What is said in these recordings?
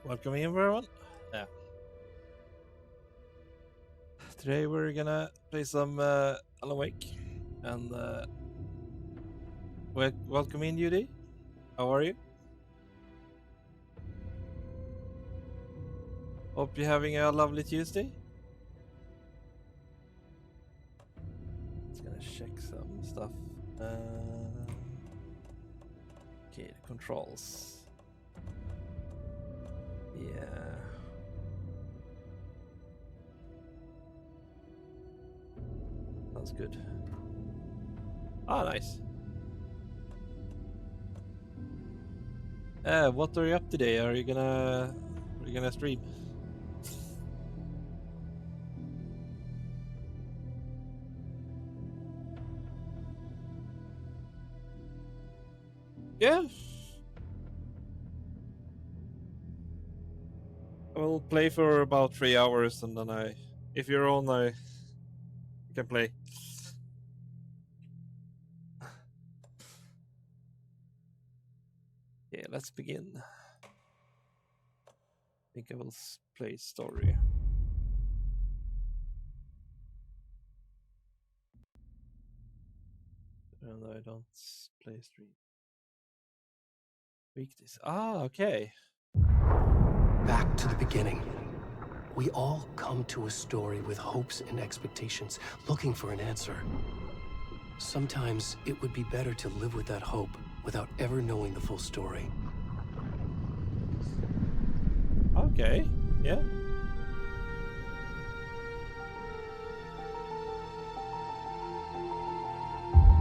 Welcome in, everyone. Yeah. Today we're gonna play some Alan Wake, and welcome in, Judy. How are you? Hope you're having a lovely Tuesday. Just gonna check some stuff. Okay, the controls. Yeah. Sounds good. Ah, nice. What are you up today? Are you gonna stream? Yeah. I will play for about 3 hours, and then if you're on, I can play. Yeah, let's begin. I think I will play story. And I don't play stream. Weekdays. Ah, okay. Back to the beginning. We all come to a story with hopes and expectations, looking for an answer. Sometimes it would be better to live with that hope without ever knowing the full story. Okay, yeah.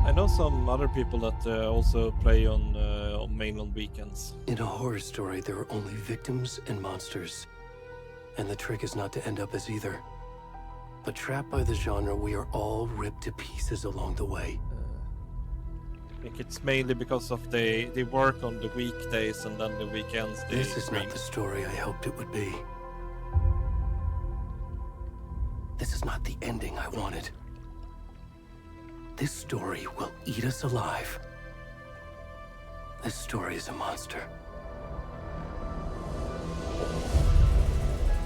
I know some other people that also play on mainland weekends. In a horror story, there are only victims and monsters. And the trick is not to end up as either. But trapped by the genre, we are all ripped to pieces along the way. I think it's mainly because of they work on the weekdays and then the weekends they This is stream. not the story I hoped it would be. This is not the ending I wanted. This story will eat us alive. This story is a monster.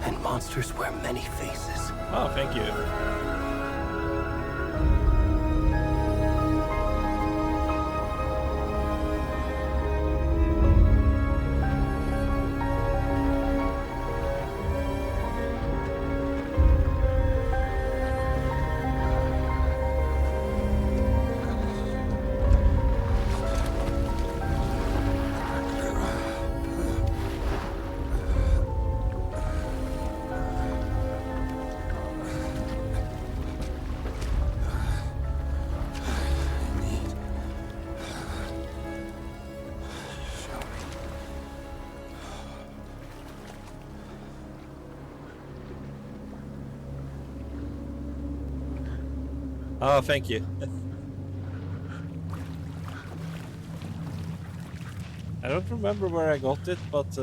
And monsters wear many faces. Oh, thank you. Oh, thank you. I don't remember where I got it, but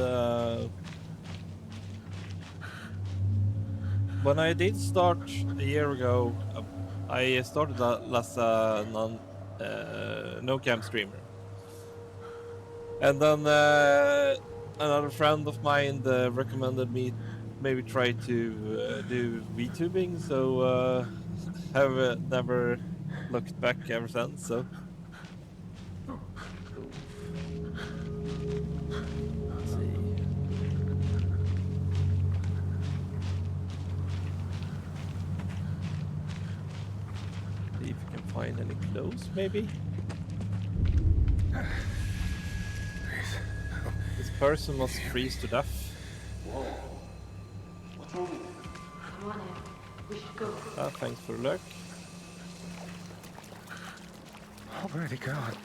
when I did start a year ago, I started as a no-cam streamer. And then another friend of mine recommended me maybe try to do VTubing, so have never looked back ever since. So. Let's see. See if you can find any clothes, maybe. This person must freeze to death. Whoa. What's wrong with you? Come on in. We should go. Thanks for the lurk. Already gone.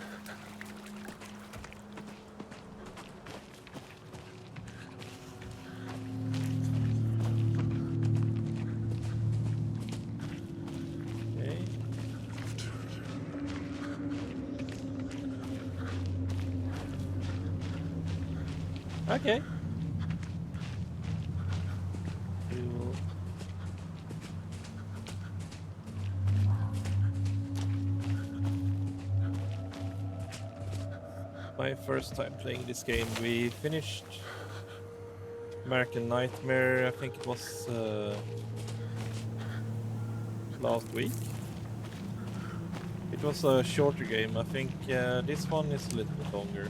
Okay. Okay. Cool. My first time playing this game. We finished American Nightmare, I think it was last week. It was a shorter game. I think this one is a little bit longer.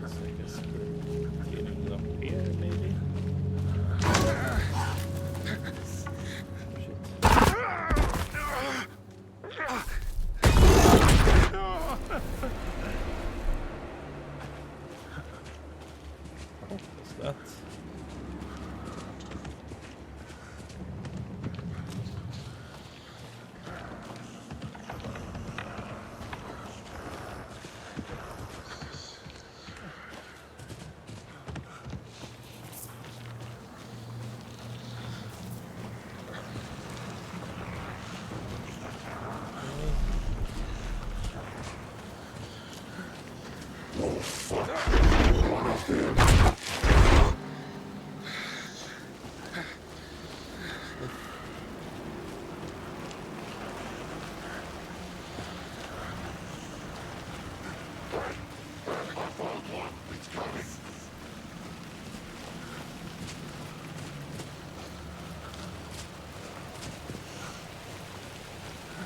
So I guess we're getting it up here, maybe. What's that?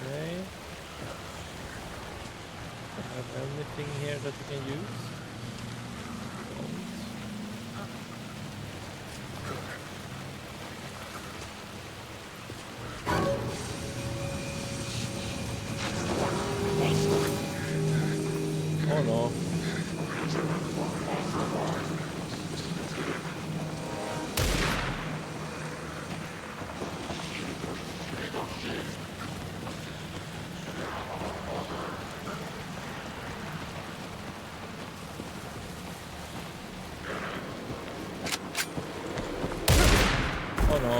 Okay. Have anything here that we can use? Oh no. Oh no.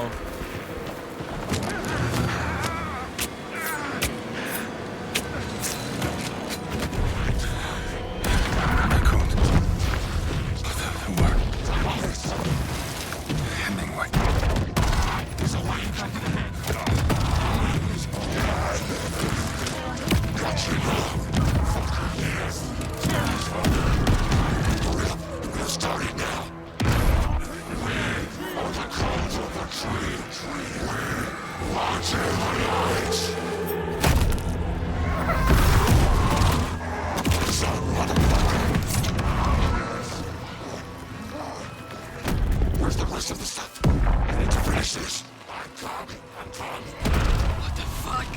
Where's the rest of the stuff? I need to finish this. What the fuck?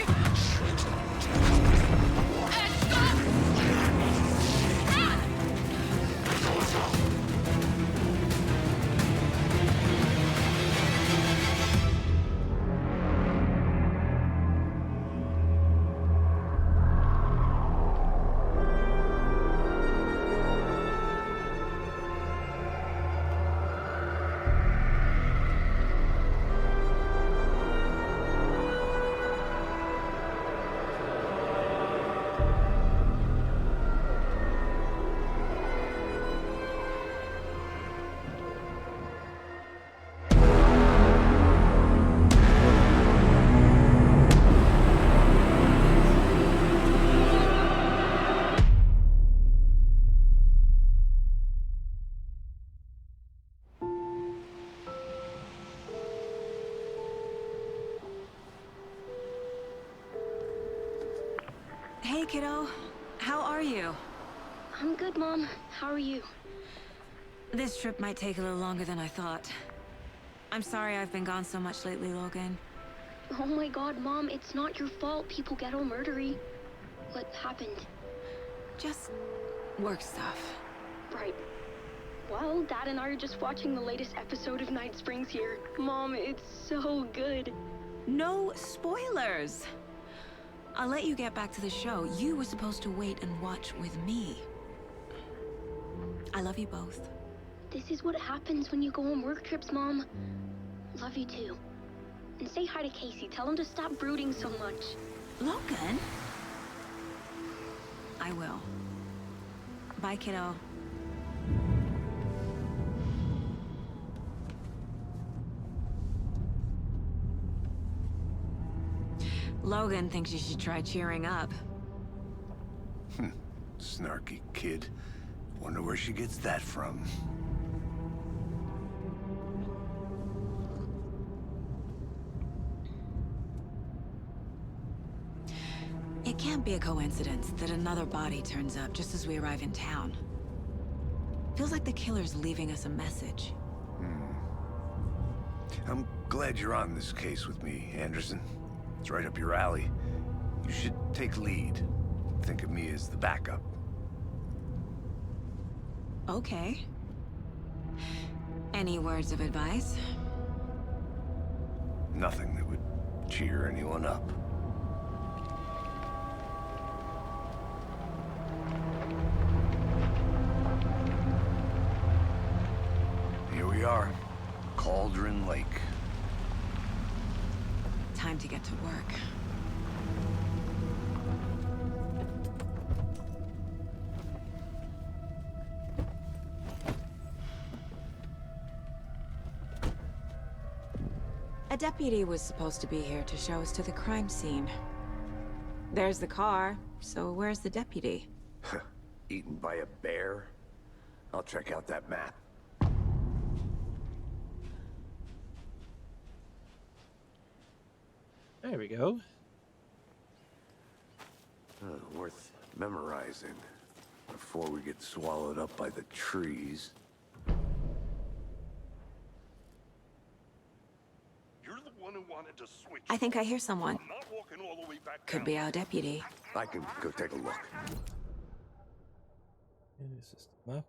Hey, kiddo. How are you? I'm good, Mom. How are you? This trip might take a little longer than I thought. I'm sorry I've been gone so much lately, Logan. Oh my god, Mom, it's not your fault people get all murdery. What happened? Just work stuff. Right. Well, Dad and I are just watching the latest episode of Night Springs here. Mom, it's so good. No spoilers! I'll let you get back to the show. You were supposed to wait and watch with me. I love you both. This is what happens when you go on work trips, Mom. Love you too. And say hi to Casey. Tell him to stop brooding so much. Logan? I will. Bye, kiddo. Logan thinks you should try cheering up. Snarky kid. Wonder where she gets that from. It can't be a coincidence that another body turns up just as we arrive in town. Feels like the killer's leaving us a message. I'm glad you're on this case with me, Anderson. It's right up your alley. You should take lead. Think of me as the backup. Okay. Any words of advice? Nothing that would cheer anyone up. Here we are. Cauldron Lake. Time to get to work. A deputy was supposed to be here to show us to the crime scene. There's the car, so where's the deputy? Eaten by a bear? I'll check out that map. There we go. Worth memorizing before we get swallowed up by the trees. You're the one who wanted to switch. I think I hear someone. I'm not walking all the way back Could down. be our deputy. I can go take a look. And this is the map.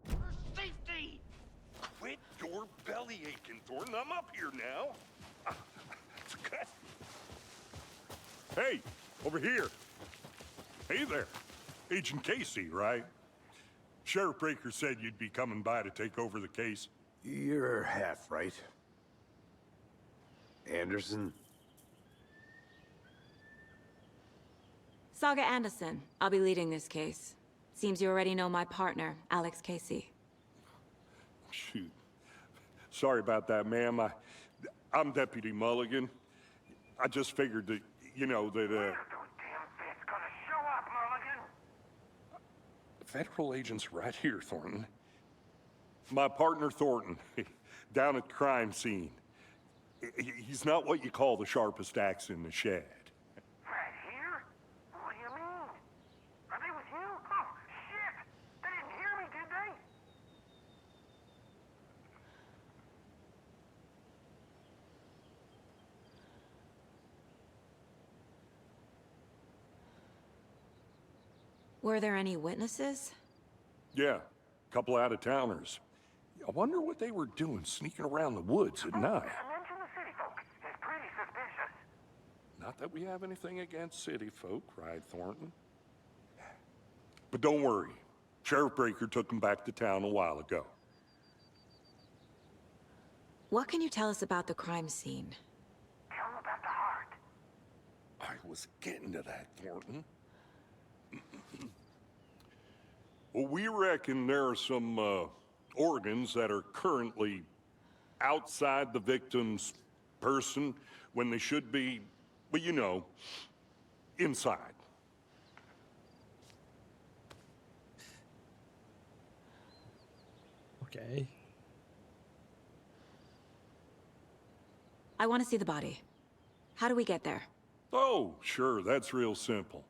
For safety! Quit your belly aching, Thornton. I'm up here now. It's good. Hey, over here. Hey there. Agent Casey, right? Sheriff Breaker said you'd be coming by to take over the case. You're half right. Anderson? Saga Anderson. I'll be leading this case. Seems you already know my partner, Alex Casey. Shoot. Sorry about that, ma'am. I'm Deputy Mulligan. I just figured that, you know, that, Federal agent's right here, Thornton. My partner, Thornton, down at the crime scene. He's not what you call the sharpest axe in the shed. Right here? What do you mean? Are they with you? Oh, shit! They didn't hear me, did they? Were there any witnesses? Yeah, a couple out-of-towners. I wonder what they were doing sneaking around the woods at night. Mention the city folk. It's pretty suspicious. Not that we have anything against city folk, right, Thornton? But don't worry. Sheriff Breaker took them back to town a while ago. What can you tell us about the crime scene? Tell them about the heart. I was getting to that, Thornton. Well, we reckon there are some organs that are currently outside the victim's person when they should be, well, you know, inside. Okay. I want to see the body. How do we get there? Oh, sure, that's real simple.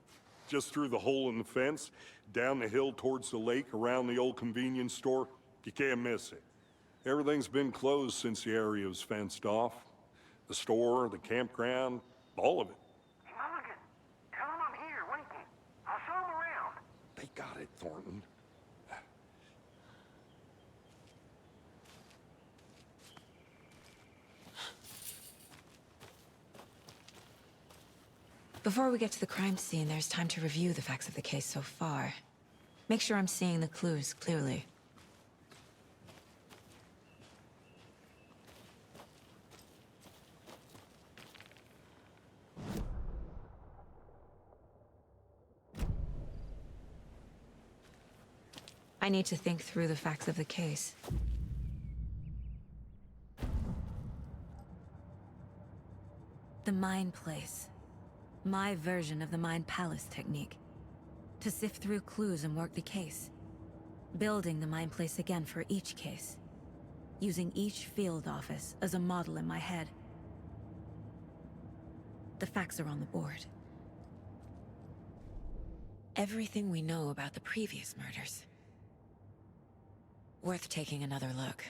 Just through the hole in the fence, down the hill towards the lake, around the old convenience store. You can't miss it. Everything's been closed since the area was fenced off. The store, the campground, all of it. Hey, Mulligan, tell them I'm here, waiting. I'll show them around. They got it, Thornton. Before we get to the crime scene, there's time to review the facts of the case so far. Make sure I'm seeing the clues clearly. I need to think through the facts of the case. The Mind Place. My version of the Mind Palace technique. To sift through clues and work the case. Building the mind place again for each case. Using each field office as a model in my head. The facts are on the board. Everything we know about the previous murders. Worth taking another look.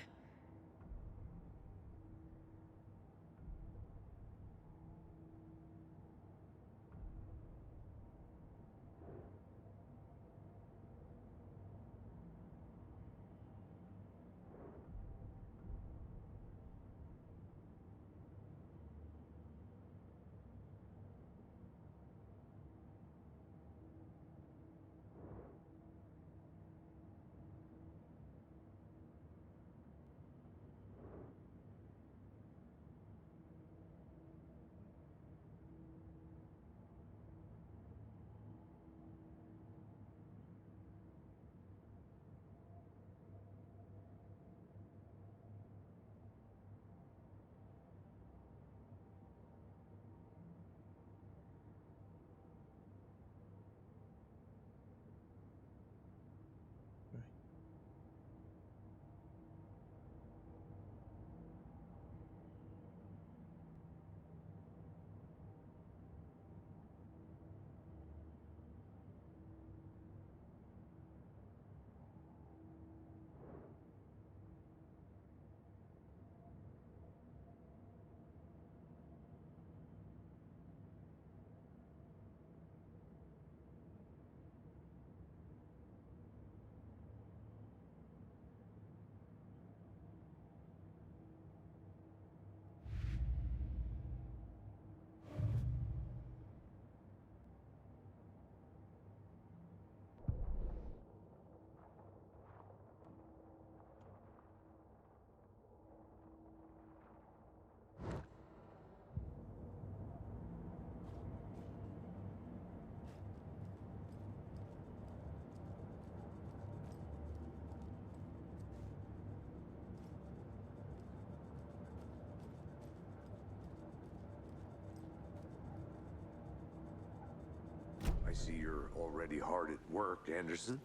I see you're already hard at work, Anderson.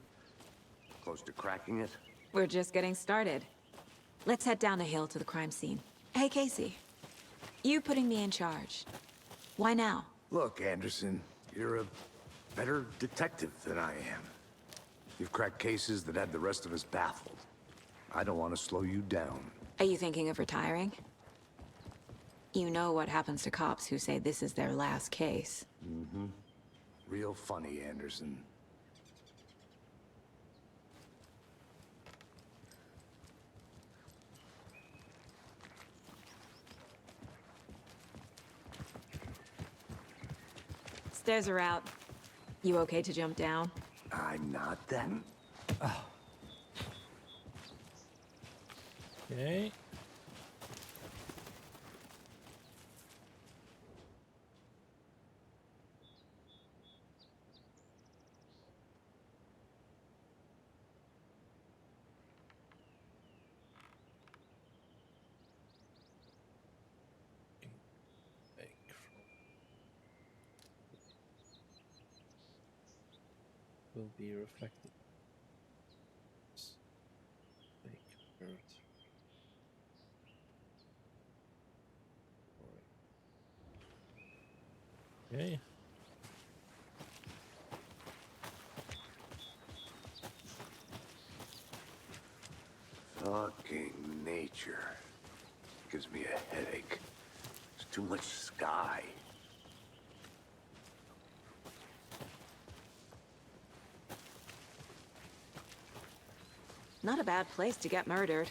Close to cracking it? We're just getting started. Let's head down the hill to the crime scene. Hey, Casey. You putting me in charge. Why now? Look, Anderson, you're a better detective than I am. You've cracked cases that had the rest of us baffled. I don't want to slow you down. Are you thinking of retiring? You know what happens to cops who say this is their last case. Mm-hmm. Real funny, Anderson. Stairs are out. You okay to jump down? I'm not then. Okay. Will be reflected. Lake Earth. Okay. Fucking nature. Gives me a headache. There's too much sky. Not a bad place to get murdered.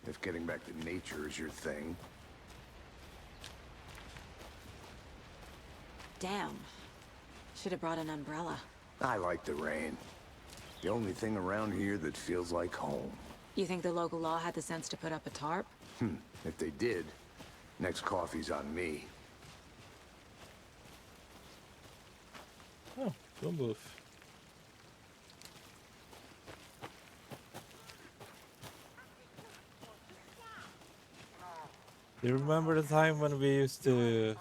If getting back to nature is your thing. Damn. Should have brought an umbrella. I like the rain. The only thing around here that feels like home. You think the local law had the sense to put up a tarp? If they did, next coffee's on me. Oh, phone booth. You remember the time when we used to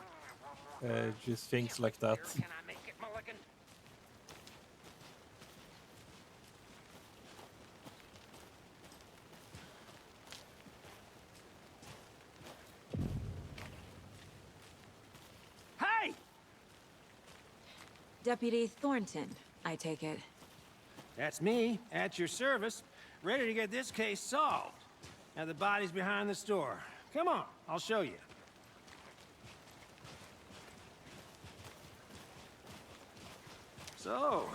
just things like that? Can I make it, Mulligan? Deputy Thornton, I take it. That's me, at your service, ready to get this case solved. Now the body's behind the store. Come on, I'll show you. So,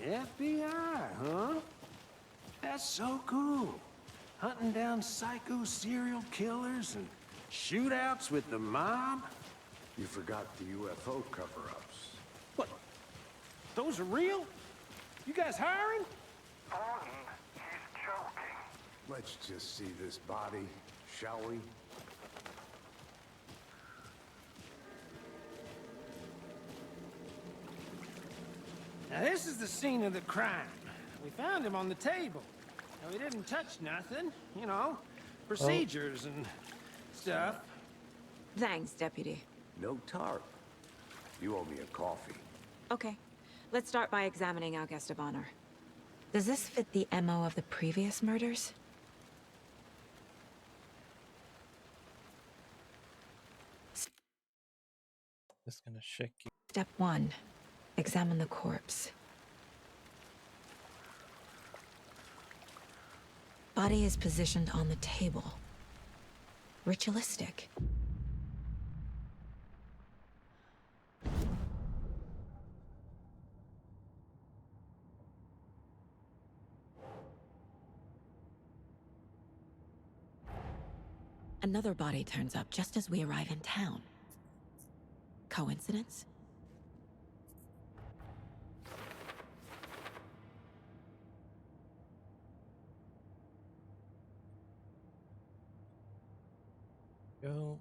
the FBI, huh? That's so cool. Hunting down psycho serial killers and shootouts with the mob. You forgot the UFO cover-ups. What? Those are real? You guys hiring? Thornton, he's joking. Let's just see this body, shall we? Now this is the scene of the crime. We found him on the table. Now, he didn't touch nothing, you know, procedures and stuff. Thanks, Deputy. No tarp. You owe me a coffee. Okay, let's start by examining our guest of honor. Does this fit the MO of the previous murders? Just gonna check. Step 1. Examine the corpse. Body is positioned on the table. Ritualistic. Another body turns up just as we arrive in town. Coincidence? Go.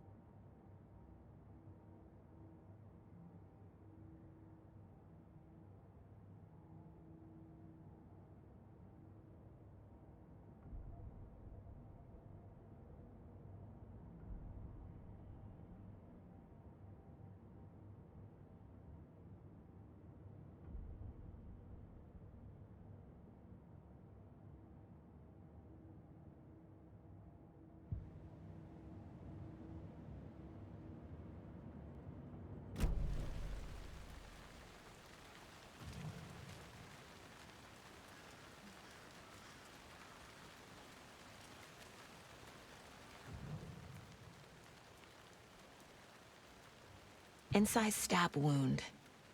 Incised stab wound.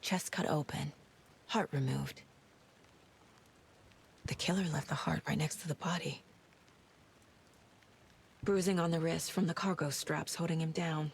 Chest cut open. Heart removed. The killer left the heart right next to the body. Bruising on the wrist from the cargo straps holding him down.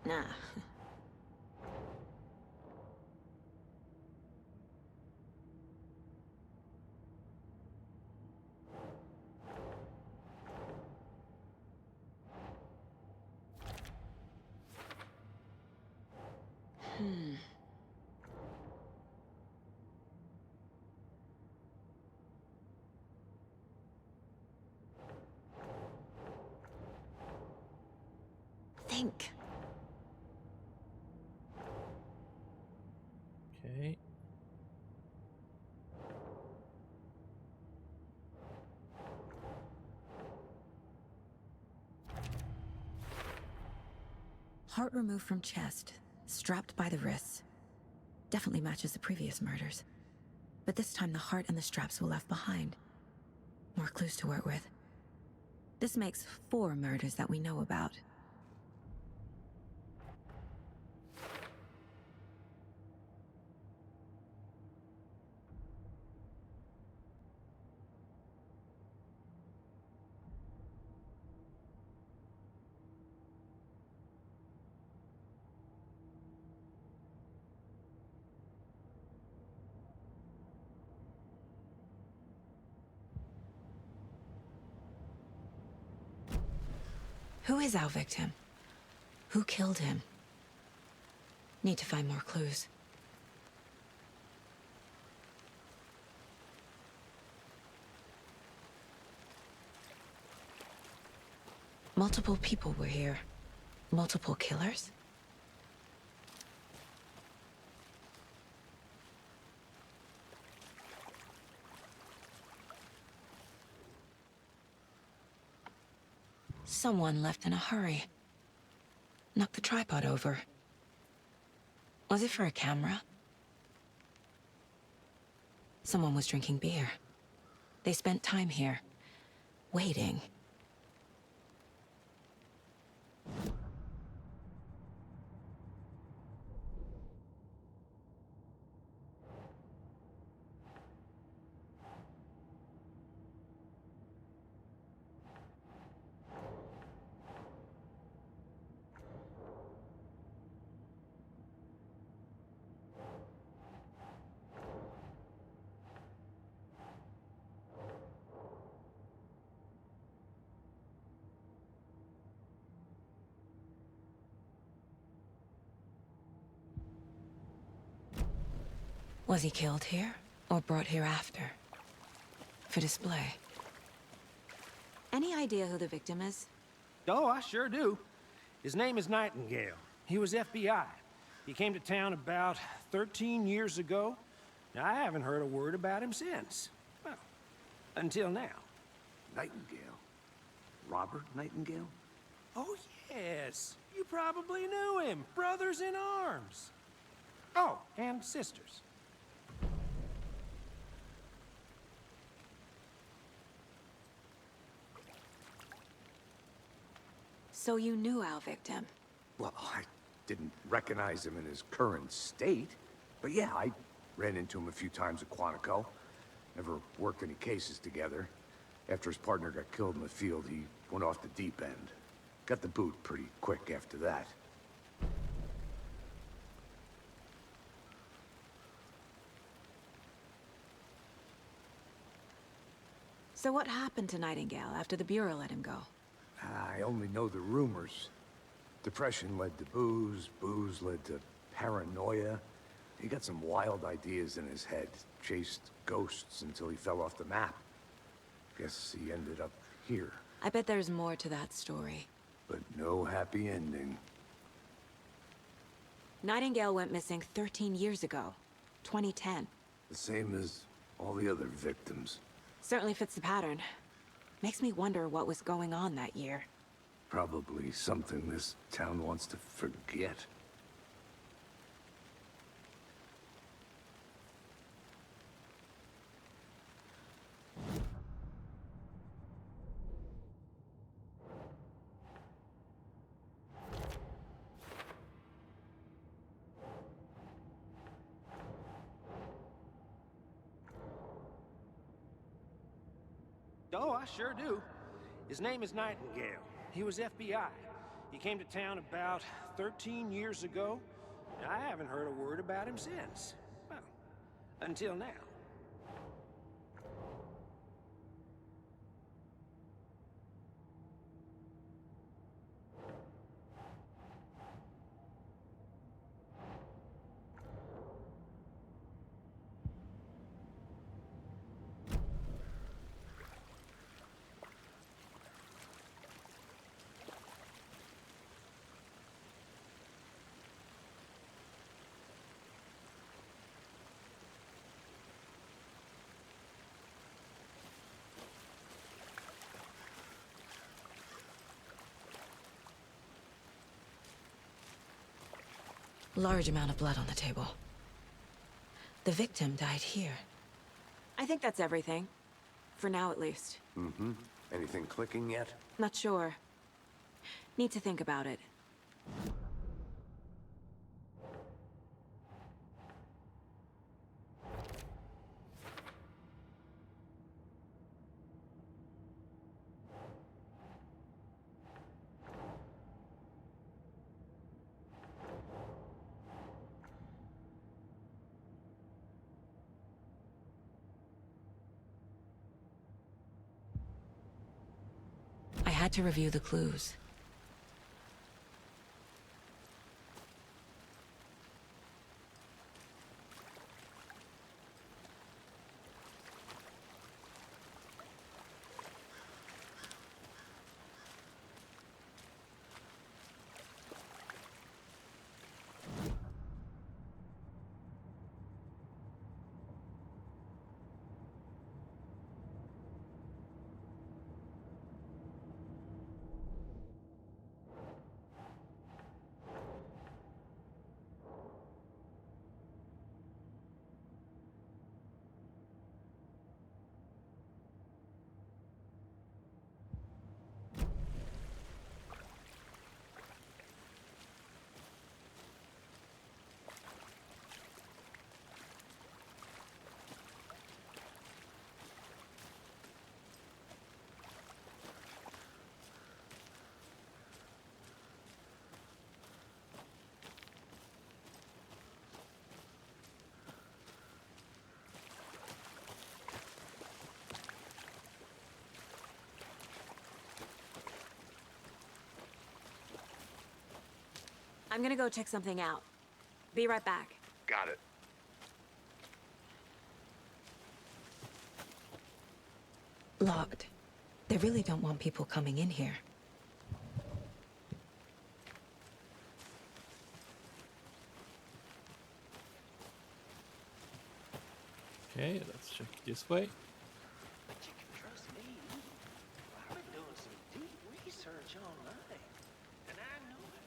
Nah. Think. Okay. Heart removed from chest, strapped by the wrists. Definitely matches the previous murders. But this time the heart and the straps were left behind. More clues to work with. This makes 4 murders that we know about. Who is our victim? Who killed him? Need to find more clues. Multiple people were here. Multiple killers? Someone left in a hurry. Knocked the tripod over. Was it for a camera? Someone was drinking beer. They spent time here, waiting. Was he killed here, or brought here after? For display. Any idea who the victim is? Oh, I sure do. His name is Nightingale. He was FBI. He came to town about 13 years ago. Now, I haven't heard a word about him since. Well, until now. Nightingale? Robert Nightingale? Oh, yes. You probably knew him. Brothers in arms. Oh, and sisters. So you knew our victim? Well, I didn't recognize him in his current state. But yeah, I ran into him a few times at Quantico. Never worked any cases together. After his partner got killed in the field, he went off the deep end. Got the boot pretty quick after that. So what happened to Nightingale after the Bureau let him go? I only know the rumors. Depression led to booze, booze led to paranoia. He got some wild ideas in his head, chased ghosts until he fell off the map. Guess he ended up here, I bet there's more to that story. but no happy ending. Nightingale went missing 13 years ago. 2010. The same as all the other victims. Certainly fits the pattern. Makes me wonder what was going on that year. Probably something this town wants to forget. Oh, I sure do. His name is Nightingale. He was FBI. He came to town about 13 years ago. I haven't heard a word about him since. Well, until now. Large amount of blood on the table. The victim died here. I think that's everything. For now, at least. Mm-hmm. Anything clicking yet? Not sure. Need to think about it. I had to review the clues. I'm gonna go check something out. Be right back. Got it. Locked. They really don't want people coming in here. Okay, let's check this way. But you can trust me. I've been doing some deep research online, and I know it.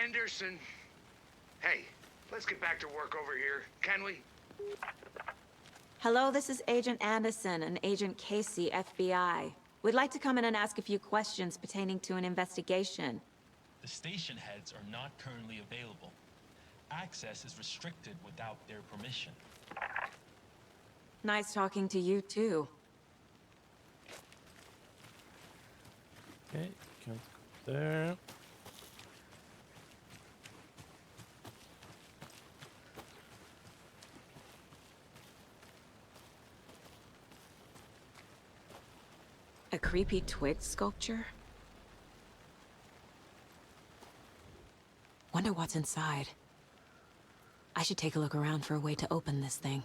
Anderson. Hey, let's get back to work over here, can we? Hello, this is Agent Anderson and Agent Casey, FBI. We'd like to come in and ask a few questions pertaining to an investigation. The station heads are not currently available. Access is restricted without their permission. Nice talking to you, too. Okay, can't go there. A creepy twig sculpture? Wonder what's inside. I should take a look around for a way to open this thing.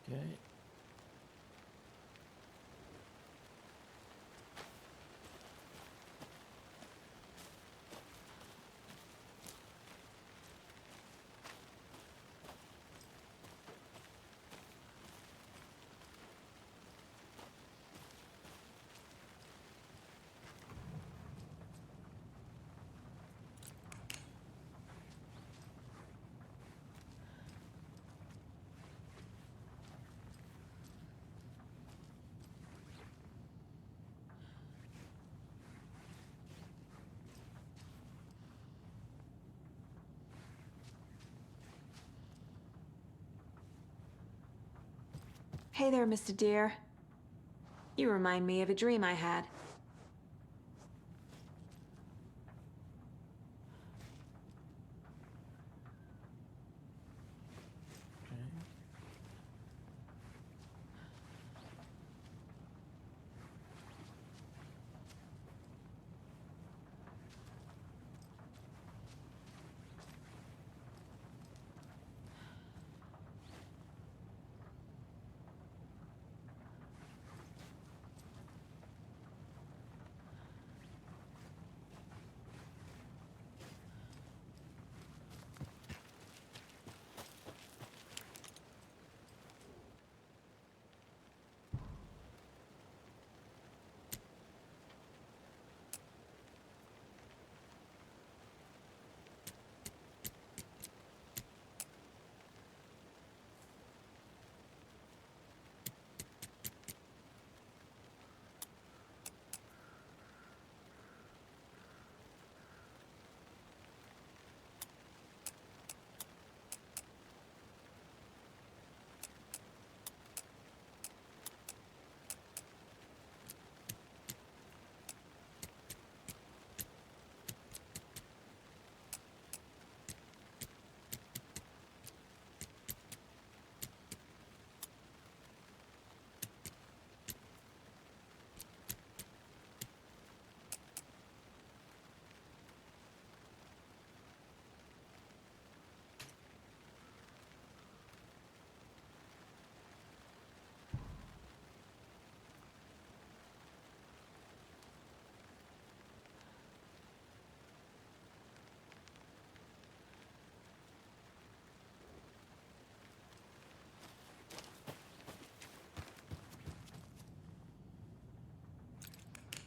Okay. Hey there, Mr. Deer. You remind me of a dream I had.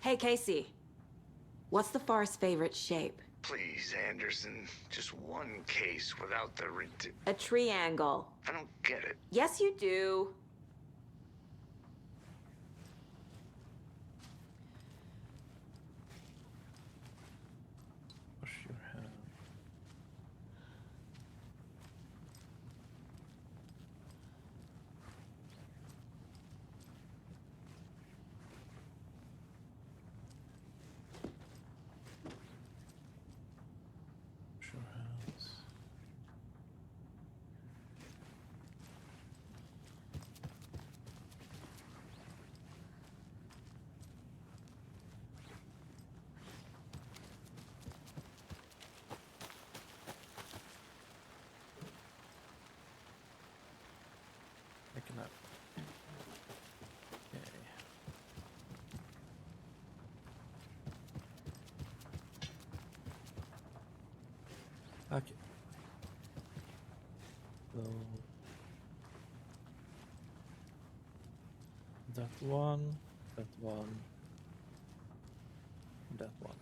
Hey, Casey. What's the far's favorite shape? Please, Anderson. Just one case without the A triangle. I don't get it. Yes, you do. No. Okay. Okay. So that one, that one, that one.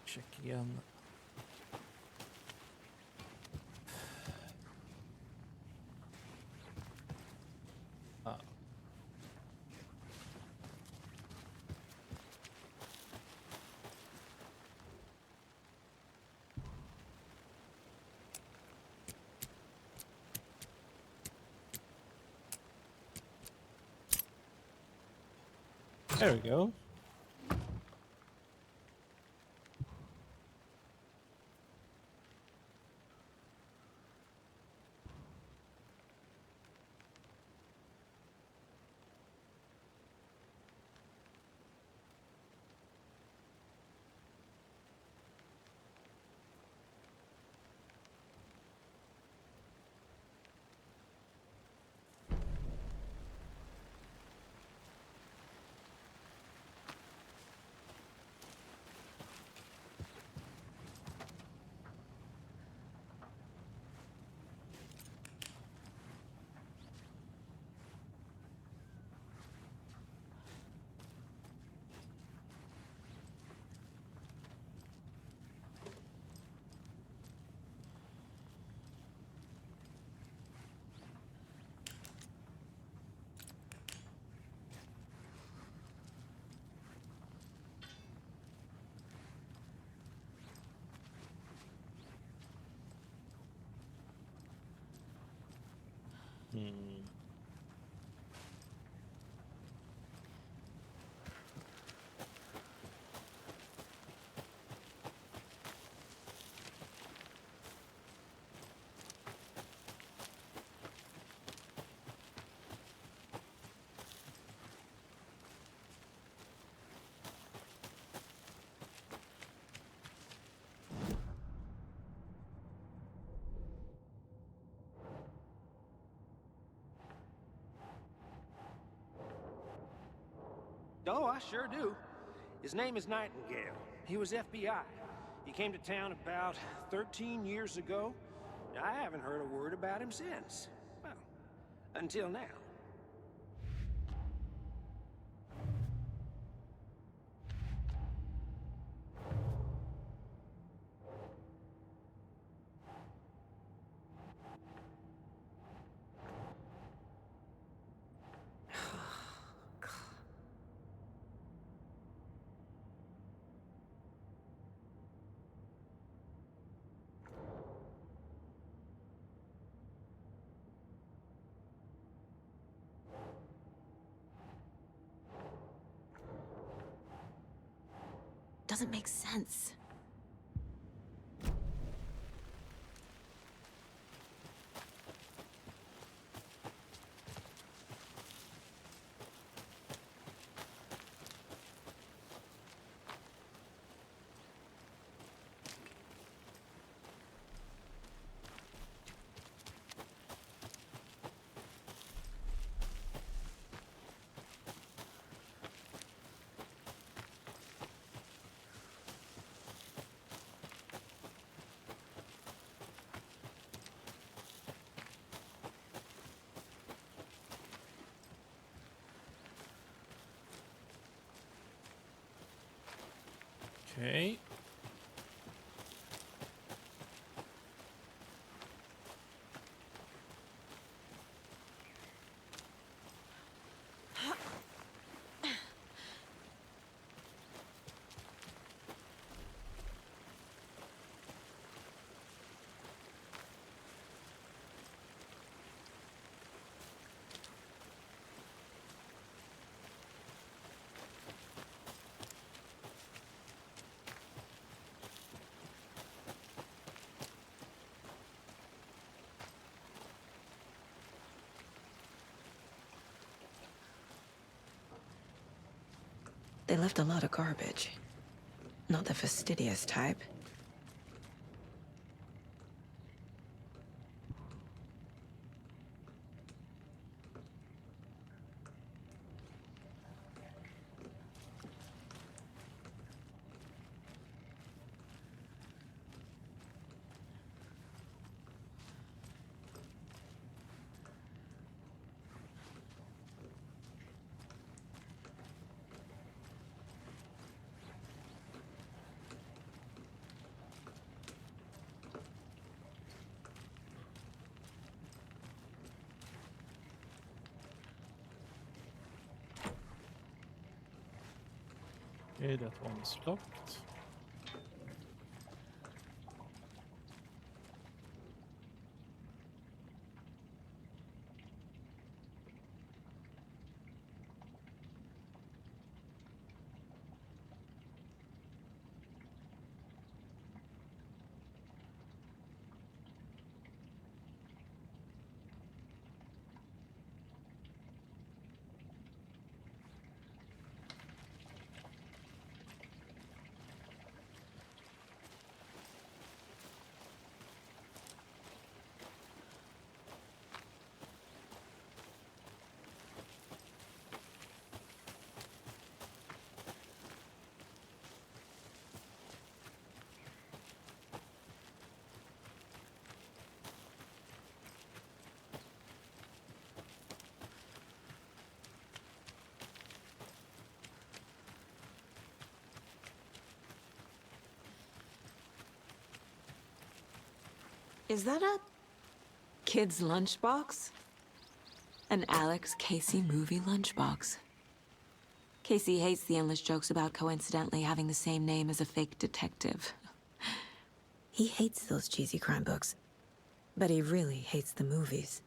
Check again. Ah. There we go. Oh, I sure do. His name is Nightingale. He was FBI. He came to town about 13 years ago. I haven't heard a word about him since. Well, until now. Doesn't make sense. Okay. They left a lot of garbage. Not the fastidious type. Okay, that one's locked. Is that a kid's lunchbox? An Alex Casey movie lunchbox. Casey hates the endless jokes about coincidentally having the same name as a fake detective. He hates those cheesy crime books, but he really hates the movies.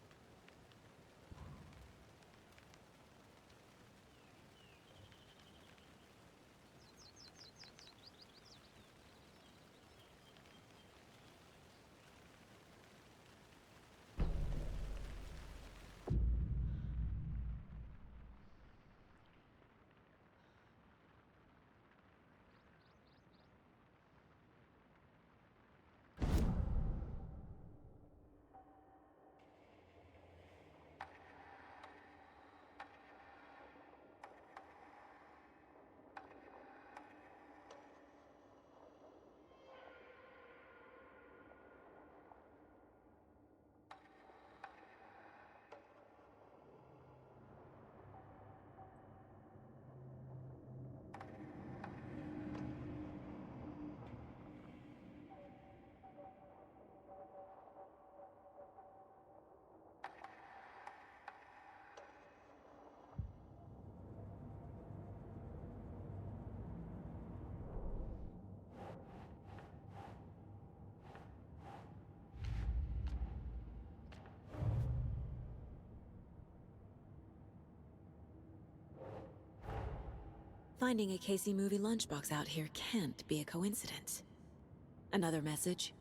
Finding a Casey movie lunchbox out here can't be a coincidence. Another message?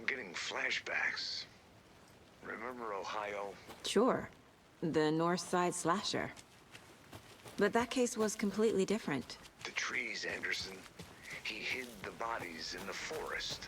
getting flashbacks. Remember Ohio? Sure. The North Side slasher. But that case was completely different. The trees, Anderson. He hid the bodies in the forest.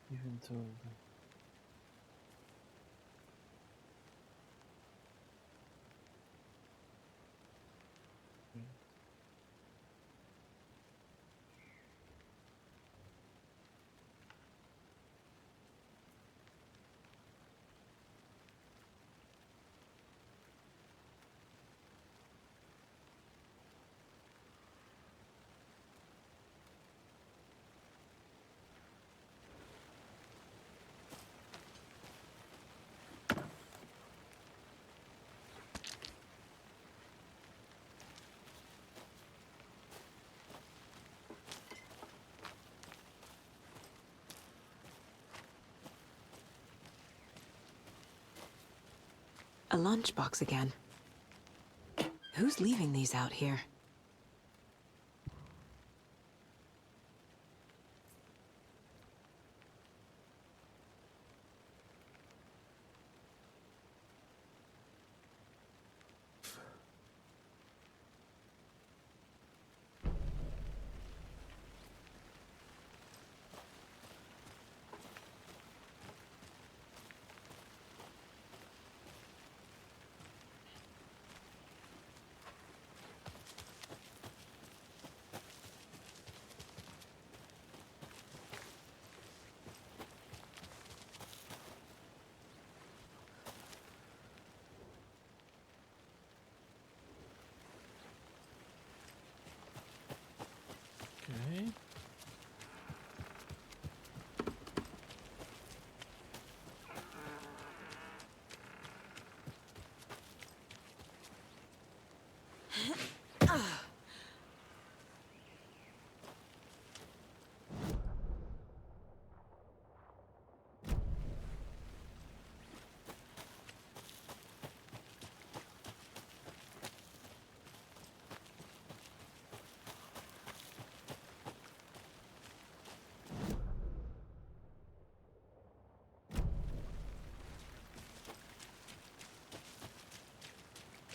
Even told. A lunchbox again. Who's leaving these out here? Okay.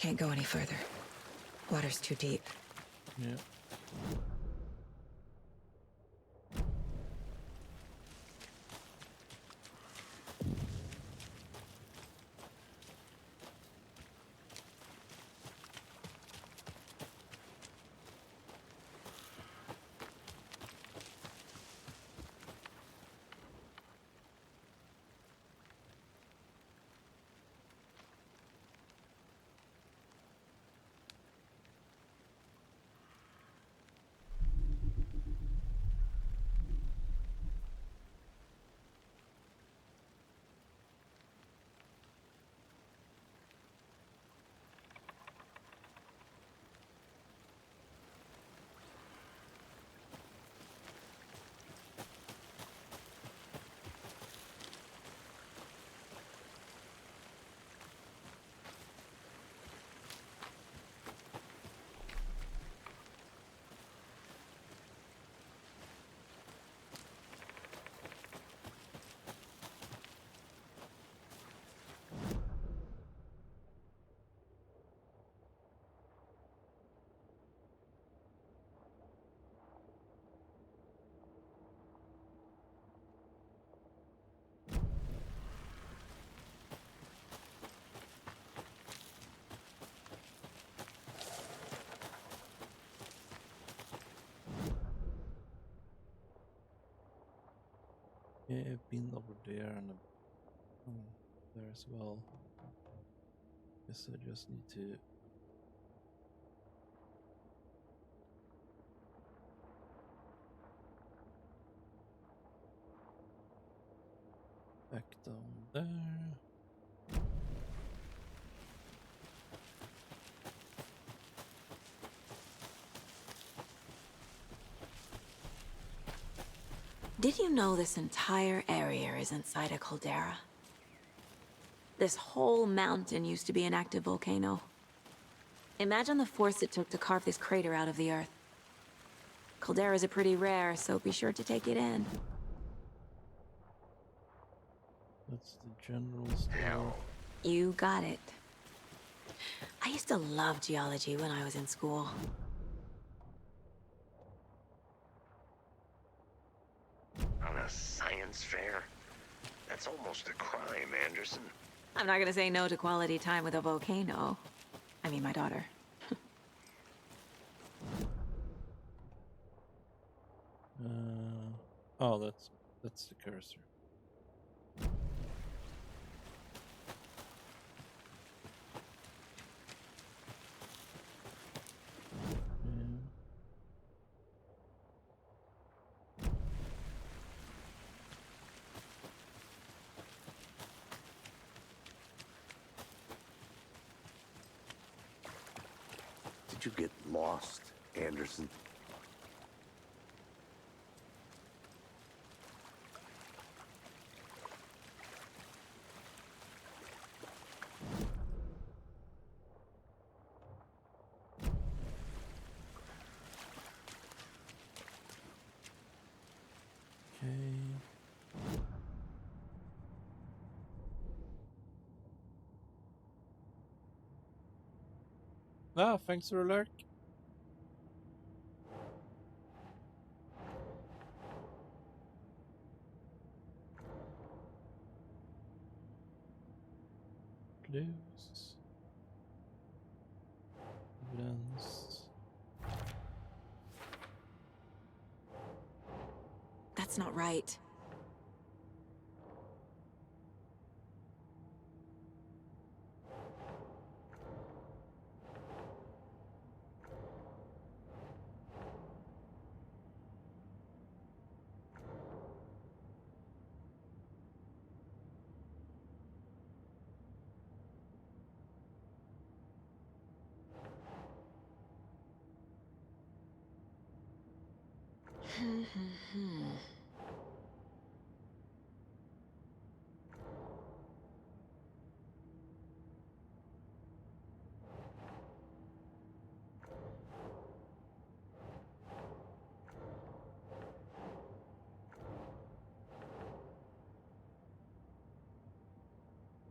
Can't go any further. Water's too deep. Yeah. Yeah, I've been over there and there as well. Guess I just need to back down there. Did you know this entire area is inside a caldera? This whole mountain used to be an active volcano. Imagine the force it took to carve this crater out of the earth. Calderas are pretty rare, so be sure to take it in. That's the general store. You got it. I used to love geology when I was in school. On a science fair? That's almost a crime, Anderson. I'm not gonna say no to quality time with a volcano. I mean, my daughter. Oh, that's the cursor. Did you get lost, Anderson? Ah, thanks for the lurk. Clues. Evidence. That's not right.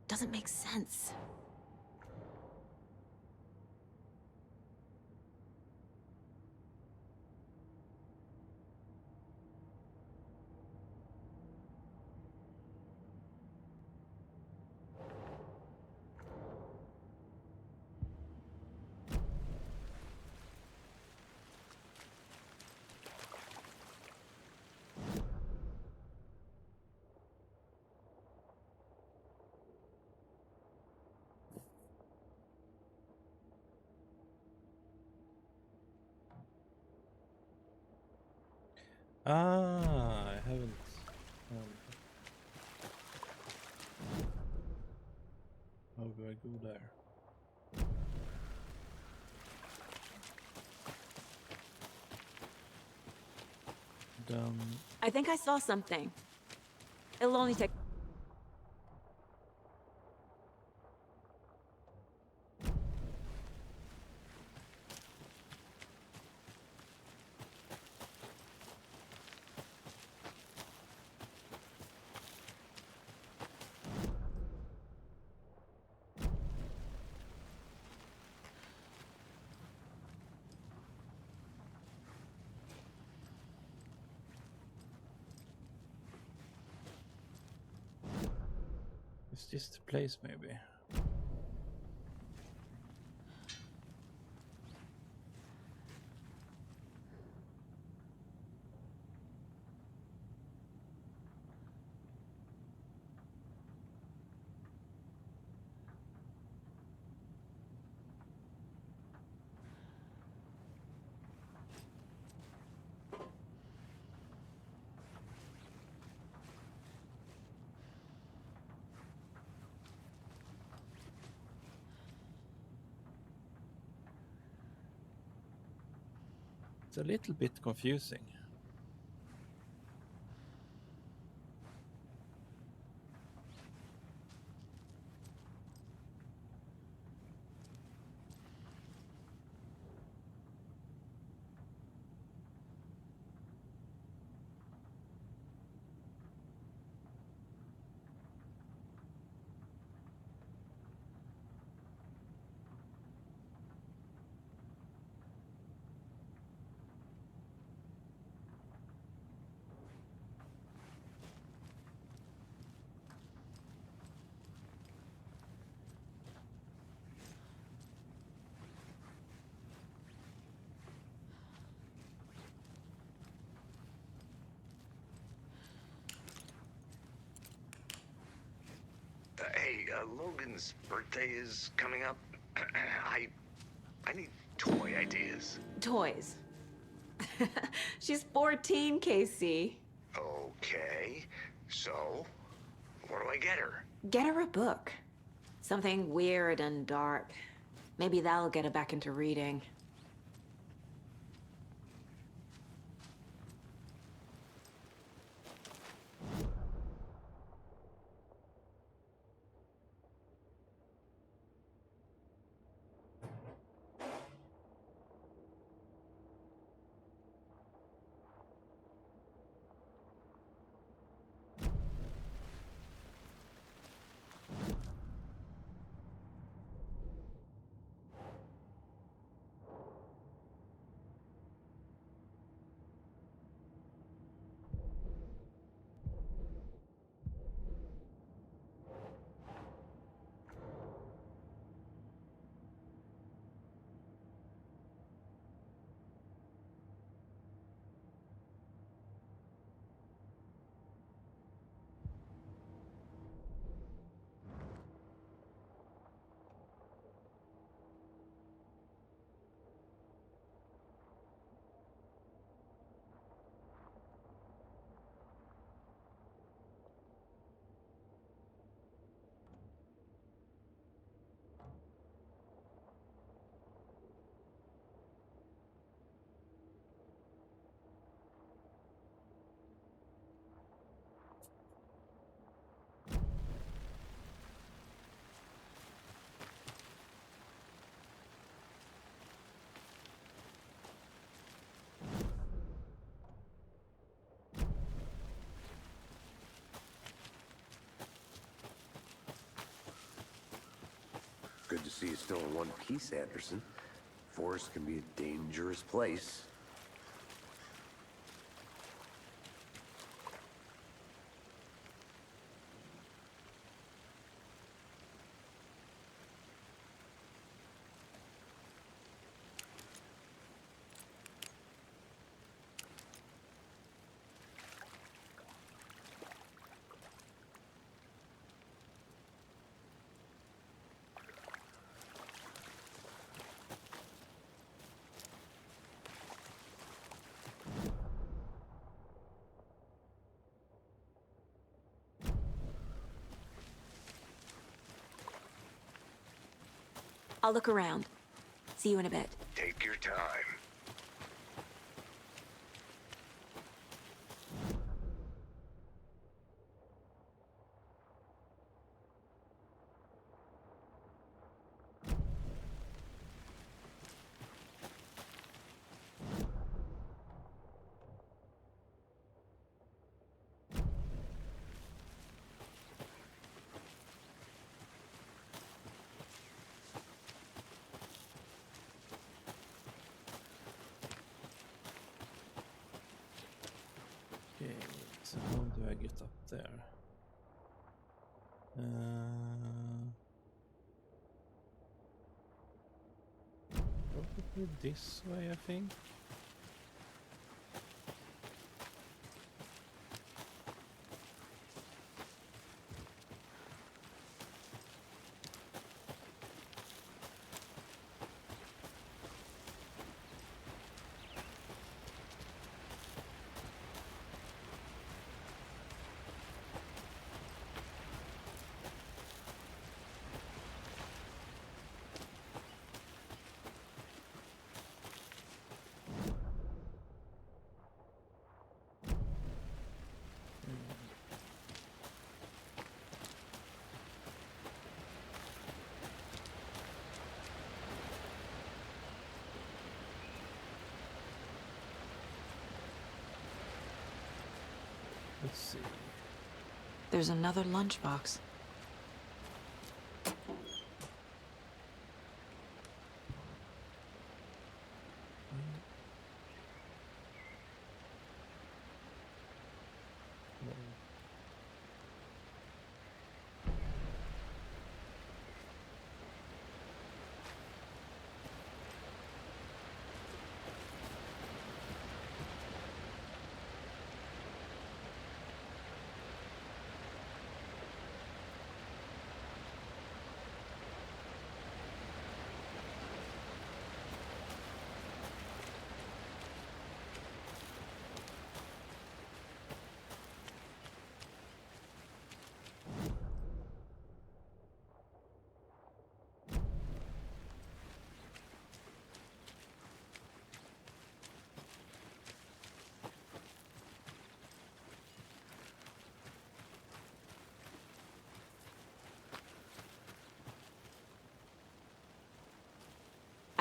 Doesn't make sense. Ah, I haven't. How do I go there? Down. I think I saw something. It'll only take... Is this the place, maybe? It's a little bit confusing. Hey, Logan's birthday is coming up. I need toy ideas. Toys. She's 14, Casey. Okay, so what do I get her? Get her a book. Something weird and dark. Maybe that'll get her back into reading. Good to see you still in one piece, Anderson. Forest can be a dangerous place. I'll look around. See you in a bit. Take your time. Okay, so how do I get up there? Probably this way, I think. Let's see. There's another lunchbox.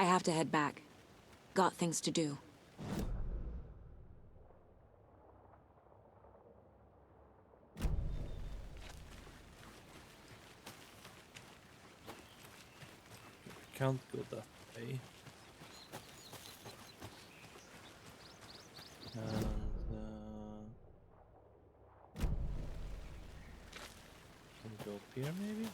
I have to head back. Got things to do. Can't go that way. And can we go up here maybe?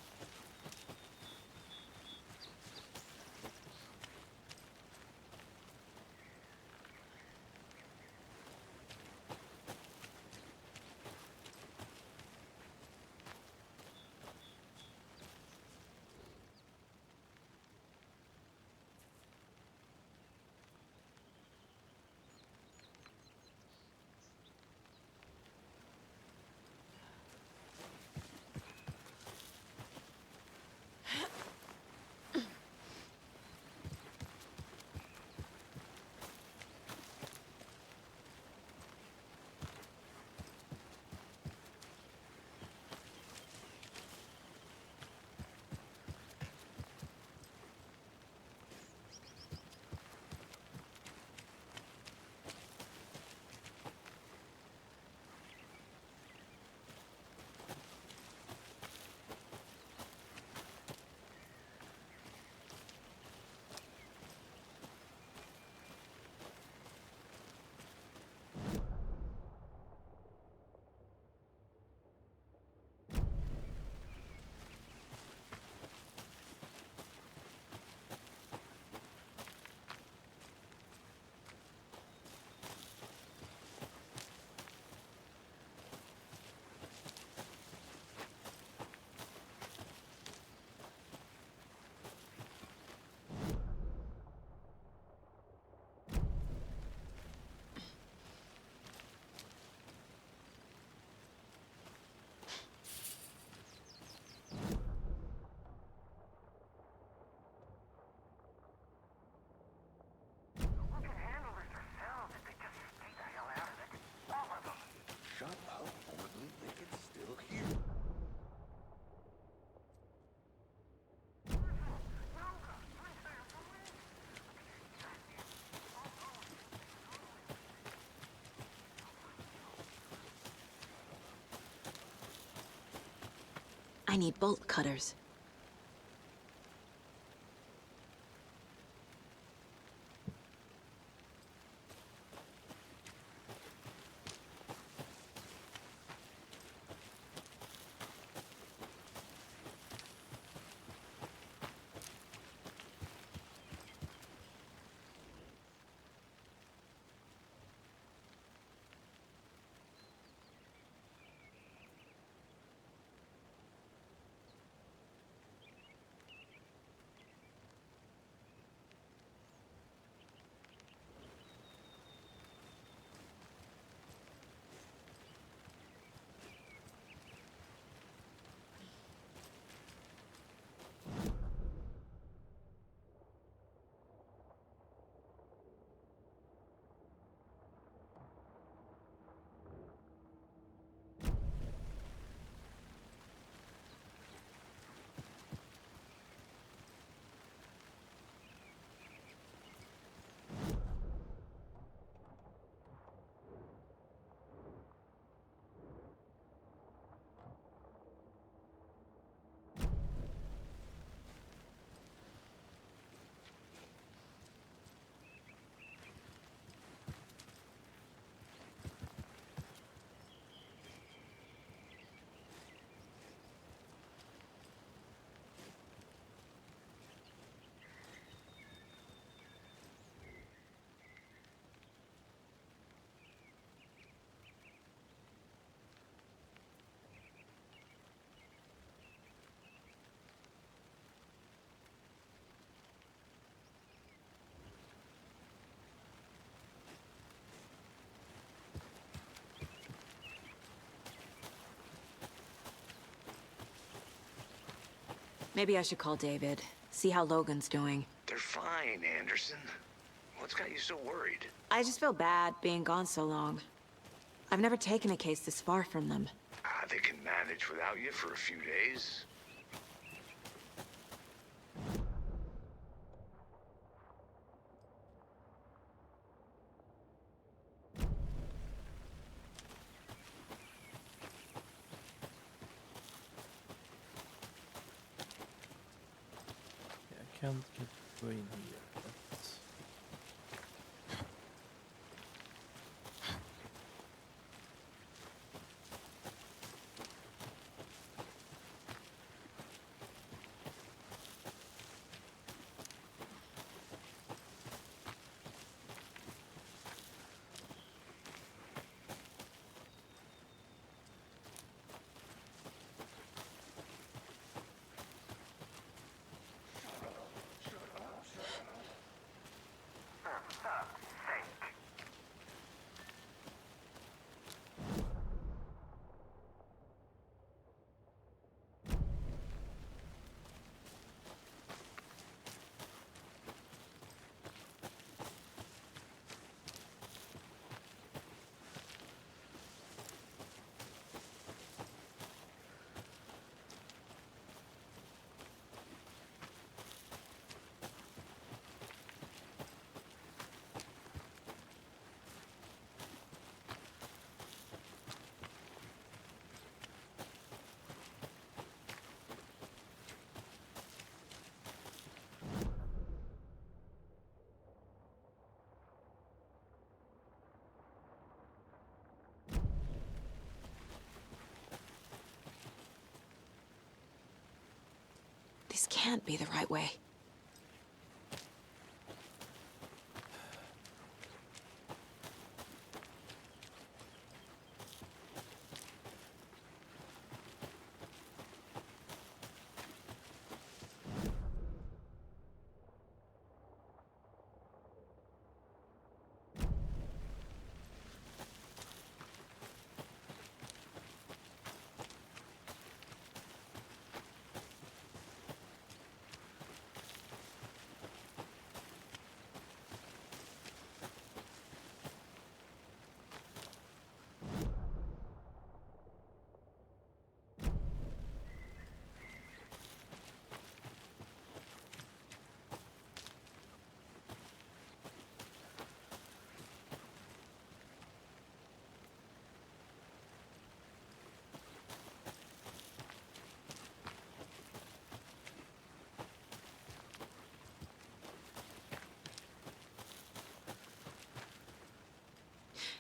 I need bolt cutters. Maybe I should call David, see how Logan's doing. They're fine, Anderson. What's got you so worried? I just feel bad being gone so long. I've never taken a case this far from them. They can manage without you for a few days. Yeah, I can't get go in here. But... This can't be the right way.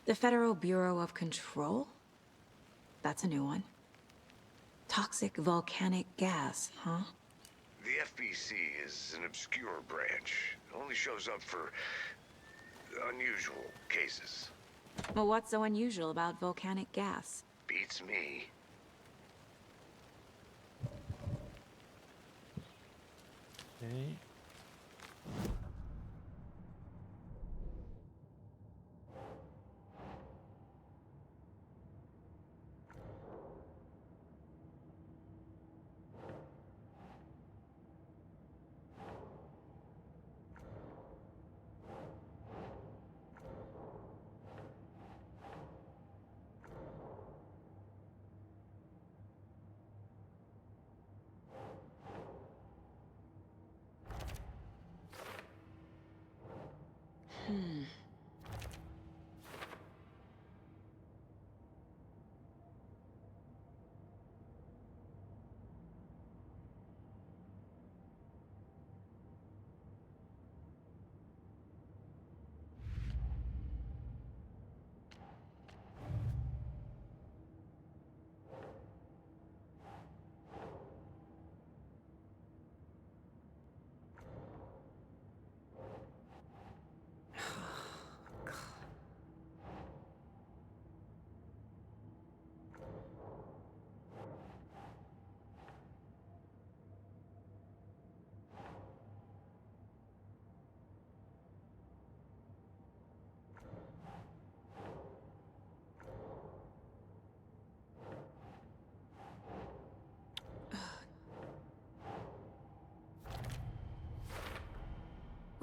The Federal Bureau of Control? That's a new one. Toxic volcanic gas, huh? The FBC is an obscure branch. It only shows up for unusual cases. Well, what's so unusual about volcanic gas? Beats me. Okay.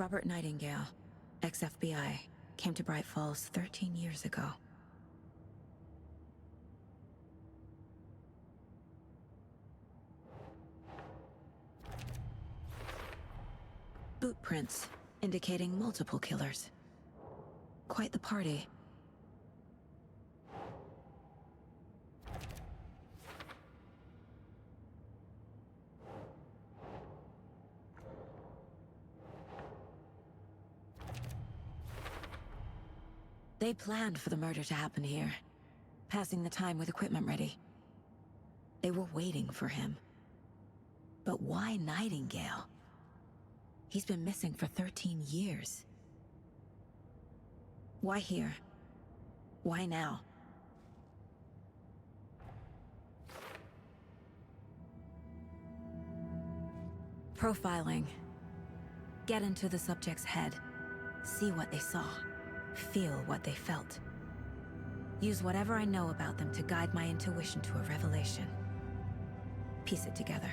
Robert Nightingale, ex-FBI, came to Bright Falls 13 years ago. Boot prints indicating multiple killers. Quite the party. They planned for the murder to happen here, passing the time with equipment ready. They were waiting for him. But why Nightingale? He's been missing for 13 years. Why here? Why now? Profiling. Get into the subject's head. See what they saw. Feel what they felt. Use whatever I know about them to guide my intuition to a revelation. Piece it together.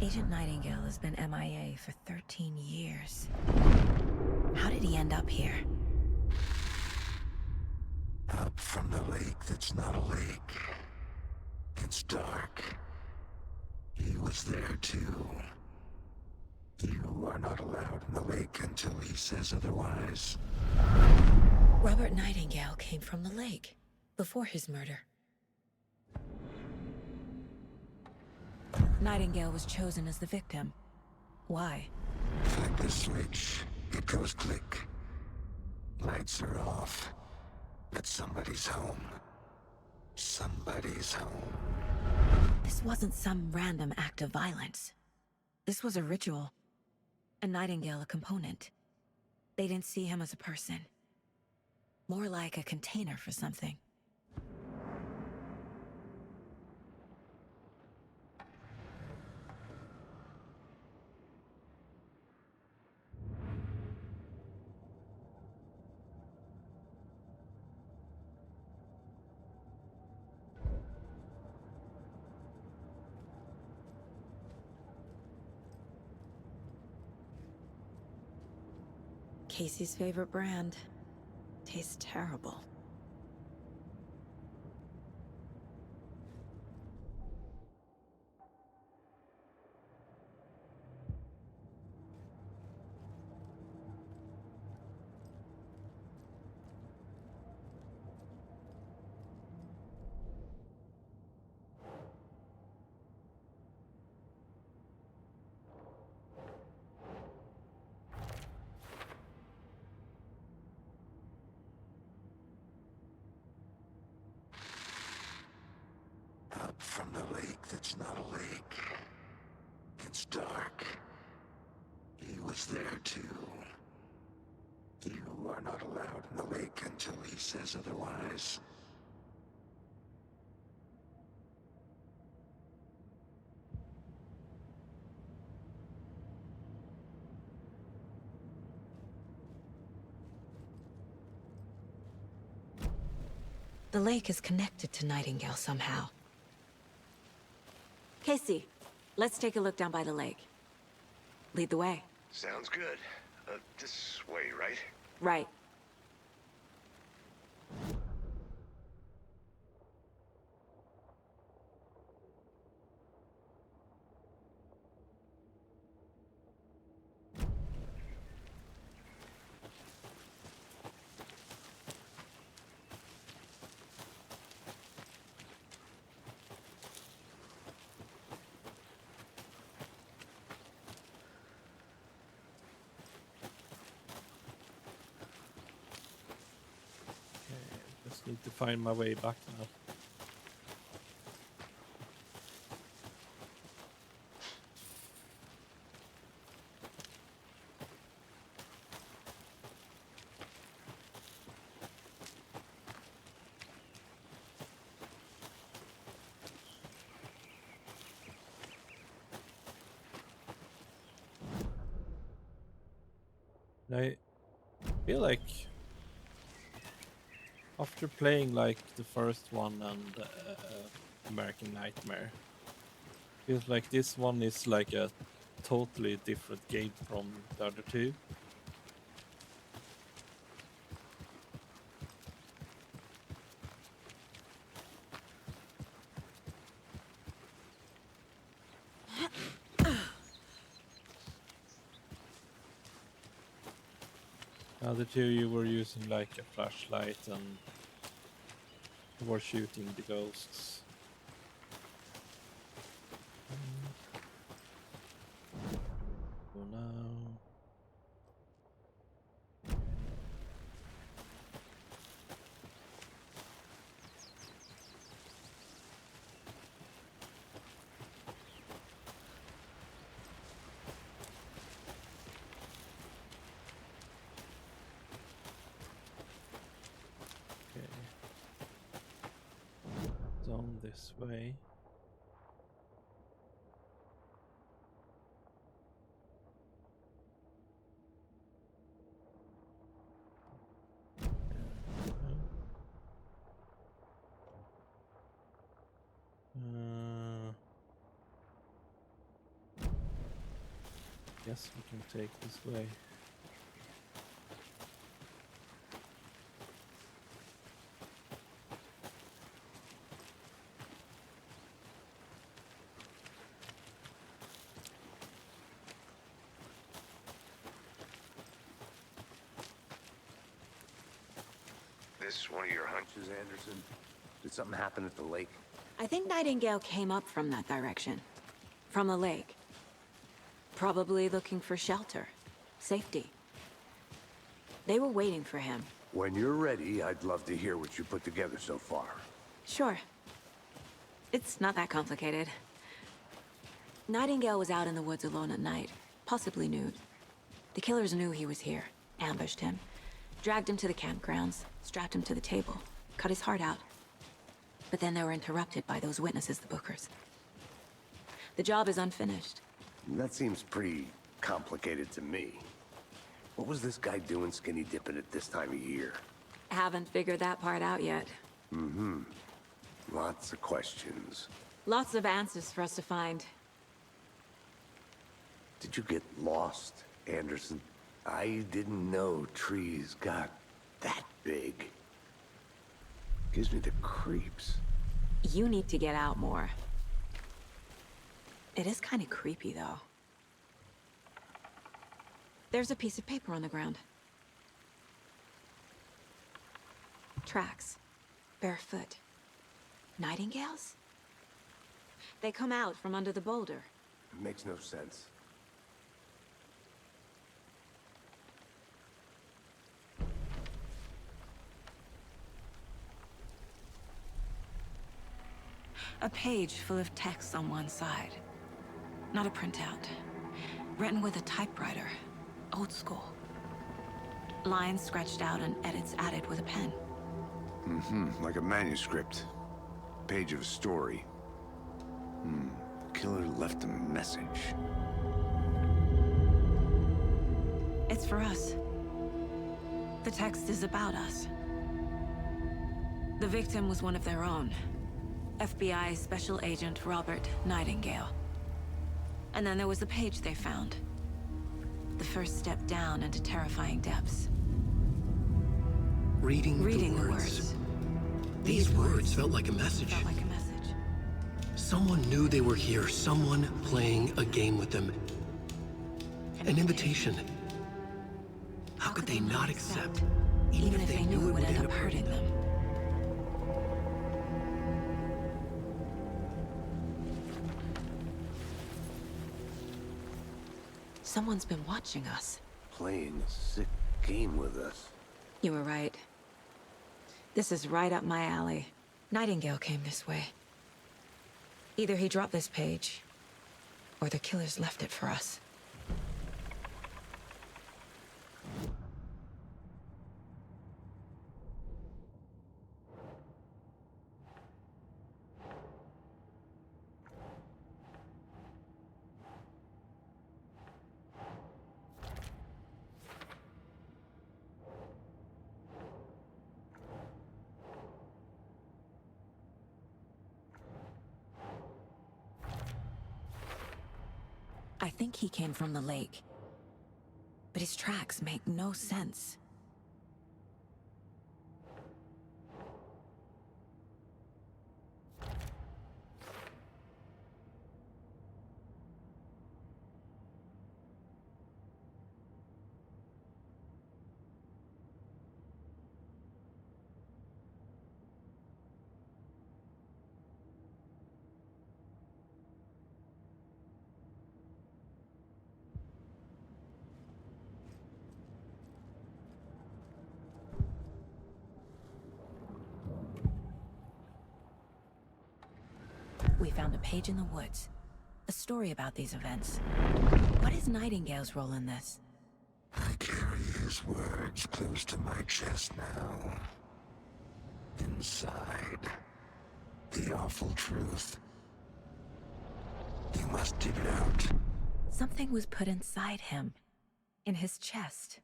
Agent Nightingale has been MIA for 13 years. How did he end up here? Up from the lake that's not a lake. It's dark. He was there too. You are not allowed in the lake until he says otherwise. Robert Nightingale came from the lake, before his murder. Nightingale was chosen as the victim. Why? Flick the switch. It goes click. Lights are off. But somebody's home. Somebody's home. This wasn't some random act of violence. This was a ritual. And Nightingale a component. They didn't see him as a person. More like a container for something. Casey's favorite brand. Tastes terrible. Up from the lake that's not a lake. It's dark. He was there too. You are not allowed in the lake until he says otherwise. The lake is connected to Nightingale somehow. Casey, let's take a look down by the lake. Lead the way. Sounds good. This way, right? Right. Just need to find my way back now. Can I I feel like after playing like the first one and American Nightmare, feels like this one is like a totally different game from the other two. The other two you were using like a flashlight and you were shooting the ghosts. So now... Down this way. Guess we can take this way. This one of your hunches, Anderson? Did something happen at the lake? I think Nightingale came up from that direction. From the lake. Probably looking for shelter. Safety. They were waiting for him. When you're ready, I'd love to hear what you put together so far. Sure. It's not that complicated. Nightingale was out in the woods alone at night, possibly nude. The killers knew he was here, ambushed him, dragged him to the campgrounds, strapped him to the table, cut his heart out. But then they were interrupted by those witnesses, the Bookers. The job is unfinished. That seems pretty complicated to me. What was this guy doing skinny dipping at this time of year? Haven't figured that part out yet. Mm-hmm. Lots of questions. Lots of answers for us to find. Did you get lost, Anderson? I didn't know trees got that big. Gives me the creeps. You need to get out more. It is kind of creepy, though. There's a piece of paper on the ground. Tracks. Barefoot. Nightingales? They come out from under the boulder. Makes no sense. A page full of text on one side. Not a printout. Written with a typewriter. Old school. Lines scratched out and edits added with a pen. Mm-hmm, like a manuscript. Page of a story. Killer left a message. It's for us. The text is about us. The victim was one of their own. FBI Special Agent Robert Nightingale. And then there was the page they found. The first step down into terrifying depths. Reading the words. These words felt like a message. Felt like a message. Someone knew they were here. Someone playing a game with them. An invitation. How could they not accept? Even if they knew it would end up hurting them. Someone's been watching us. Playing a sick game with us. You were right. This is right up my alley. Nightingale came this way. Either he dropped this page, or the killers left it for us. think he came from the lake. But his tracks make no sense. We found a page in the woods. A story about these events. What is Nightingale's role in this? I carry his words close to my chest now. Inside, the awful truth. You must dig it out. Something was put inside him. In his chest.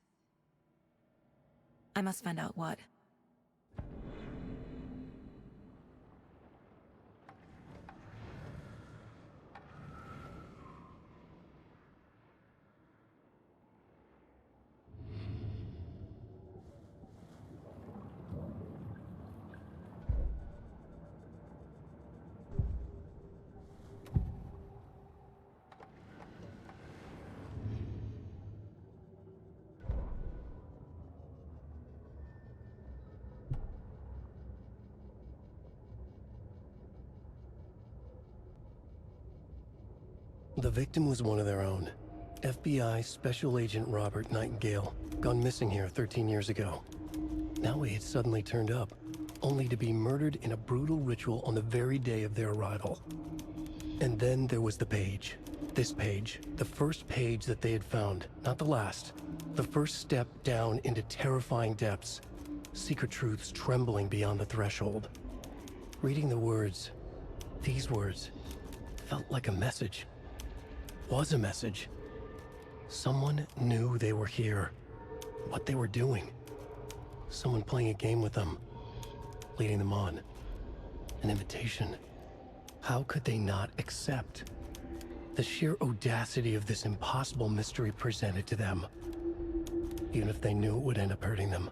I must find out what. The victim was one of their own. FBI Special Agent Robert Nightingale, gone missing here 13 years ago. Now he had suddenly turned up, only to be murdered in a brutal ritual on the very day of their arrival. And then there was the page. This page, the first page that they had found, not the last. The first step down into terrifying depths. Secret truths trembling beyond the threshold. Reading the words, these words, felt like a message. Was a message. Someone knew they were here. What they were doing. Someone playing a game with them. Leading them on. An invitation. How could they not accept? The sheer audacity of this impossible mystery presented to them. Even if they knew it would end up hurting them.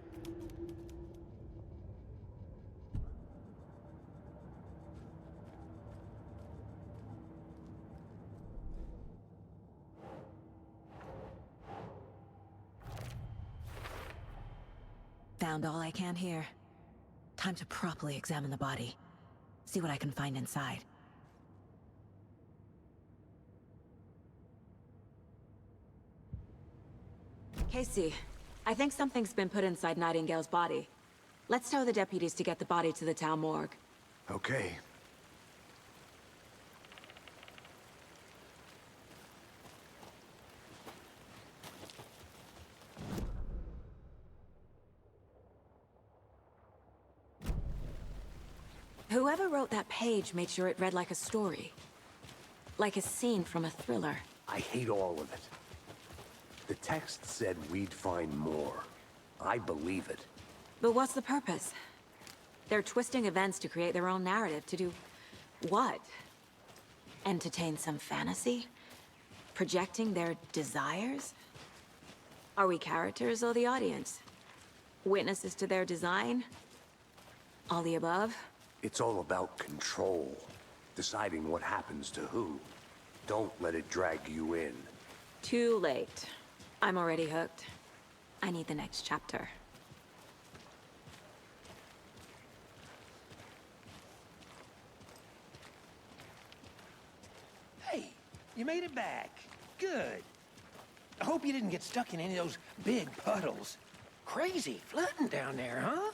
Found all I can here. Time to properly examine the body. See what I can find inside. Casey, I think something's been put inside Nightingale's body. Let's tell the deputies to get the body to the town morgue. Okay. Whoever wrote that page made sure it read like a story. Like a scene from a thriller. I hate all of it. The text said we'd find more. I believe it. But what's the purpose? They're twisting events to create their own narrative. To do what? Entertain some fantasy? Projecting their desires? Are we characters or the audience? Witnesses to their design? All the above? It's all about control. Deciding what happens to who. Don't let it drag you in. Too late. I'm already hooked. I need the next chapter. Hey, you made it back. Good. I hope you didn't get stuck in any of those big puddles. Crazy flooding down there, huh?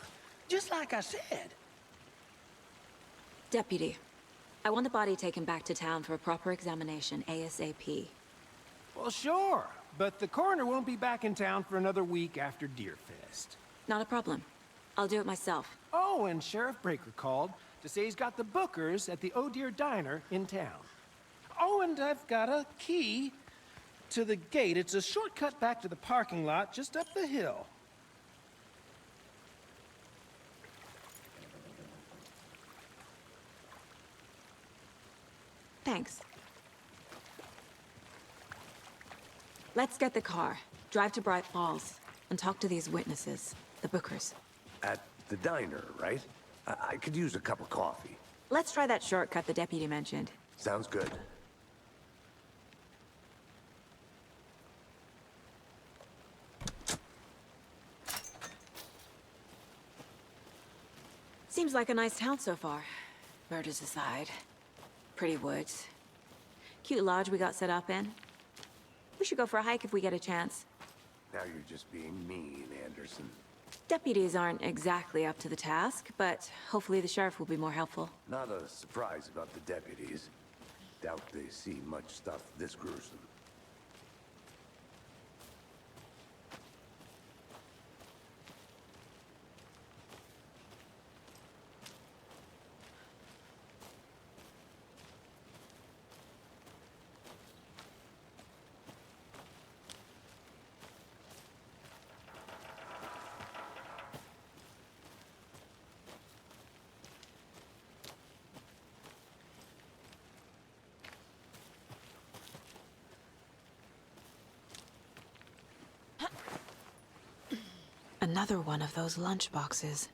Just like I said. Deputy, I want the body taken back to town for a proper examination ASAP. Well, sure. But the coroner won't be back in town for another week after Deerfest. Not a problem. I'll do it myself. Oh, and Sheriff Breaker called to say he's got the Bookers at the Oh Deer Diner in town. Oh, and I've got a key to the gate. It's a shortcut back to the parking lot just up the hill. Thanks. Let's get the car, drive to Bright Falls, and talk to these witnesses, the Bookers. At the diner, right? I could use a cup of coffee. Let's try that shortcut the deputy mentioned. Sounds good. Seems like a nice town so far. Murders aside. Pretty woods. Cute lodge we got set up in. We should go for a hike if we get a chance. Now you're just being mean, Anderson. Deputies aren't exactly up to the task, but hopefully the sheriff will be more helpful. Not a surprise about the deputies. Doubt they see much stuff this gruesome. Another one of those lunch boxes.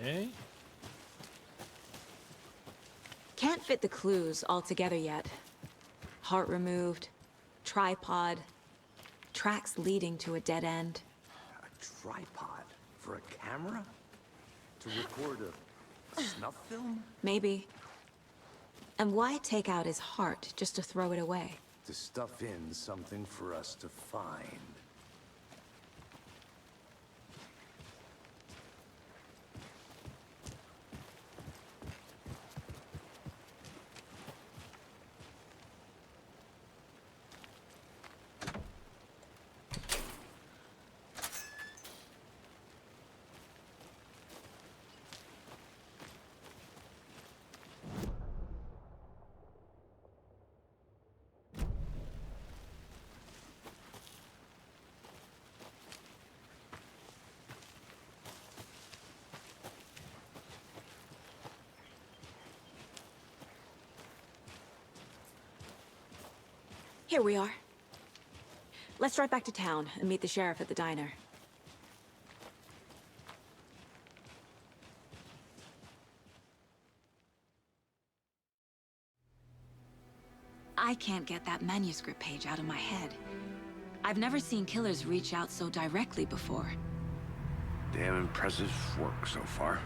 Okay. Can't fit the clues all together yet. Heart removed, tripod, tracks leading to a dead end. A tripod? For a camera? To record a snuff film? Maybe. And why take out his heart just to throw it away? To stuff in something for us to find. Here we are. Let's drive back to town and meet the sheriff at the diner. I can't get that manuscript page out of my head. I've never seen killers reach out so directly before. Damn impressive work so far.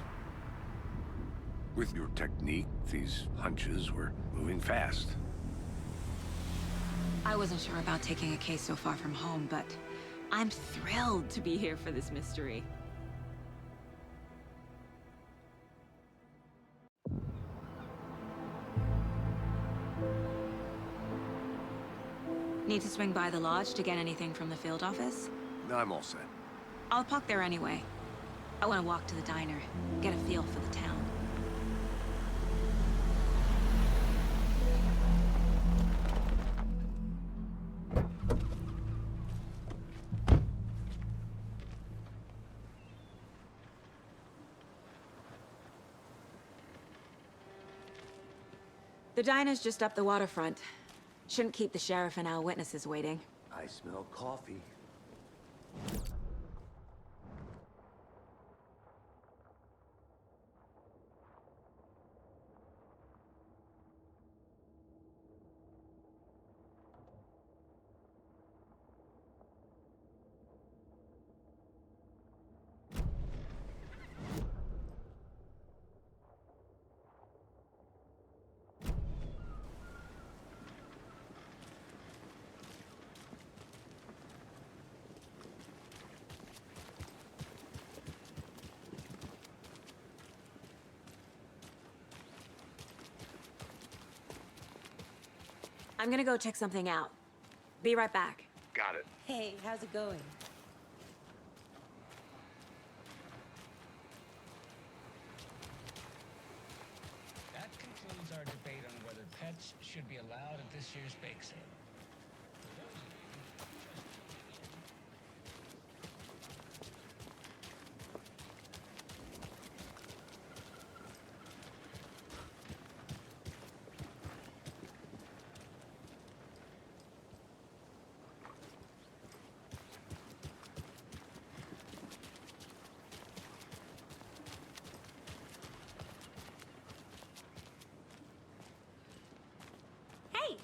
With your technique, these hunches were moving fast. I wasn't sure about taking a case so far from home, but I'm thrilled to be here for this mystery. Need to swing by the lodge to get anything from the field office? No, I'm all set. I'll park there anyway. I want to walk to the diner, get a feel for the town. The diner's just up the waterfront. Shouldn't keep the sheriff and our witnesses waiting. I smell coffee. I'm gonna go check something out. Be right back. Got it. Hey, how's it going? That concludes our debate on whether pets should be allowed at this year's bake sale. Hey!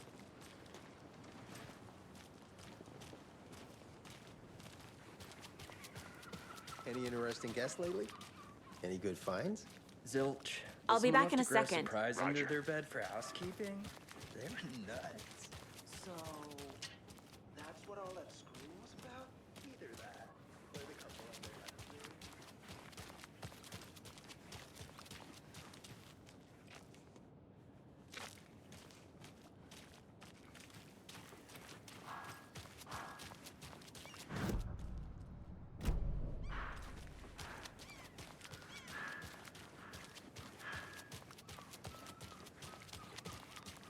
Any interesting guests lately? Any good finds? Zilch. I'll be back in a Someone left second. Surprise under their bed for housekeeping? They were nuts. So, that's what all that screw was about? Either that, or the couple on their honeymoon.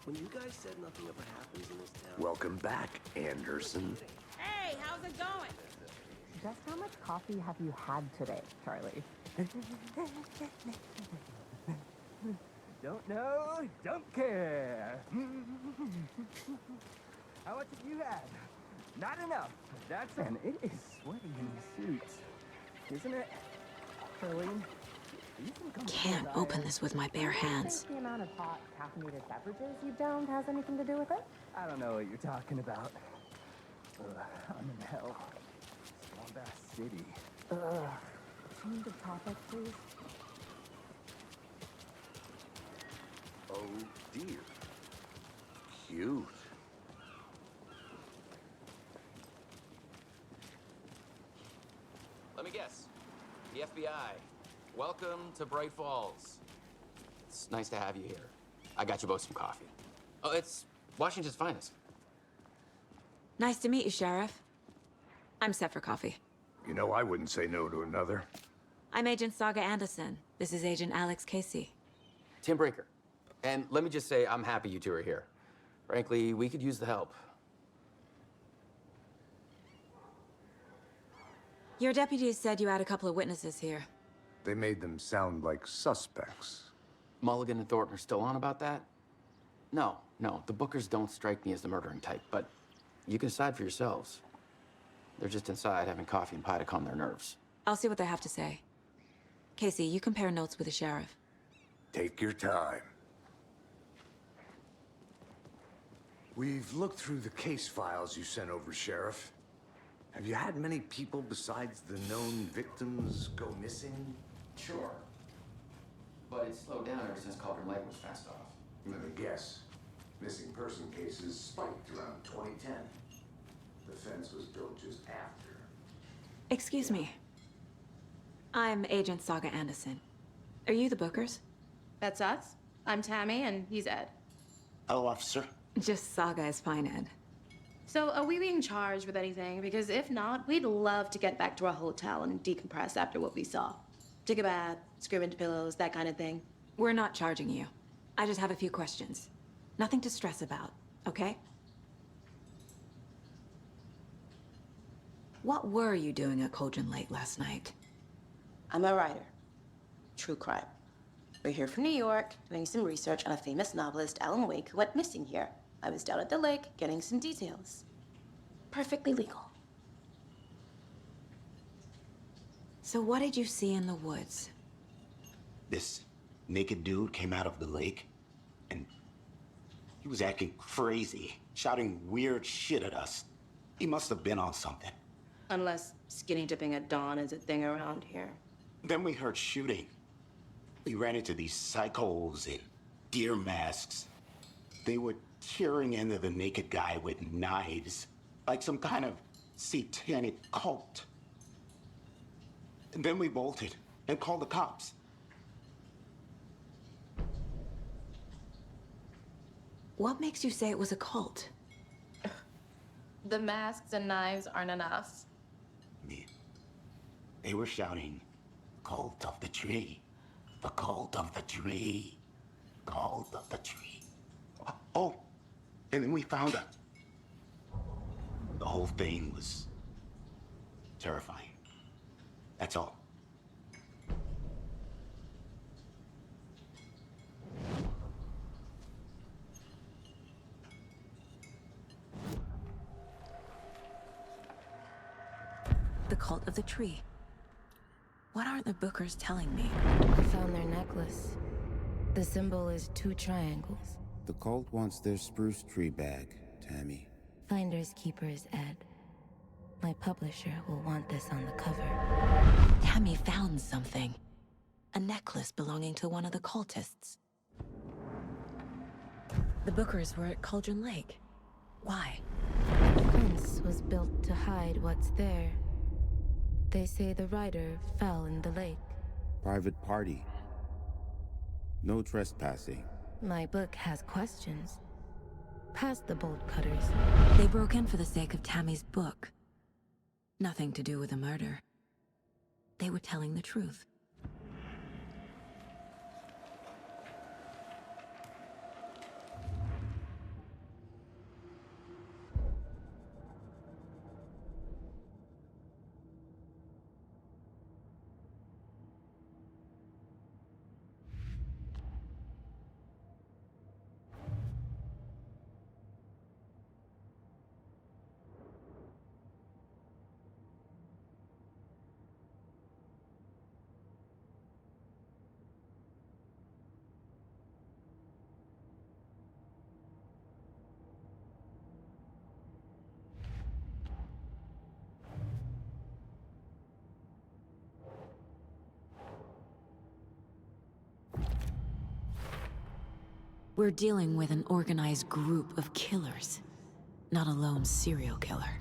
When you guys said nothing ever happens in this town... Welcome back, Anderson. Hey, how's it going? Just how much coffee have you had today, Charlie? Don't know, don't care. How much have you had? Not enough. That's and it is sweaty in the suits, isn't it, Charlene? Can't open this with my bare hands. The amount of hot caffeinated beverages you downed has anything to do with it? I don't know what you're talking about. I'm in hell. Swamp Ass City. Change of topic, please. Oh, dear. Cute. Let me guess. The FBI. Welcome to Bright Falls. It's nice to have you here. I got you both some coffee. Oh, it's Washington's finest. Nice to meet you, Sheriff. I'm set for coffee. You know, I wouldn't say no to another. I'm Agent Saga Anderson. This is Agent Alex Casey. Tim Breaker. And let me just say, I'm happy you two are here. Frankly, we could use the help. Your deputies said you had a couple of witnesses here. They made them sound like suspects. Mulligan and Thornton are still on about that? No, the Bookers don't strike me as the murdering type, but you can decide for yourselves. They're just inside having coffee and pie to calm their nerves. I'll see what they have to say. Casey, you compare notes with the sheriff. Take your time. We've looked through the case files you sent over, Sheriff. Have you had many people besides the known victims go missing? Sure. But it's slowed down ever since Cauldron Lake was fenced off. Let me guess. Missing person cases spiked around 2010. The fence was built just after. Excuse me. I'm Agent Saga Anderson. Are you the Bookers? That's us. I'm Tammy, and he's Ed. Hello, officer. Just Saga is fine, Ed. So, are we being charged with anything? Because if not, we'd love to get back to our hotel and decompress after what we saw. Take a bath, scream into pillows, that kind of thing. We're not charging you. I just have a few questions. Nothing to stress about, okay? What were you doing at Cauldron Lake last night? I'm a writer. True crime. We're here from New York, doing some research on a famous novelist, Alan Wake, who went missing here. I was down at the lake, getting some details. Perfectly legal. So what did you see in the woods? This naked dude came out of the lake, and he was acting crazy, shouting weird shit at us. He must have been on something. Unless skinny dipping at dawn is a thing around here. Then we heard shooting. We ran into these psychos in deer masks. They were tearing into the naked guy with knives, like some kind of satanic cult. And then we bolted and called the cops. What makes you say it was a cult? The masks and knives aren't enough. They were shouting, "Cult of the tree, the cult of the tree, cult of the tree." Oh, and then we found out. The whole thing was terrifying. That's all. The cult of the tree. What aren't the Bookers telling me? I found their necklace. The symbol is 2 triangles. The cult wants their spruce tree bag, Tammy. Finders keepers, Ed. My publisher will want this on the cover. Tammy found something. A necklace belonging to one of the cultists. The Bookers were at Cauldron Lake. Why? The fence was built to hide what's there. They say the rider fell in the lake. Private party. No trespassing. My book has questions. Past the bolt cutters. They broke in for the sake of Tammy's book. Nothing to do with a murder. They were telling the truth. We're dealing with an organized group of killers, not a lone serial killer.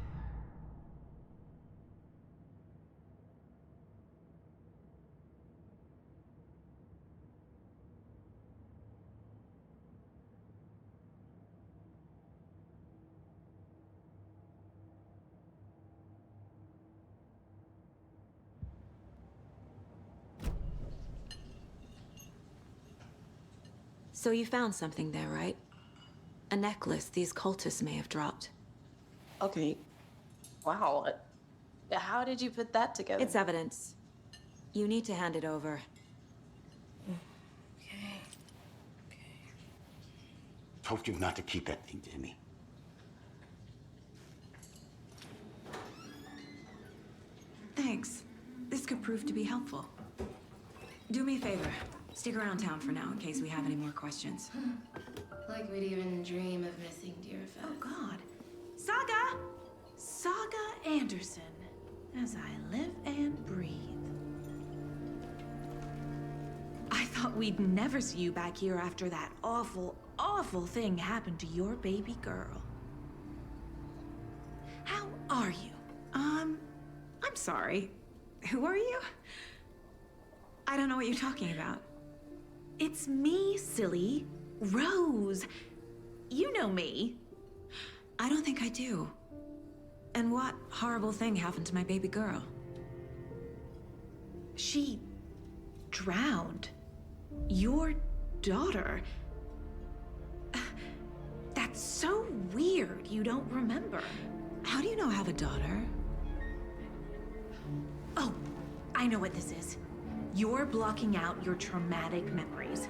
So you found something there, right? A necklace these cultists may have dropped. Okay. Wow. How did you put that together? It's evidence. You need to hand it over. Told you not to keep that thing, Timmy. Thanks. This could prove to be helpful. Do me a favor. Stick around town for now in case we have any more questions. Like we'd even dream of missing Deerfest. Oh, God. Saga! Saga Anderson. As I live and breathe. I thought we'd never see you back here after that awful, awful thing happened to your baby girl. How are you? I'm sorry. Who are you? I don't know what you're talking about. It's me, silly. Rose. You know me. I don't think I do. And what horrible thing happened to my baby girl? She drowned. Your daughter. That's so weird you don't remember. How do you know I have a daughter? Oh, I know what this is. You're blocking out your traumatic memories.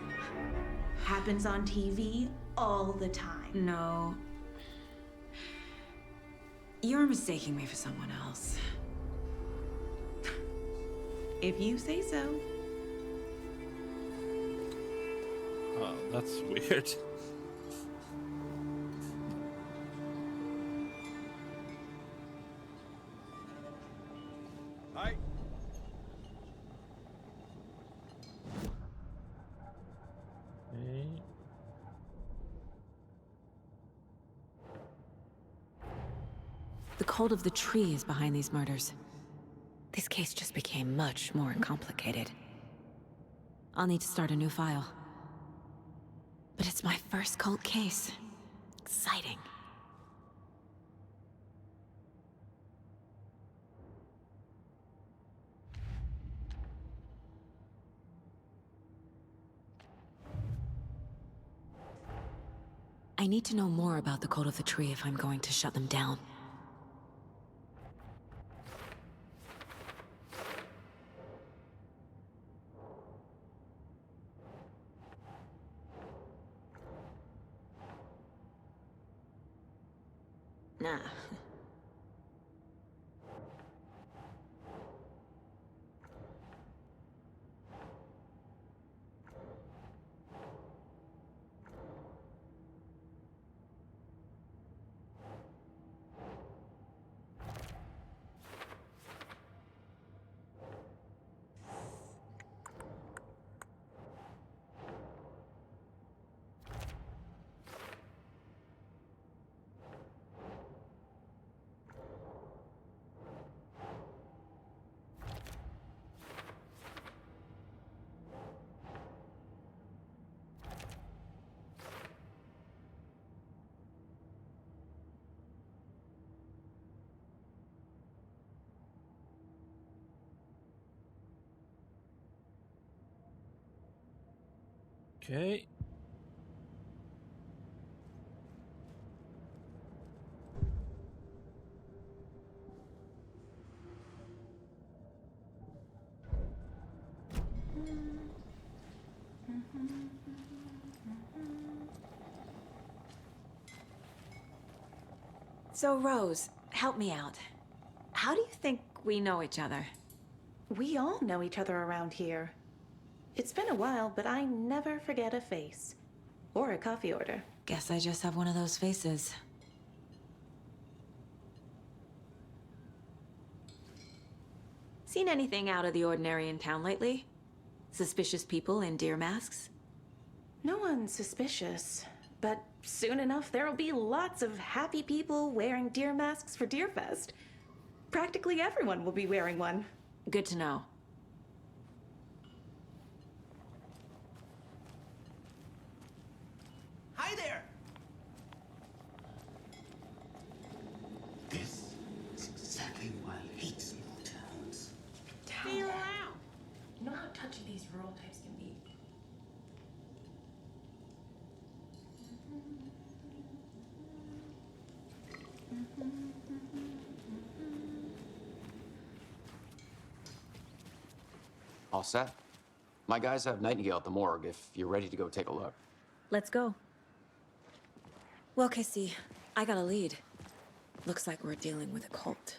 Happens on TV all the time. No. You're mistaking me for someone else. If you say so. Oh, that's weird. Hi. Okay. The cult of the tree is behind these murders. This case just became much more complicated. I'll need to start a new file. But it's my first cult case. Exciting. I need to know more about the cult of the tree if I'm going to shut them down. Nah. Okay. So, Rose, help me out. How do you think we know each other? We all know each other around here. It's been a while, but I never forget a face. Or a coffee order. Guess I just have one of those faces. Seen anything out of the ordinary in town lately? Suspicious people in deer masks? No one's suspicious. But soon enough, there'll be lots of happy people wearing deer masks for Deerfest. Practically everyone will be wearing one. Good to know. Hi there! This is exactly why I hate small towns. Stay around. You know how touchy these rural types can be. All set? My guys have Nightingale at the morgue if you're ready to go take a look. Let's go. Well, Casey, I got a lead. Looks like we're dealing with a cult.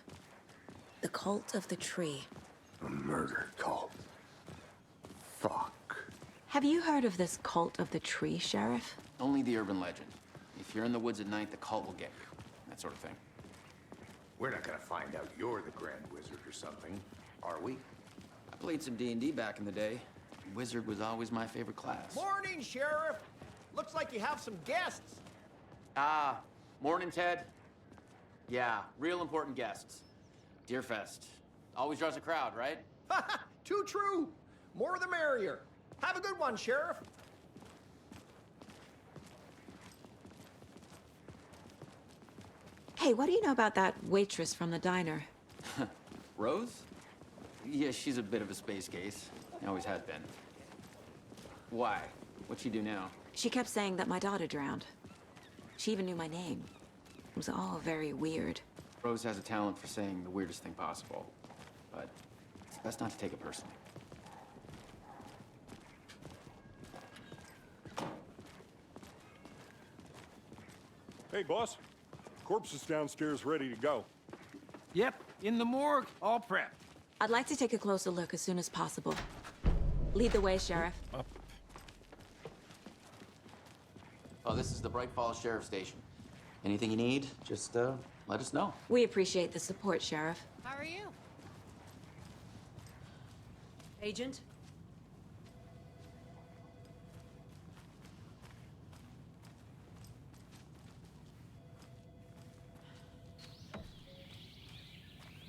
The cult of the tree. A murder cult. Fuck. Have you heard of this cult of the tree, Sheriff? Only the urban legend. If you're in the woods at night, the cult will get you. That sort of thing. We're not gonna find out you're the Grand Wizard or something, are we? I played some D&D back in the day. Wizard was always my favorite class. Morning, Sheriff. Looks like you have some guests. Ah, morning, Ted. Yeah, real important guests. Deerfest. Always draws a crowd, right? Too true. More the merrier. Have a good one, Sheriff. Hey, what do you know about that waitress from the diner? Rose? Yeah, she's a bit of a space case. Always has been. Why? What'd she do now? She kept saying that my daughter drowned. She even knew my name. It was all very weird. Rose has a talent for saying the weirdest thing possible. But it's best not to take it personally. Hey, boss. Corpse is downstairs ready to go. Yep, in the morgue, all prepped. I'd like to take a closer look as soon as possible. Lead the way, Sheriff. Oh, this is the Bright Falls Sheriff Station. Anything you need, just let us know. We appreciate the support, Sheriff. How are you? Agent?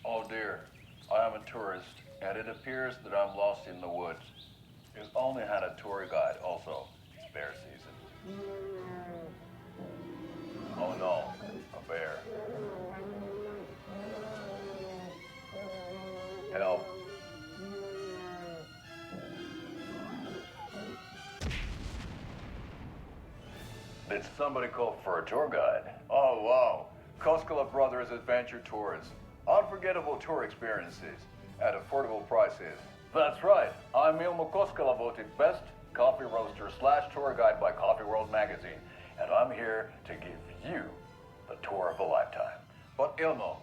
Oh dear, I am a tourist, and it appears that I'm lost in the woods. We've only had a tour guide also. It's bear season. Oh no, a bear. Help. Did somebody call for a tour guide? Oh wow, Koskela Brothers Adventure Tours. Unforgettable tour experiences at affordable prices. That's right, I'm Ilmo Koskela, voted best coffee roaster / tour guide by Coffee World magazine, and I'm here to give you the tour of a lifetime. But Ilmo,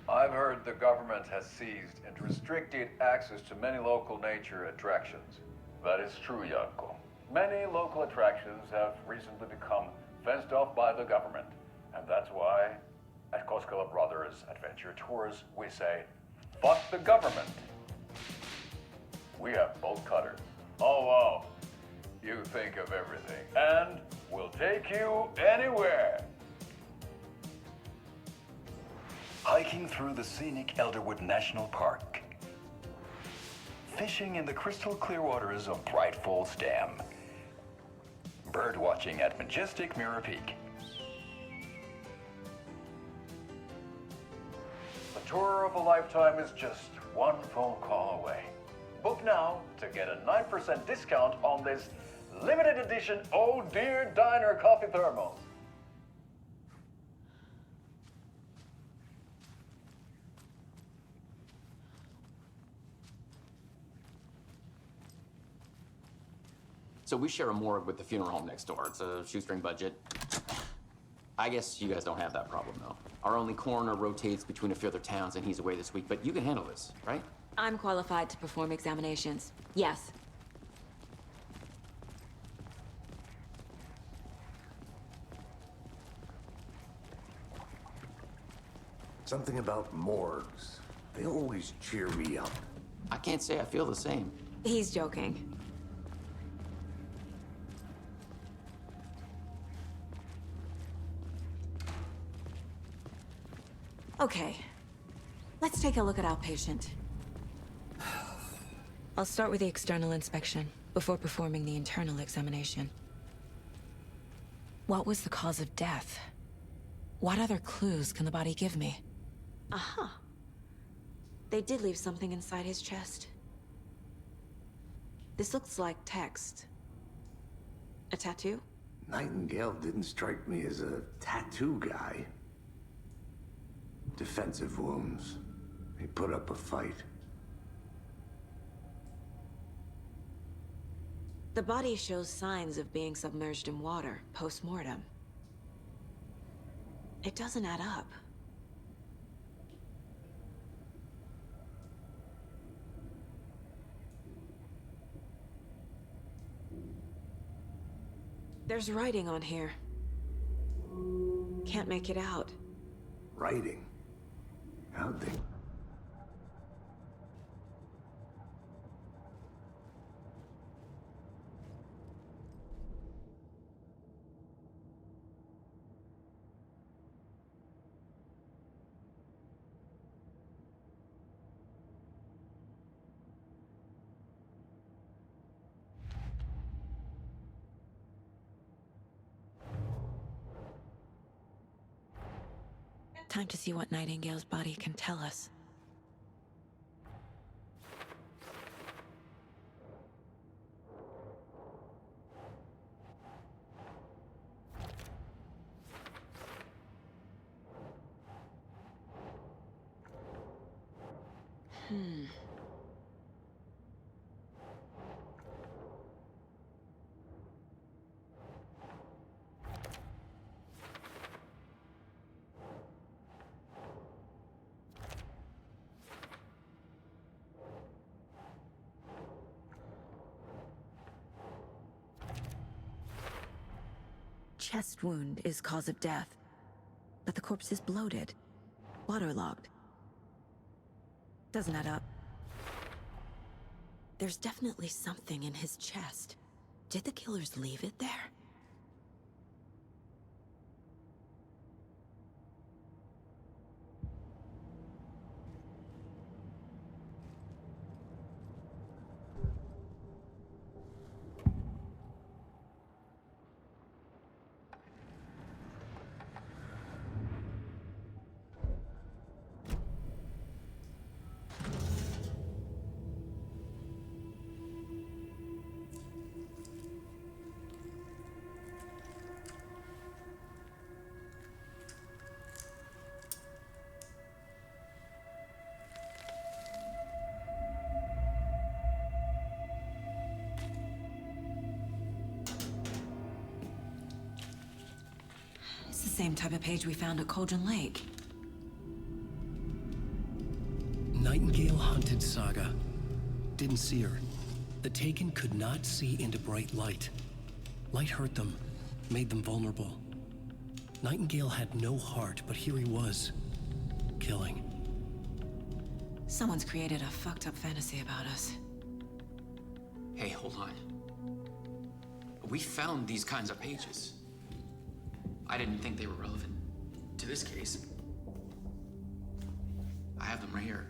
I've heard the government has seized and restricted access to many local nature attractions. That is true, Janko. Many local attractions have recently become fenced off by the government, and that's why at Koskela Brothers Adventure Tours, we say, fuck the government. We have bolt cutters. Oh, wow. You think of everything. And we'll take you anywhere. Hiking through the scenic Elderwood National Park. Fishing in the crystal clear waters of Bright Falls Dam. Bird watching at majestic Mirror Peak. The tour of a lifetime is just one phone call away. Book now to get a 9% discount on this limited edition Oh Dear Diner coffee thermos. So we share a morgue with the funeral home next door. It's a shoestring budget. I guess you guys don't have that problem, though. Our only coroner rotates between a few other towns, and he's away this week. But you can handle this, right? I'm qualified to perform examinations. Yes. Something about morgues. They always cheer me up. I can't say I feel the same. He's joking. Okay. Let's take a look at our patient. I'll start with the external inspection before performing the internal examination. What was the cause of death? What other clues can the body give me? Aha. They did leave something inside his chest. This looks like text. A tattoo? Nightingale didn't strike me as a tattoo guy. Defensive wounds. He put up a fight. The body shows signs of being submerged in water post-mortem. It doesn't add up. There's writing on here. Can't make it out. Writing? How'd they... Time to see what Nightingale's body can tell us. chest wound is cause of death, but the corpse is bloated, waterlogged. Doesn't add up. There's definitely something in his chest. Did the killers leave it there? It's the same type of page we found at Cauldron Lake. Nightingale hunted Saga. Didn't see her. The Taken could not see into bright light. Light hurt them, made them vulnerable. Nightingale had no heart, but here he was, killing. Someone's created a fucked up fantasy about us. Hey, hold on. We found these kinds of pages. I didn't think they were relevant to this case. I have them right here.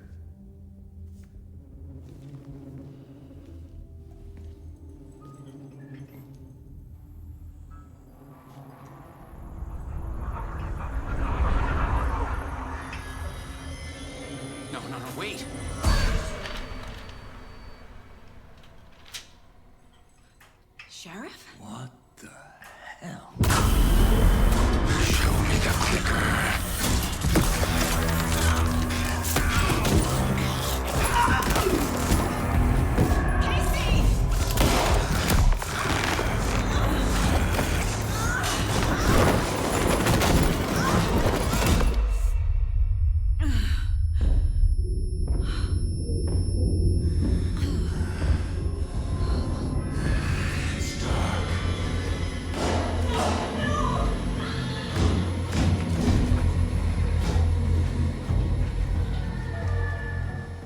No, wait! Sheriff? What the hell? Show me the clicker.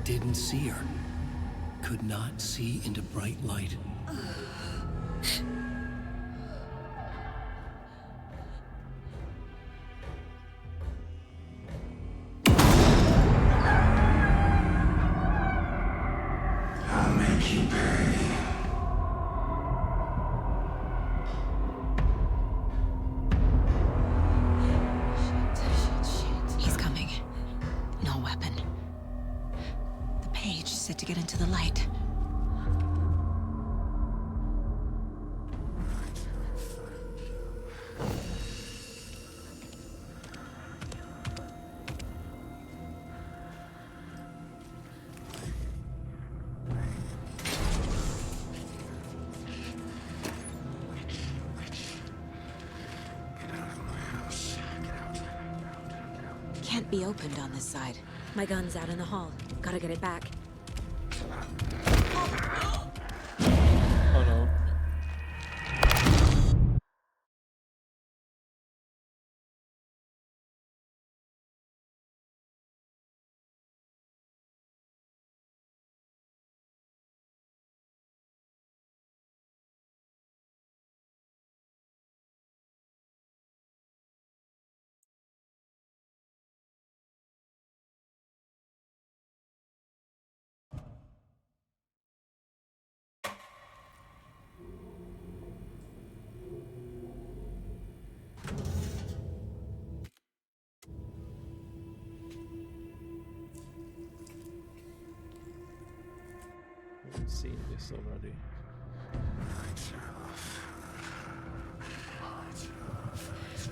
Didn't see her. Could not see into bright light. I'll make you pay. He's coming. No weapon. The page set to get into the light. Can't be opened on this side. My gun's out in the hall. Gotta get it back. Oh no. We've seen this already.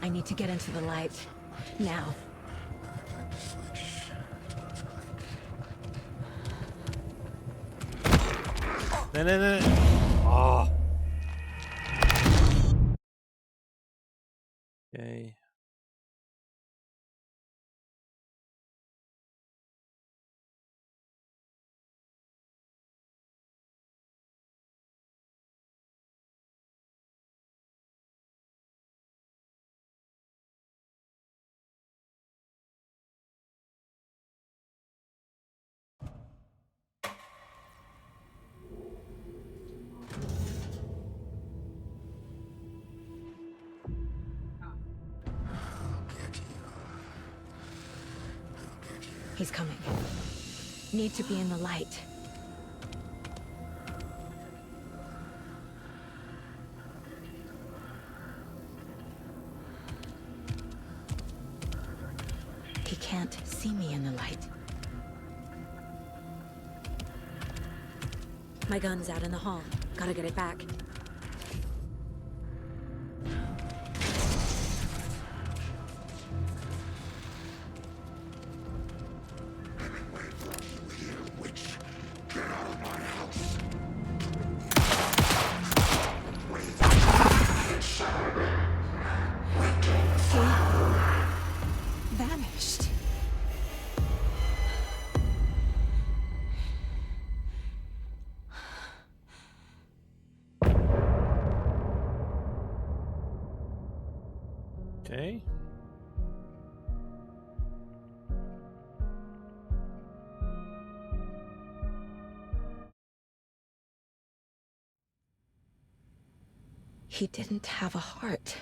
I need to get into the light. Now. No. Ah. Okay. He's coming. Need to be in the light. He can't see me in the light. My gun's out in the hall. Gotta get it back. Vanished. Okay. He didn't have a heart,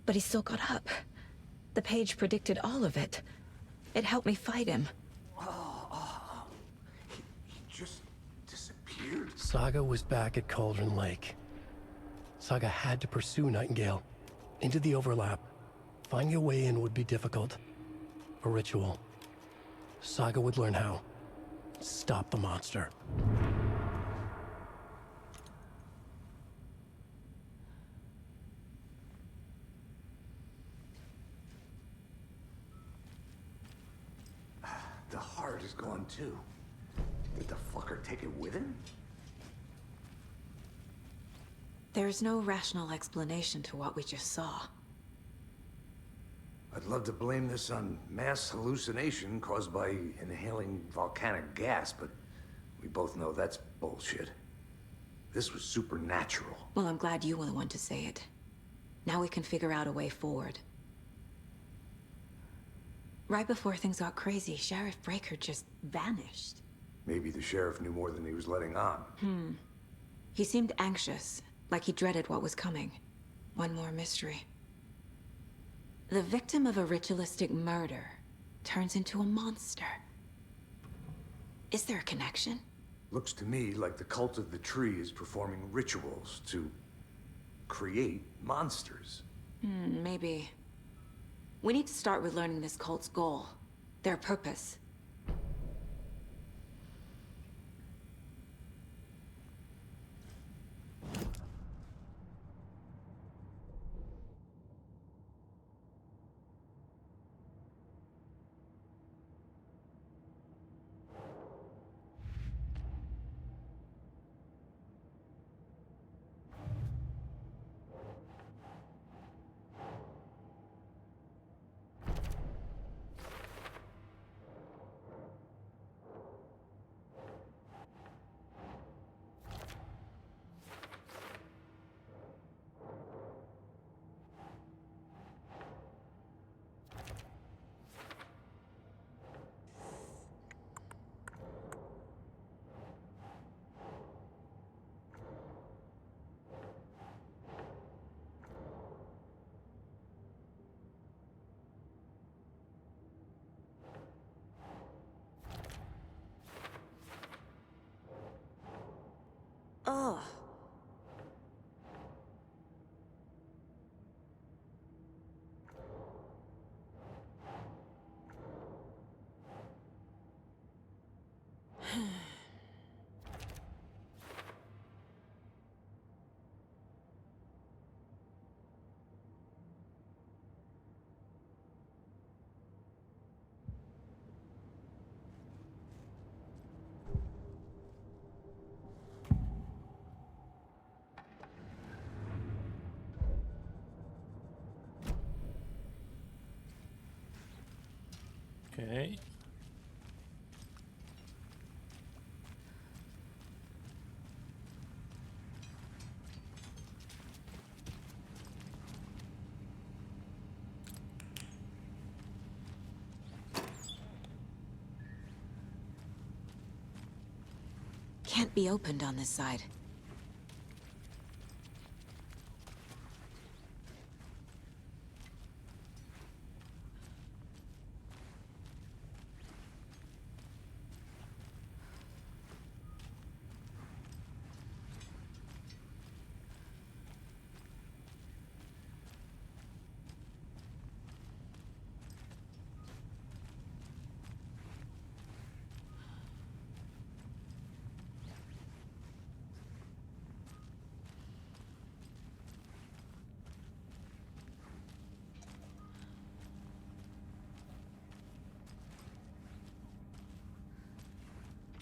but he still got up. The page predicted all of it. It helped me fight him. He just disappeared. Saga was back at Cauldron Lake. Saga had to pursue Nightingale. Into the overlap. Finding a way in would be difficult. A ritual. Saga would learn how. Stop the monster. The heart is gone too. Did the fucker take it with him? There's no rational explanation to what we just saw. I'd love to blame this on mass hallucination caused by inhaling volcanic gas, but we both know that's bullshit. This was supernatural. Well, I'm glad you were the one to say it. Now we can figure out a way forward. Right before things got crazy, Sheriff Breaker just vanished. Maybe the sheriff knew more than he was letting on. He seemed anxious, like he dreaded what was coming. One more mystery. The victim of a ritualistic murder turns into a monster. Is there a connection? Looks to me like the cult of the tree is performing rituals to create monsters. Maybe. We need to start with learning this cult's goal, their purpose. Ugh. Okay. Can't be opened on this side.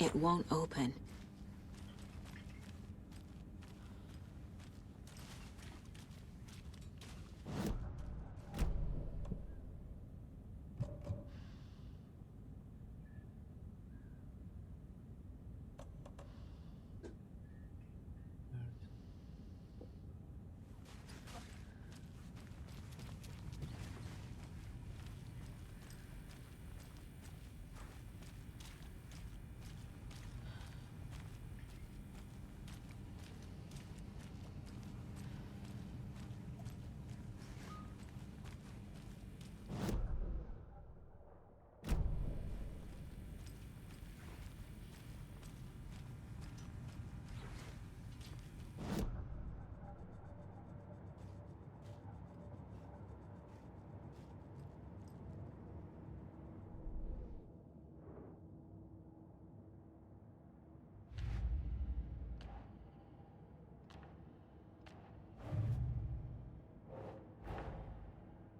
It won't open.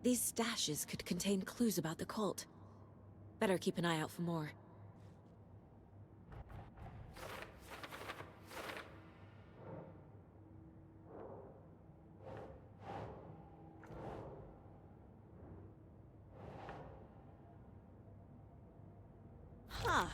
These stashes could contain clues about the cult. Better keep an eye out for more. Huh.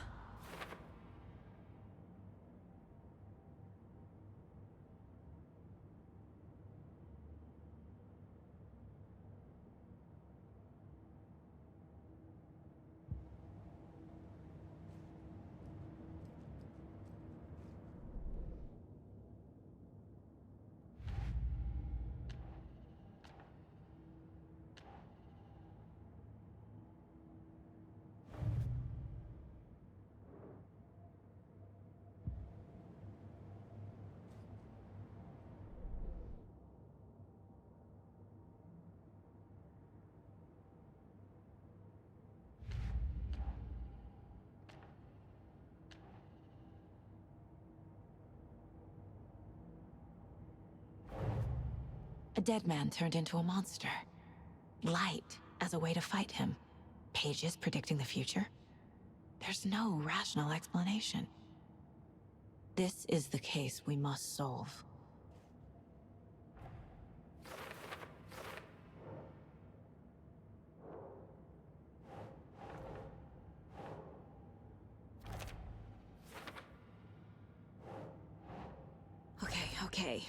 A dead man turned into a monster. Light as a way to fight him. Pages predicting the future? There's no rational explanation. This is the case we must solve. Okay.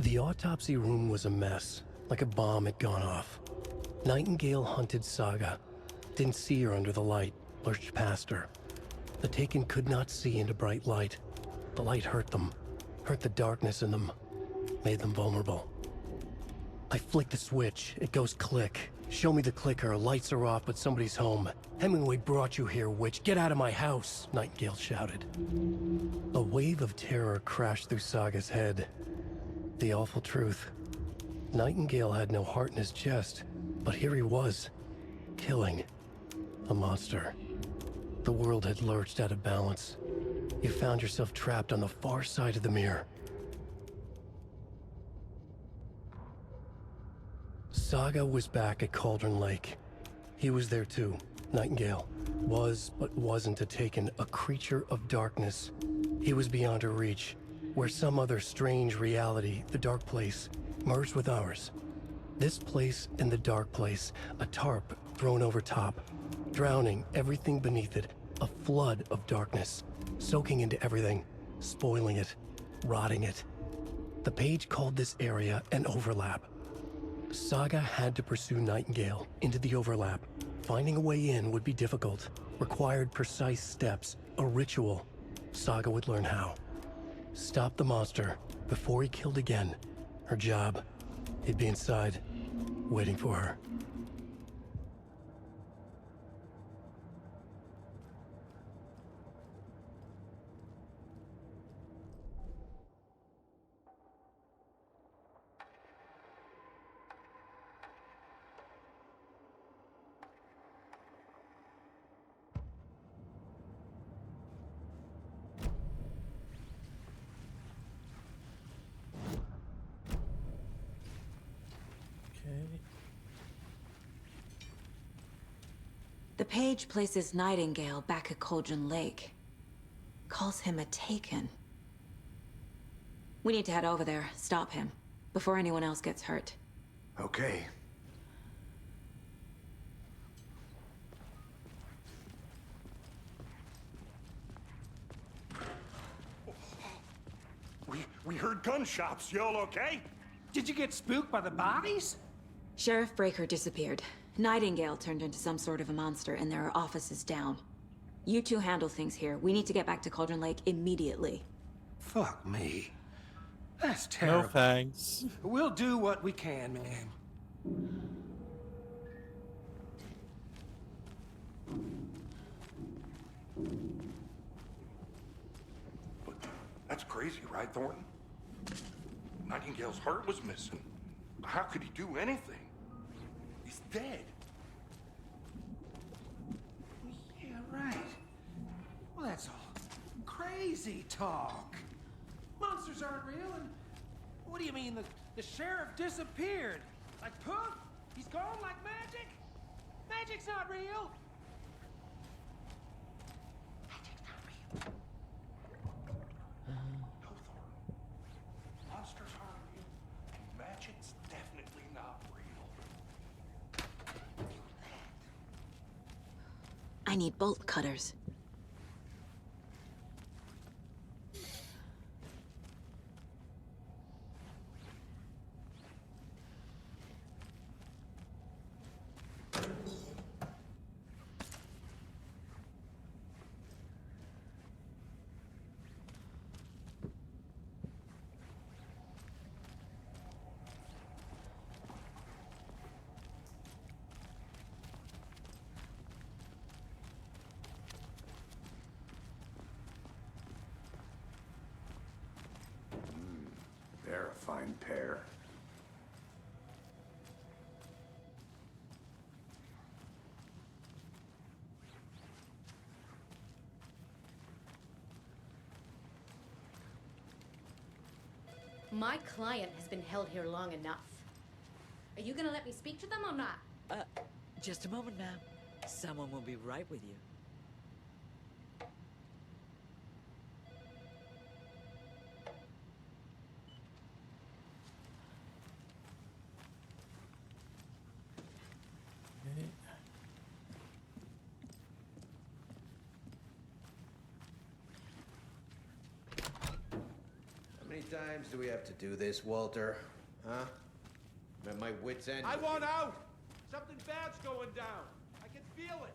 The autopsy room was a mess, like a bomb had gone off. Nightingale hunted Saga. Didn't see her under the light, lurched past her. The Taken could not see into bright light. The light hurt them, hurt the darkness in them, made them vulnerable. I flick the switch, it goes click. Show me the clicker, lights are off, but somebody's home. Hemingway brought you here, witch. Get out of my house, Nightingale shouted. A wave of terror crashed through Saga's head. The awful truth. Nightingale had no heart in his chest, but here he was, killing a monster. The world had lurched out of balance. You found yourself trapped on the far side of the mirror. Saga was back at Cauldron Lake. He was there too. Nightingale was, but wasn't a Taken, a creature of darkness. He was beyond her reach, where some other strange reality, the dark place, merged with ours. This place and the dark place, a tarp thrown over top, drowning everything beneath it, a flood of darkness, soaking into everything, spoiling it, rotting it. The page called this area an overlap. Saga had to pursue Nightingale into the overlap. Finding a way in would be difficult, required precise steps, a ritual. Saga would learn how. Stop the monster before he killed again. Her job. He'd be inside, waiting for her. The page places Nightingale back at Cauldron Lake. Calls him a Taken. We need to head over there, stop him, before anyone else gets hurt. Okay. We heard gunshots. Y'all okay? Did you get spooked by the bodies? Sheriff Breaker disappeared. Nightingale turned into some sort of a monster, and there are offices down. You two handle things here. We need to get back to Cauldron Lake immediately. Fuck me. That's terrible. No thanks. We'll do what we can, man. That's crazy, right, Thornton? Nightingale's heart was missing. How could he do anything? He's dead. Yeah, right. Well, that's all crazy talk. Monsters aren't real, and what do you mean the sheriff disappeared? Like poof? He's gone like magic? Magic's not real. Magic's not real. No, Thornton. Monsters aren't real. Magic's definitely not real. I need bolt cutters. They're a fine pair. My client has been held here long enough. Are you gonna let me speak to them or not? Just a moment, ma'am. Someone will be right with you. How many times do we have to do this, Walter? Huh? I'm at my wit's end. I want out! Something bad's going down. I can feel it.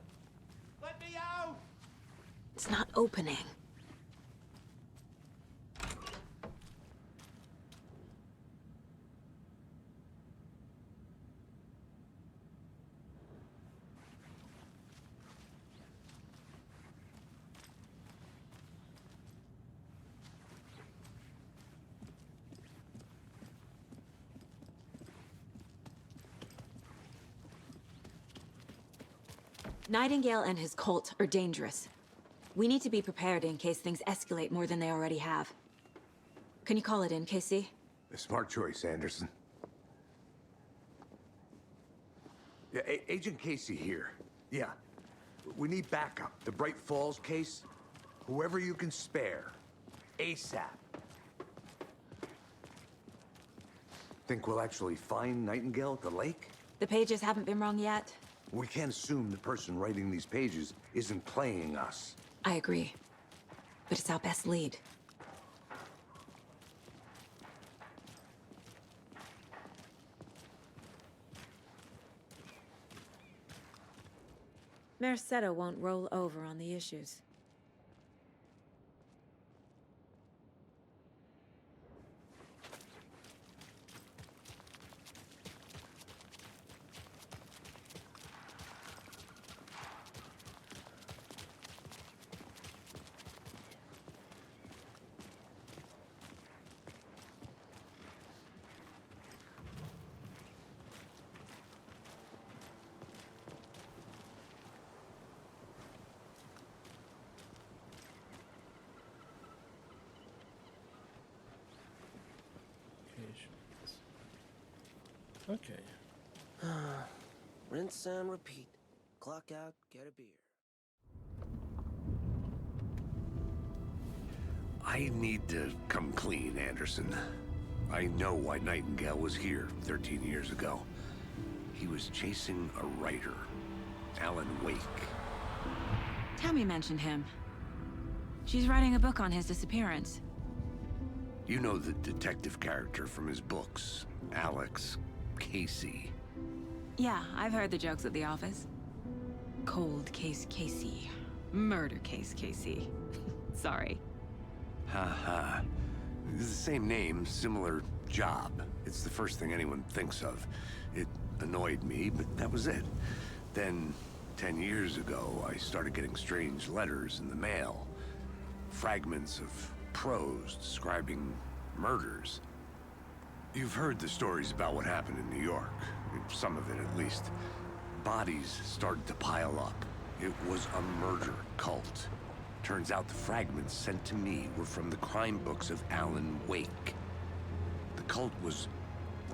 Let me out! It's not opening. Nightingale and his cult are dangerous. We need to be prepared in case things escalate more than they already have. Can you call it in, Casey? A smart choice, Anderson. Yeah, Agent Casey here. Yeah. We need backup. The Bright Falls case. Whoever you can spare. ASAP. Think we'll actually find Nightingale at the lake? The pages haven't been wrong yet. We can't assume the person writing these pages isn't playing us. I agree. But it's our best lead. Merced won't roll over on the issues. Okay. Rinse and repeat. Clock out, get a beer. I need to come clean, Anderson. I know why Nightingale was here 13 years ago. He was chasing a writer, Alan Wake. Tammy mentioned him. She's writing a book on his disappearance. You know the detective character from his books, Alex Casey. Yeah, I've heard the jokes at the office. Cold case Casey. Murder case Casey. Sorry. Ha. It's the same name, similar job. It's the first thing anyone thinks of. It annoyed me, but that was it. Then, 10 years ago, I started getting strange letters in the mail. Fragments of prose describing murders. You've heard the stories about what happened in New York. Some of it, at least. Bodies started to pile up. It was a murder cult. Turns out the fragments sent to me were from the crime books of Alan Wake. The cult was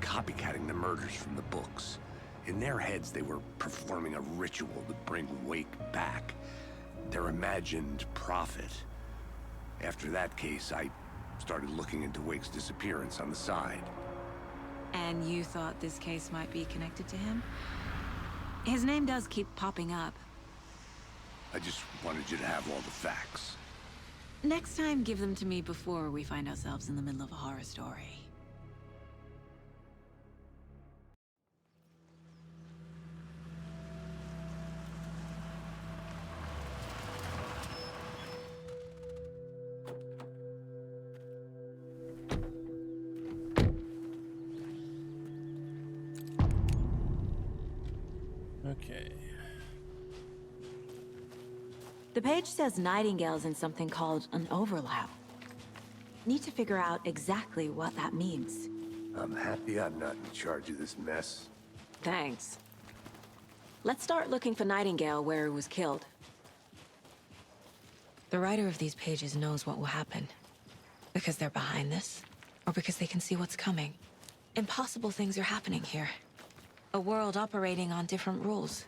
copycatting the murders from the books. In their heads, they were performing a ritual to bring Wake back. Their imagined prophet. After that case, I started looking into Wake's disappearance on the side. And you thought this case might be connected to him? His name does keep popping up. I just wanted you to have all the facts. Next time, give them to me before we find ourselves in the middle of a horror story. Okay. The page says Nightingale's in something called an overlap. Need to figure out exactly what that means. I'm happy I'm not in charge of this mess. Thanks. Let's start looking for Nightingale where he was killed. The writer of these pages knows what will happen. Because they're behind this, or because they can see what's coming. Impossible things are happening here. A world operating on different rules.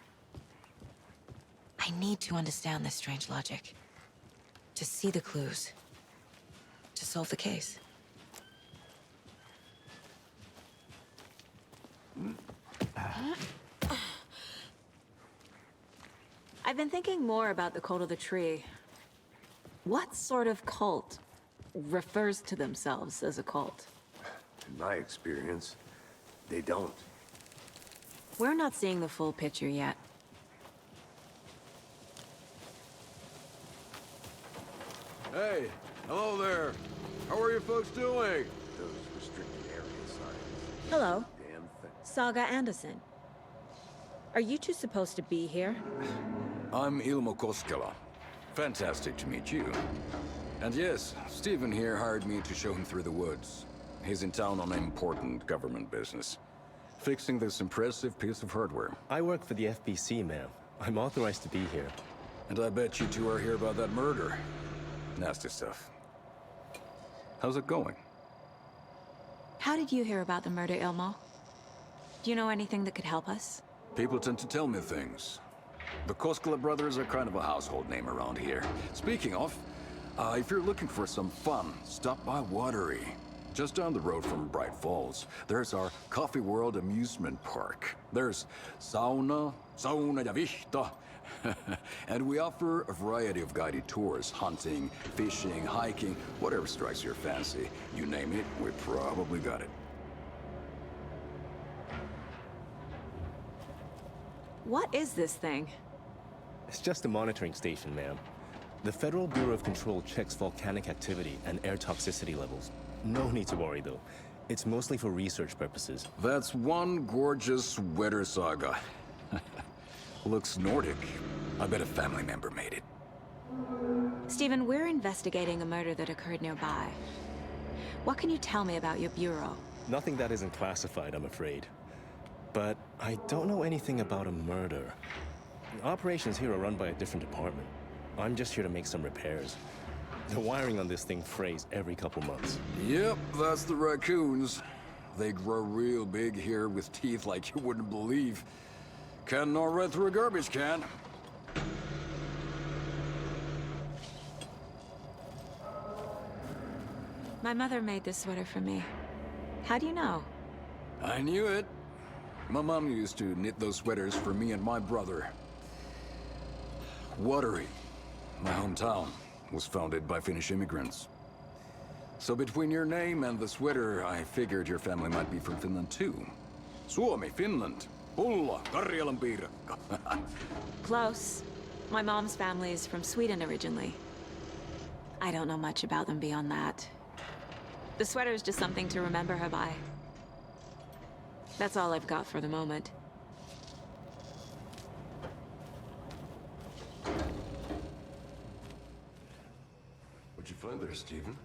I need to understand this strange logic. To see the clues. To solve the case. I've been thinking more about the Cult of the Tree. What sort of cult refers to themselves as a cult? In my experience, they don't. We're not seeing the full picture yet. Hey, hello there. How are you folks doing? Those restricted area signs. Hello. Damn thing. Saga Anderson. Are you two supposed to be here? I'm Ilmo Koskela. Fantastic to meet you. And yes, Stephen here hired me to show him through the woods. He's in town on important government business. Fixing this impressive piece of hardware. I work for the FBC, ma'am. I'm authorized to be here. And I bet you two are here about that murder. Nasty stuff. How's it going? How did you hear about the murder, Ilmo? Do you know anything that could help us? People tend to tell me things. The Koskela brothers are kind of a household name around here. Speaking of, if you're looking for some fun, stop by Watery. Just down the road from Bright Falls, there's our Coffee World amusement park. There's sauna ja vihta. And we offer a variety of guided tours, hunting, fishing, hiking, whatever strikes your fancy. You name it, we probably got it. What is this thing? It's just a monitoring station, ma'am. The Federal Bureau of Control checks volcanic activity and air toxicity levels. No need to worry, though. It's mostly for research purposes. That's one gorgeous weather saga. Looks Nordic. I bet a family member made it. Stephen, we're investigating a murder that occurred nearby. What can you tell me about your bureau? Nothing that isn't classified, I'm afraid. But I don't know anything about a murder. Operations here are run by a different department. I'm just here to make some repairs. The wiring on this thing frays every couple months. Yep, that's the raccoons. They grow real big here with teeth like you wouldn't believe. Can't gnaw right through a garbage can. My mother made this sweater for me. How do you know? I knew it. My mom used to knit those sweaters for me and my brother. Watery, my hometown, was founded by Finnish immigrants. So between your name and the sweater, I figured your family might be from Finland too. Suomi, Finland. Pulla, Karjalan piirakka. Close. My mom's family is from Sweden originally. I don't know much about them beyond that. The sweater is just something to remember her by. That's all I've got for the moment. What'd you find there, Stephen?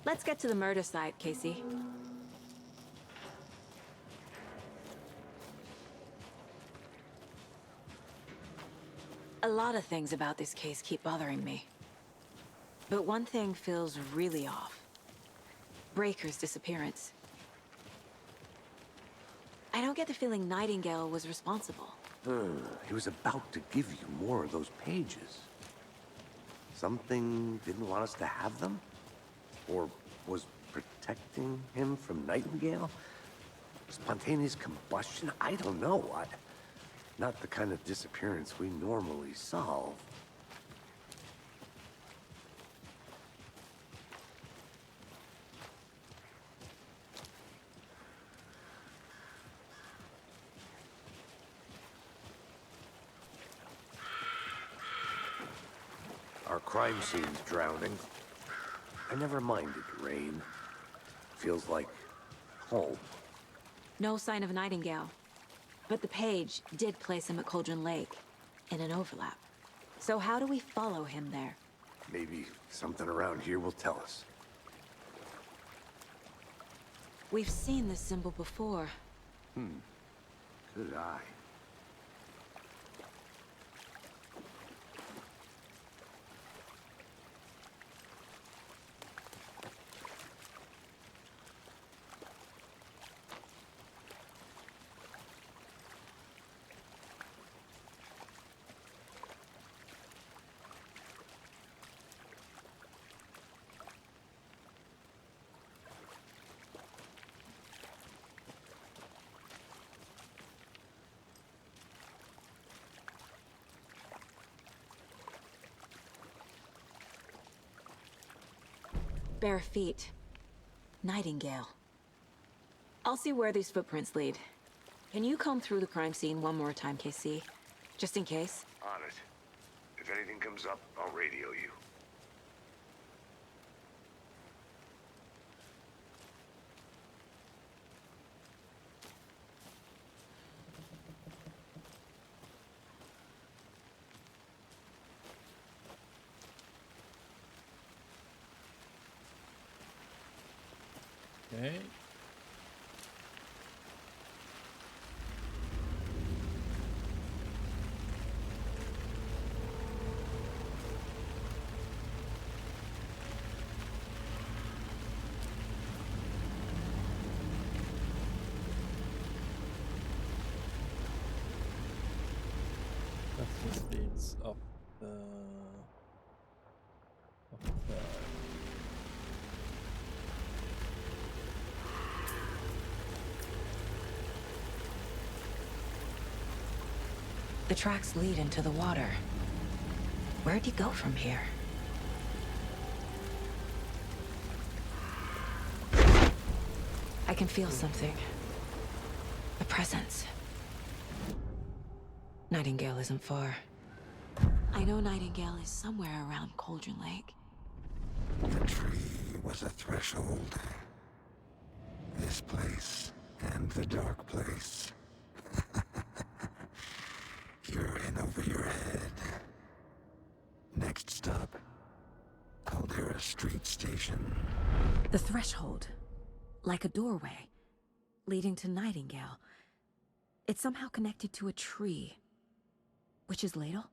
Let's get to the murder site, Casey. A lot of things about this case keep bothering me. But one thing feels really off. Breaker's disappearance. I don't get the feeling Nightingale was responsible. He was about to give you more of those pages. Something didn't want us to have them? Or was protecting him from Nightingale? Spontaneous combustion? I don't know. Not the kind of disappearance we normally solve. Our crime scene's drowning. I never minded rain. Feels like home. No sign of Nightingale. But the page did place him at Cauldron Lake, in an overlap. So how do we follow him there? Maybe something around here will tell us. We've seen this symbol before. Good eye. Bare feet. Nightingale. I'll see where these footprints lead. Can you comb through the crime scene one more time, KC? Just in case? On it. If anything comes up, I'll radio you. Okay. That just leads up the... up there. The tracks lead into the water. Where'd he go from here? I can feel something. A presence. Nightingale isn't far. I know Nightingale is somewhere around Cauldron Lake. The tree was a threshold. This place and the dark place. You're in over your head. Next stop, Caldera Street Station. The threshold. Like a doorway. Leading to Nightingale. It's somehow connected to a tree. Witch's Ladle?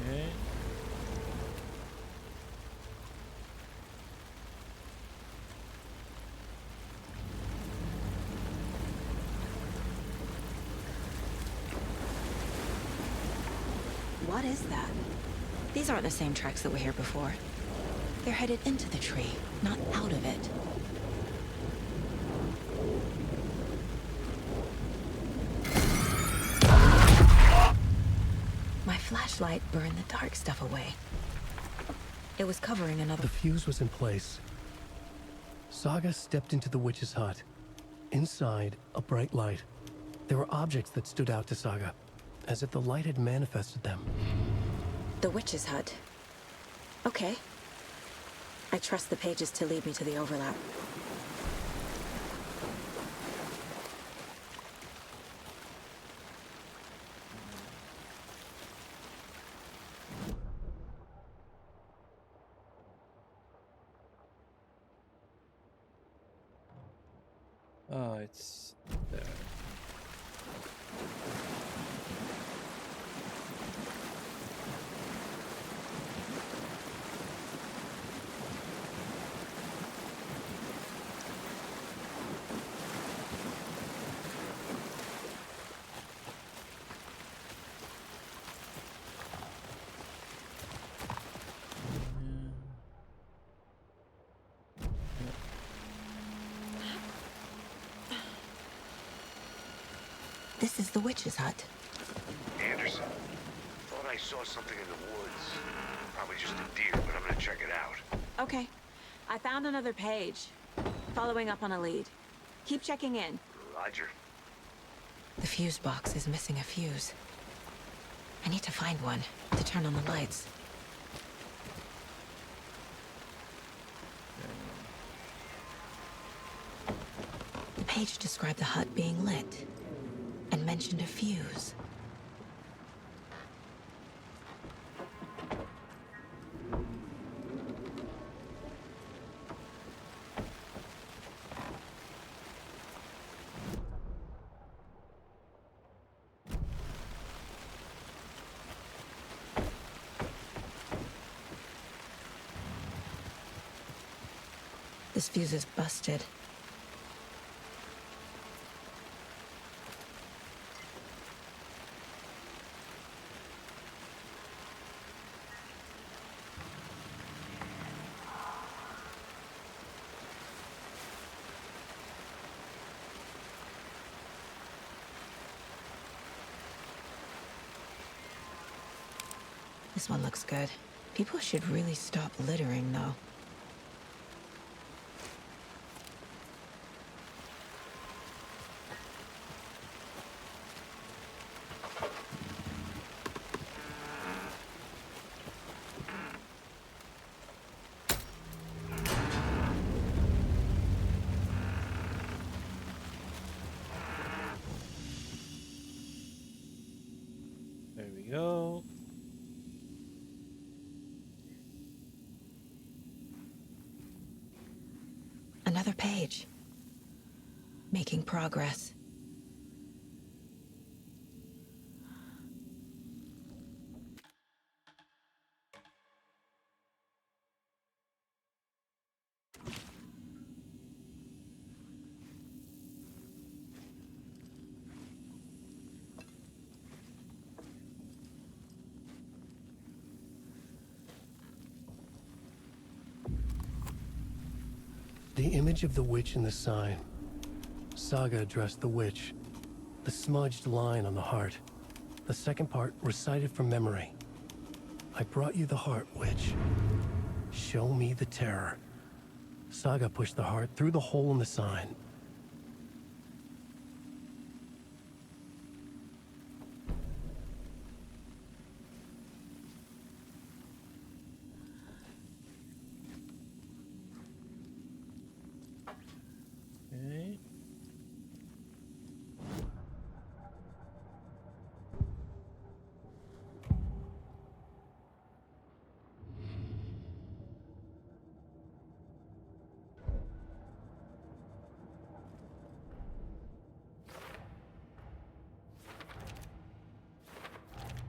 Okay. What is that? These aren't the same tracks that were here before. They're headed into the tree, not out of it. My flashlight burned the dark stuff away. It was covering another... The fuse was in place. Saga stepped into the witch's hut. Inside, a bright light. There were objects that stood out to Saga, as if the light had manifested them. The witch's hut. Okay. I trust the pages to lead me to the overlap. Oh, it's there. This is the witch's hut. Anderson, thought I saw something in the woods. Probably just a deer, but I'm gonna check it out. Okay. I found another page. Following up on a lead. Keep checking in. Roger. The fuse box is missing a fuse. I need to find one to turn on the lights. The page described the hut being lit and mentioned a fuse. This fuse is busted. This one looks good. People should really stop littering, though. There we go. Another page. Making progress. The image of the witch in the sign. Saga addressed the witch. The smudged line on the heart. The second part recited from memory. I brought you the heart, witch. Show me the terror. Saga pushed the heart through the hole in the sign. Okay.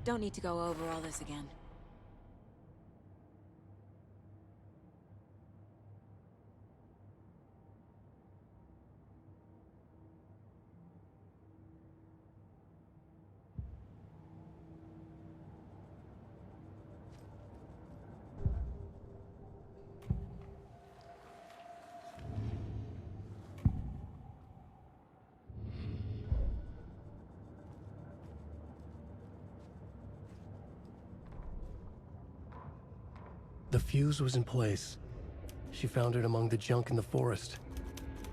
Don't need to go over all this again. The fuse was in place. She found it among the junk in the forest.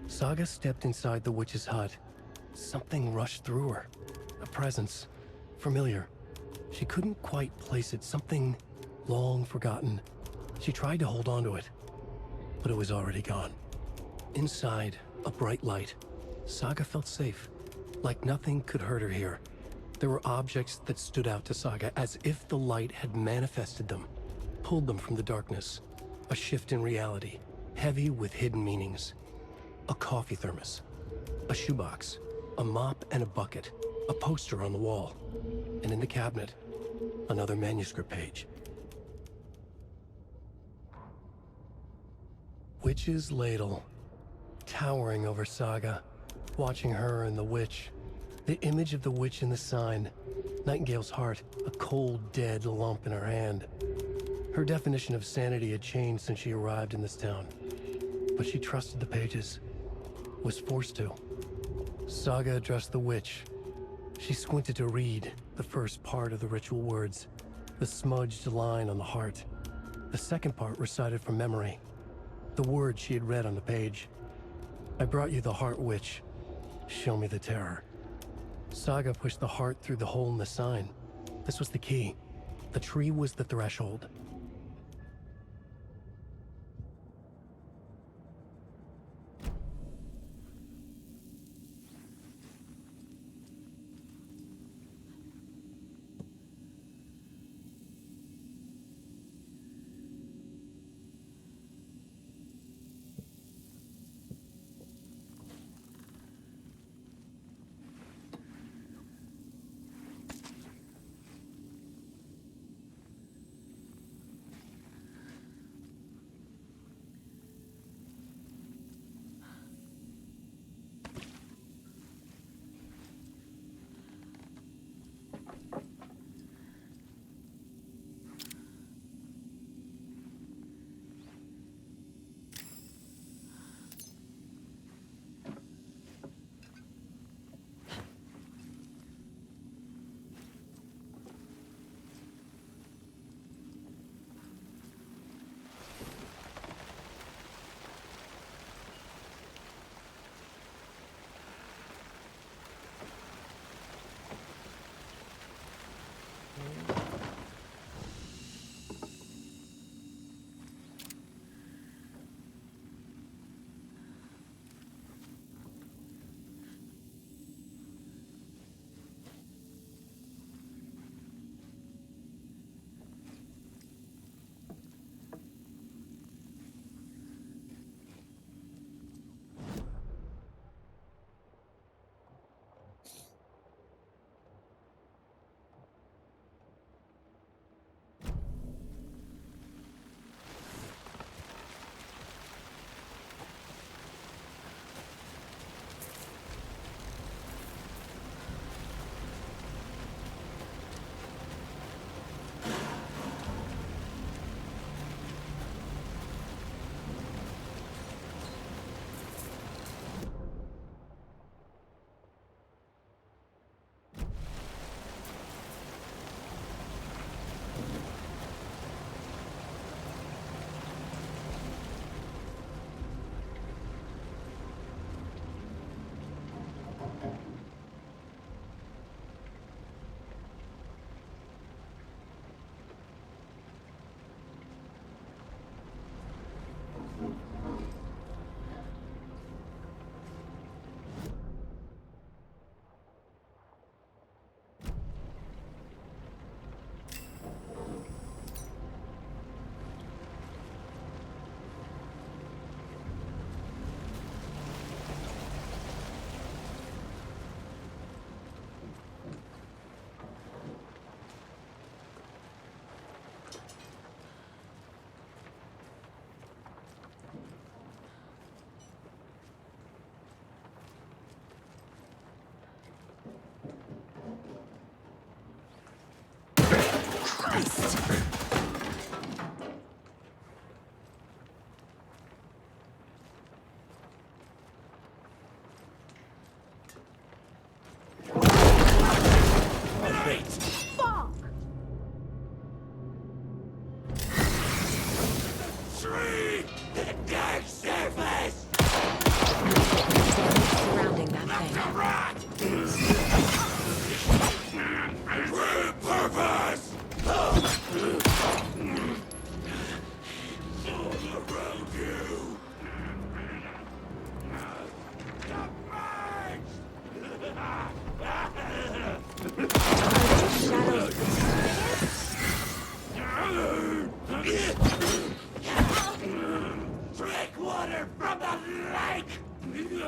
Saga stepped inside the witch's hut. Something rushed through her. A presence. Familiar. She couldn't quite place it. Something long forgotten. She tried to hold on to it, but it was already gone. Inside, a bright light. Saga felt safe. Like nothing could hurt her here. There were objects that stood out to Saga as if the light had manifested them. Pulled them from the darkness. A shift in reality, heavy with hidden meanings. A coffee thermos, a shoebox, a mop and a bucket, a poster on the wall, and in the cabinet, another manuscript page. Witch's ladle, towering over Saga, watching her and the witch. The image of the witch in the sign, Nightingale's heart, a cold, dead lump in her hand. Her definition of sanity had changed since she arrived in this town. But she trusted the pages. Was forced to. Saga addressed the witch. She squinted to read the first part of the ritual words. The smudged line on the heart. The second part recited from memory. The words she had read on the page. I brought you the heart, witch. Show me the terror. Saga pushed the heart through the hole in the sign. This was the key. The tree was the threshold.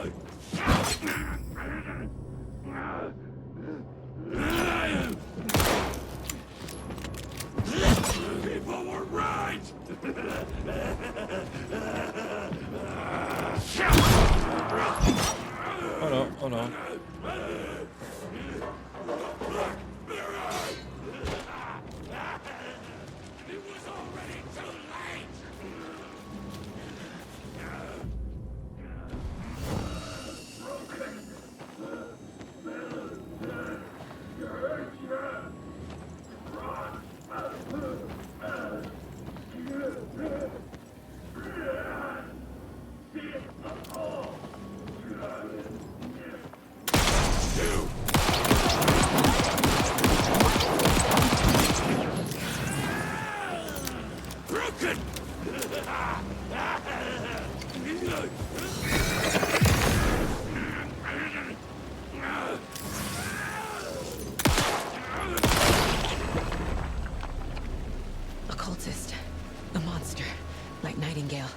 People were right! Oh no, oh no. It was already too late! A cultist. A monster. Like Nightingale.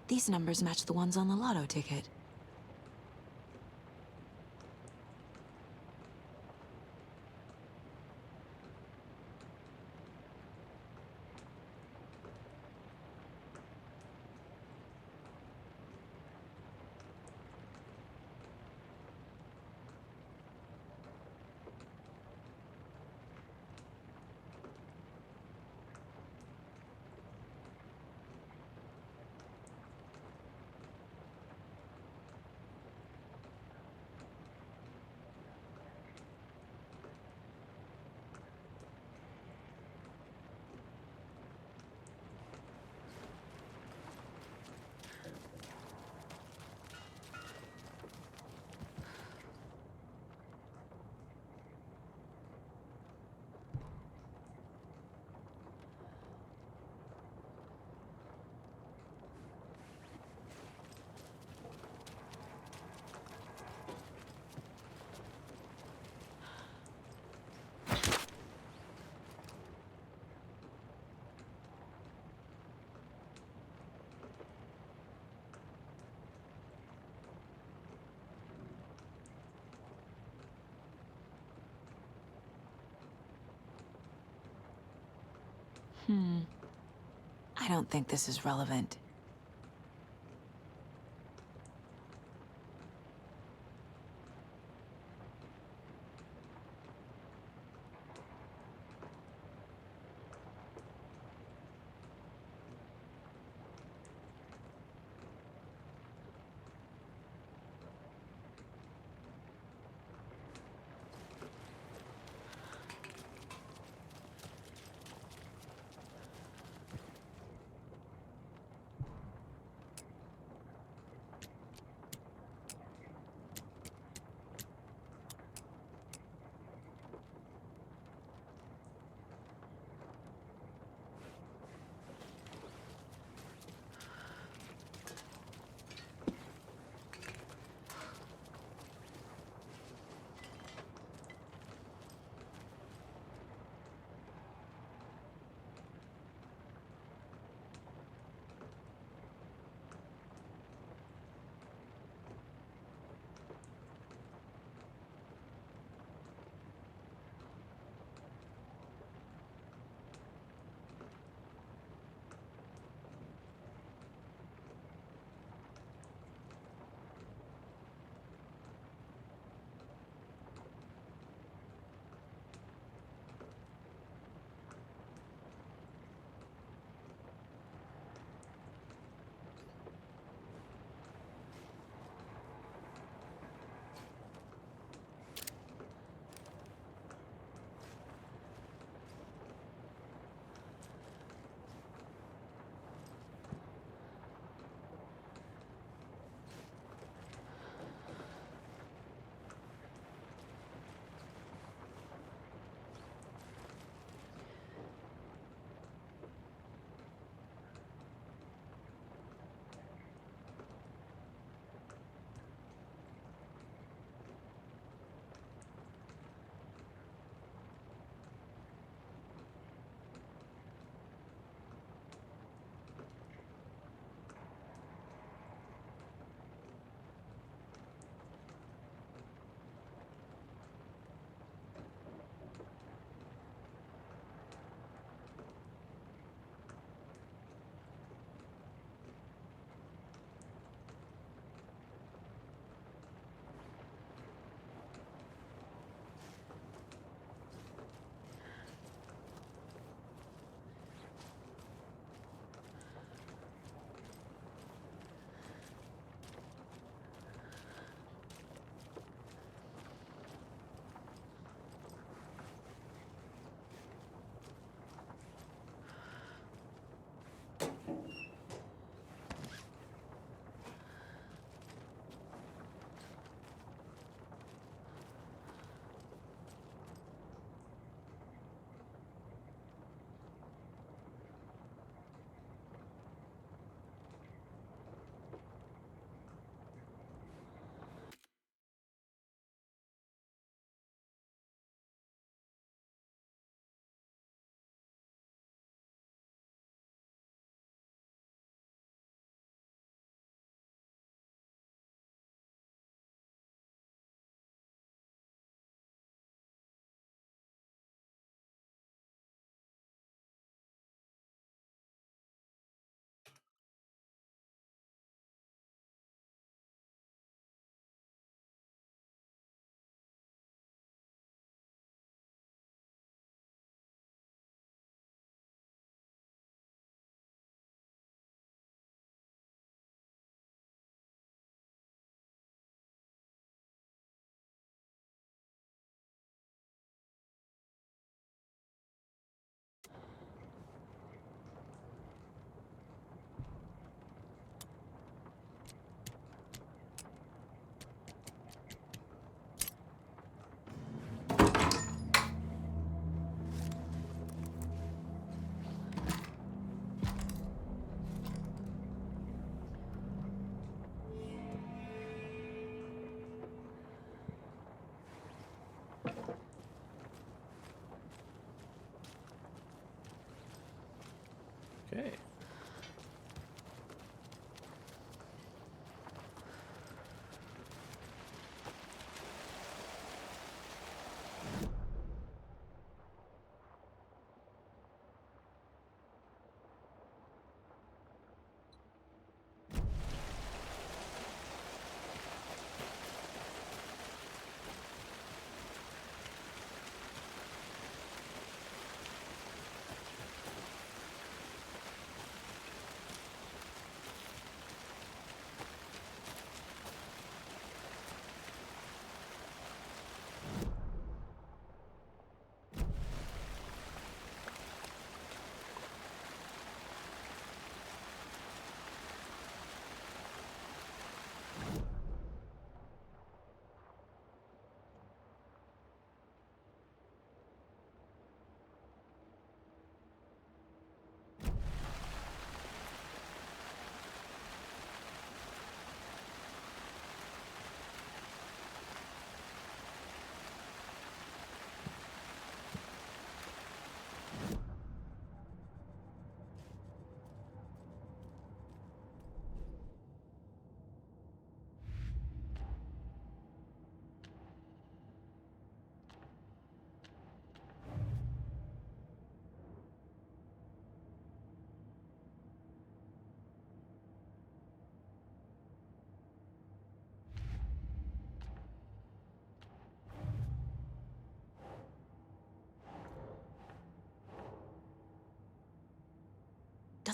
These numbers match the ones on the lotto ticket. I don't think this is relevant.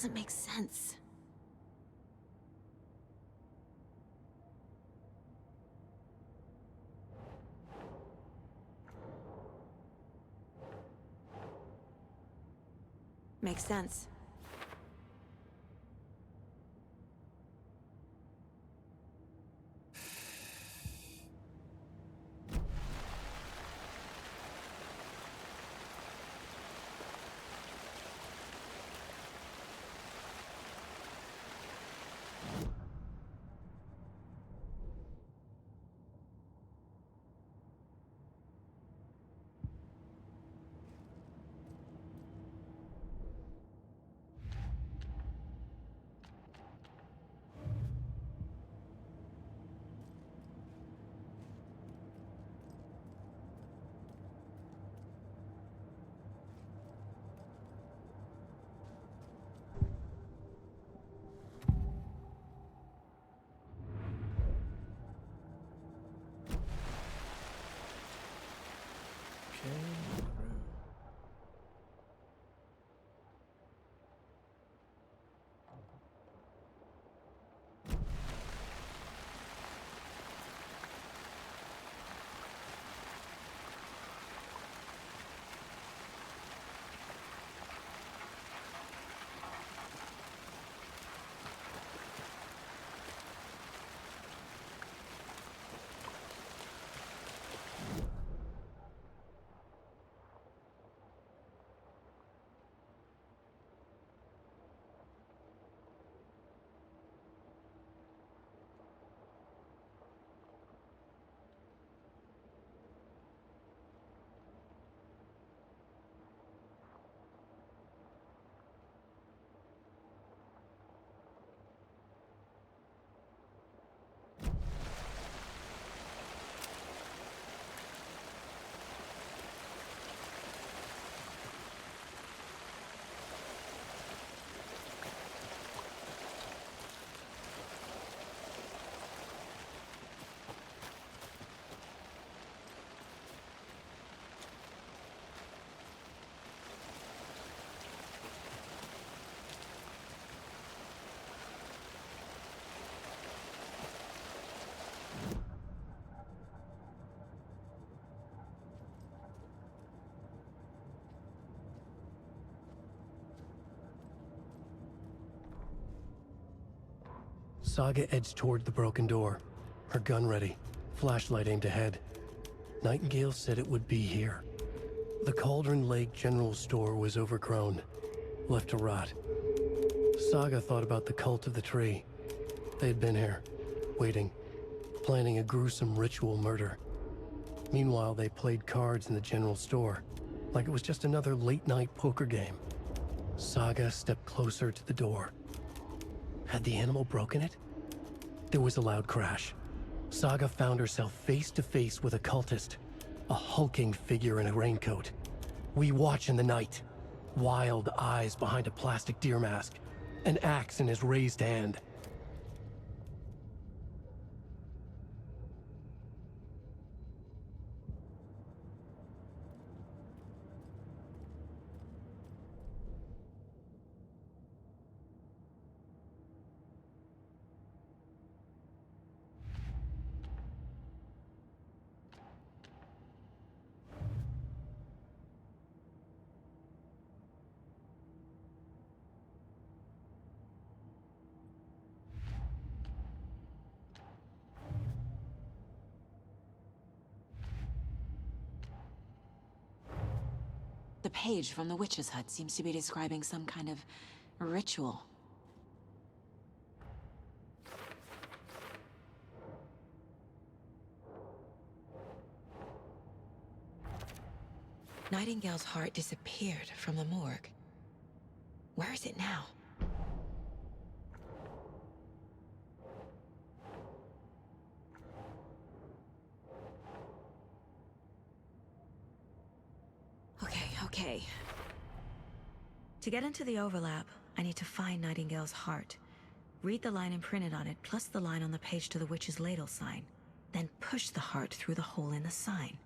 doesn't make sense. Makes sense. Saga edged toward the broken door, her gun ready, flashlight aimed ahead. Nightingale said it would be here. The Cauldron Lake General Store was overgrown, left to rot. Saga thought about the cult of the tree. They had been here, waiting, planning a gruesome ritual murder. Meanwhile, they played cards in the general store, like it was just another late-night poker game. Saga stepped closer to the door. Had the animal broken it? There was a loud crash. Saga found herself face to face with a cultist, a hulking figure in a raincoat. We watch in the night, wild eyes behind a plastic deer mask, an axe in his raised hand. The page from the witch's hut seems to be describing some kind of ritual. Nightingale's heart disappeared from the morgue. Where is it now? Okay. To get into the overlap, I need to find Nightingale's heart. Read the line imprinted on it, plus the line on the page to the witch's ladle sign. Then push the heart through the hole in the sign.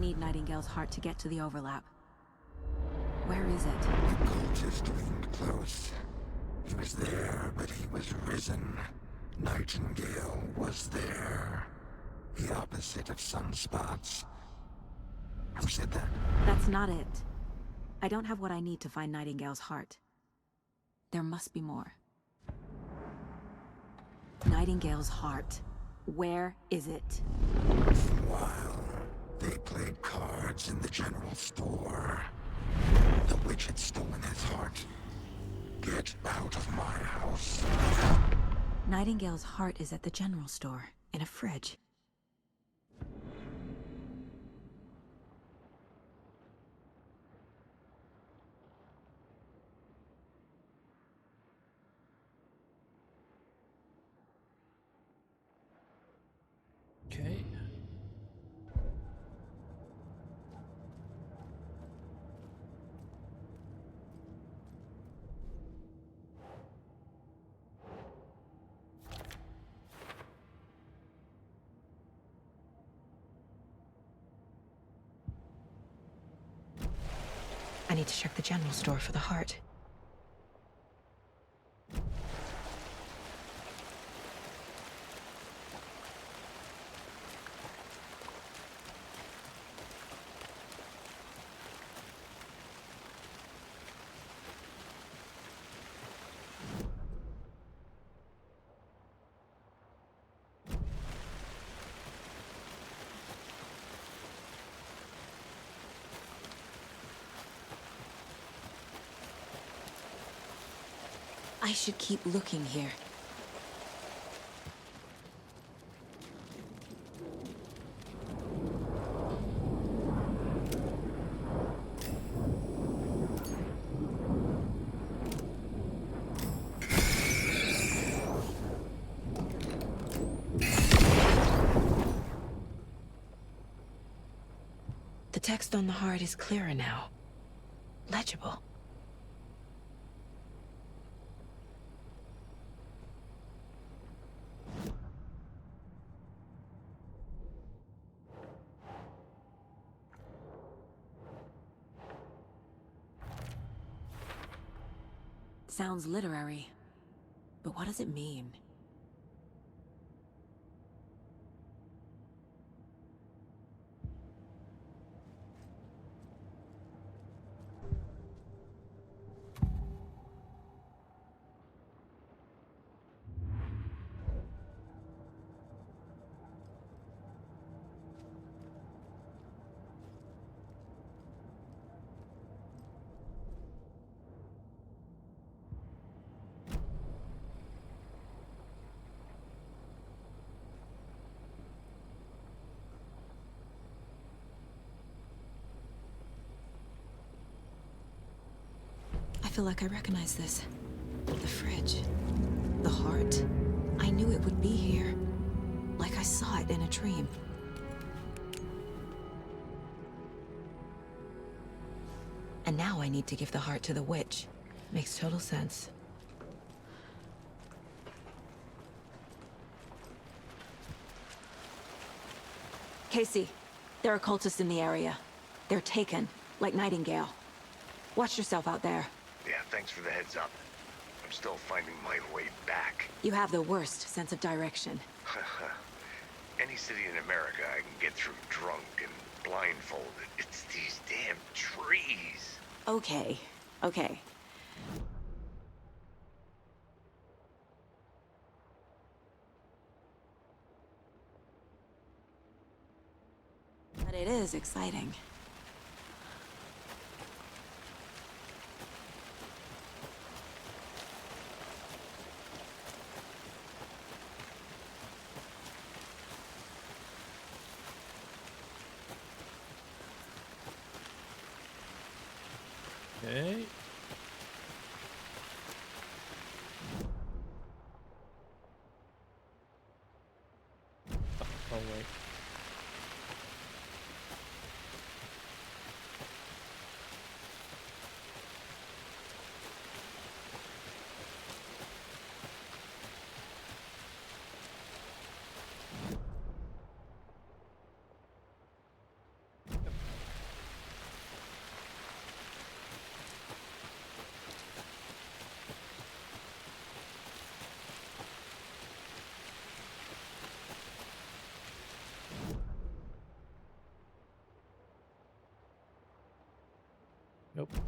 need Nightingale's heart to get to the overlap. Where is it? The cultist leaned close. He was there, but he was risen. Nightingale was there. The opposite of sunspots. Who said that? That's not it. I don't have what I need to find Nightingale's heart. There must be more. Nightingale's heart. Where is it? While they played cards in the general store, the witch had stolen his heart. Get out of my house. Nightingale's heart is at the general store, in a fridge. Okay. I need to check the general store for the heart. I should keep looking here. The text on the heart is clearer now. Legible. Sounds literary. But what does it mean? I feel like I recognize this. The fridge. The heart. I knew it would be here. Like I saw it in a dream. And now I need to give the heart to the witch. Makes total sense. Casey, there are cultists in the area. They're taken, like Nightingale. Watch yourself out there. Yeah, thanks for the heads up. I'm still finding my way back. You have the worst sense of direction. Any city in America I can get through drunk and blindfolded. It's these damn trees. Okay, okay. But it is exciting. Okay. Oh, wait. Nope.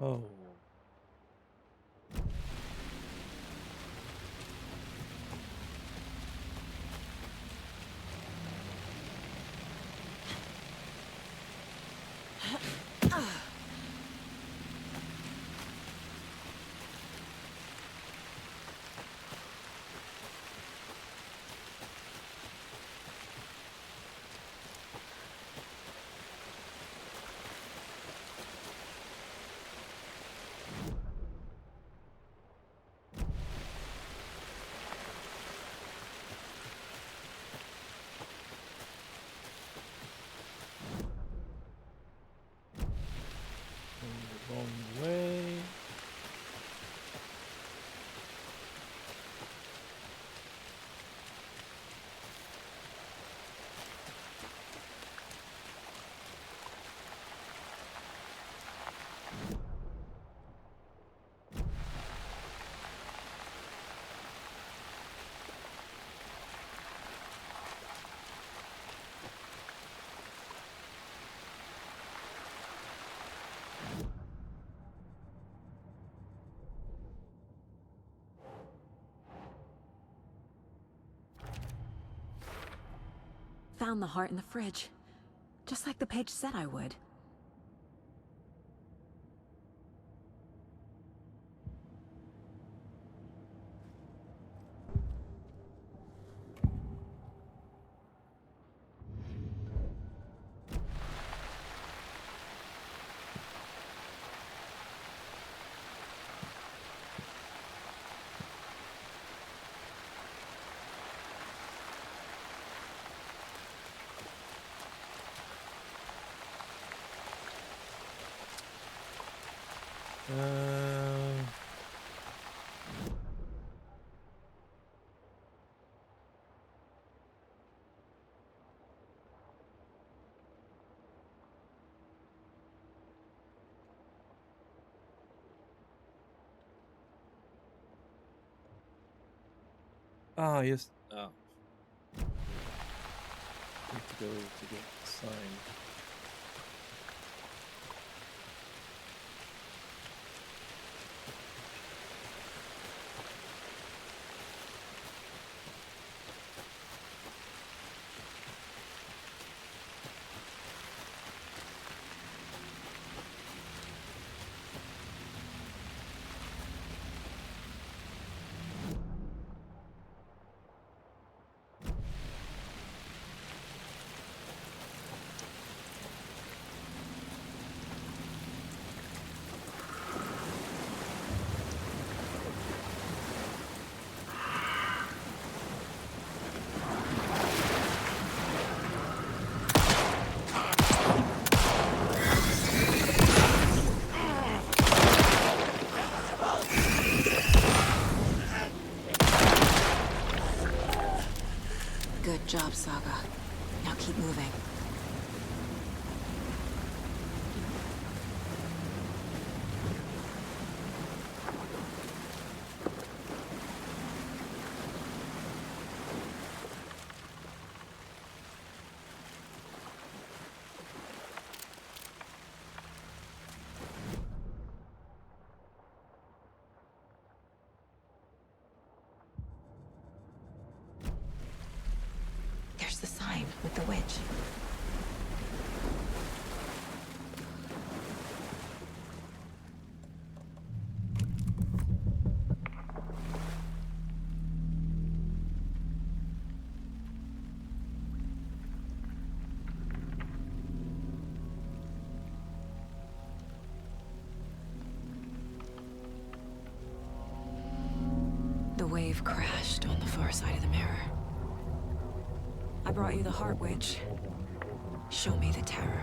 Oh. Wrong way. Found the heart in the fridge. Just like the page said I would. Just need to go to get the sign. Good job, Saga. Now keep moving. There's the sign with the witch. wave crashed on the far side of the mirror. I brought you the Heart Witch. Show me the terror.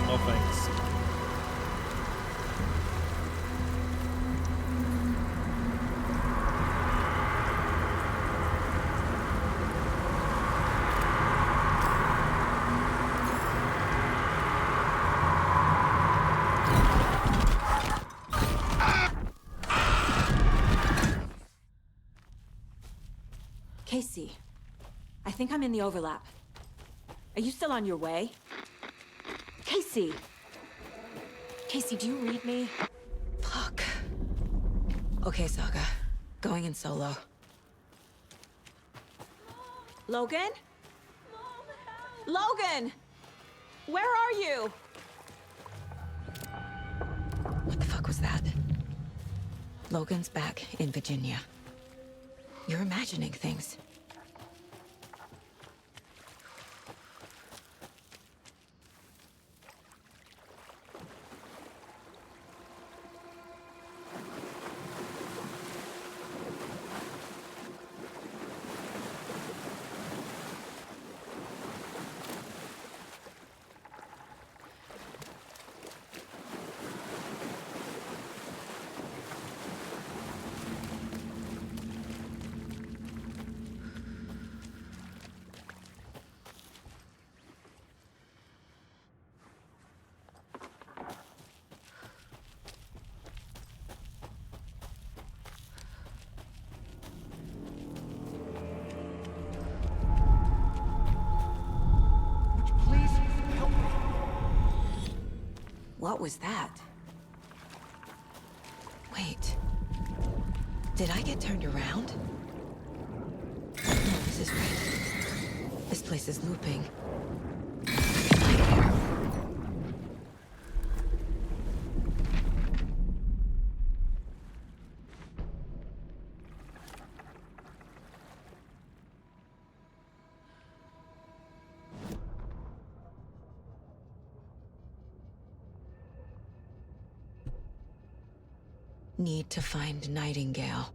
No thanks. Casey, I think I'm in the overlap. Are you still on your way? Casey! Casey, do you read me? Fuck. Okay, Saga. Going in solo. Logan? Logan! Where are you? What the fuck was that? Logan's back in Virginia. You're imagining things. What was that? Wait. Did I get turned around? No, this is right. This place is looping. Nightmare. Need to find Nightingale.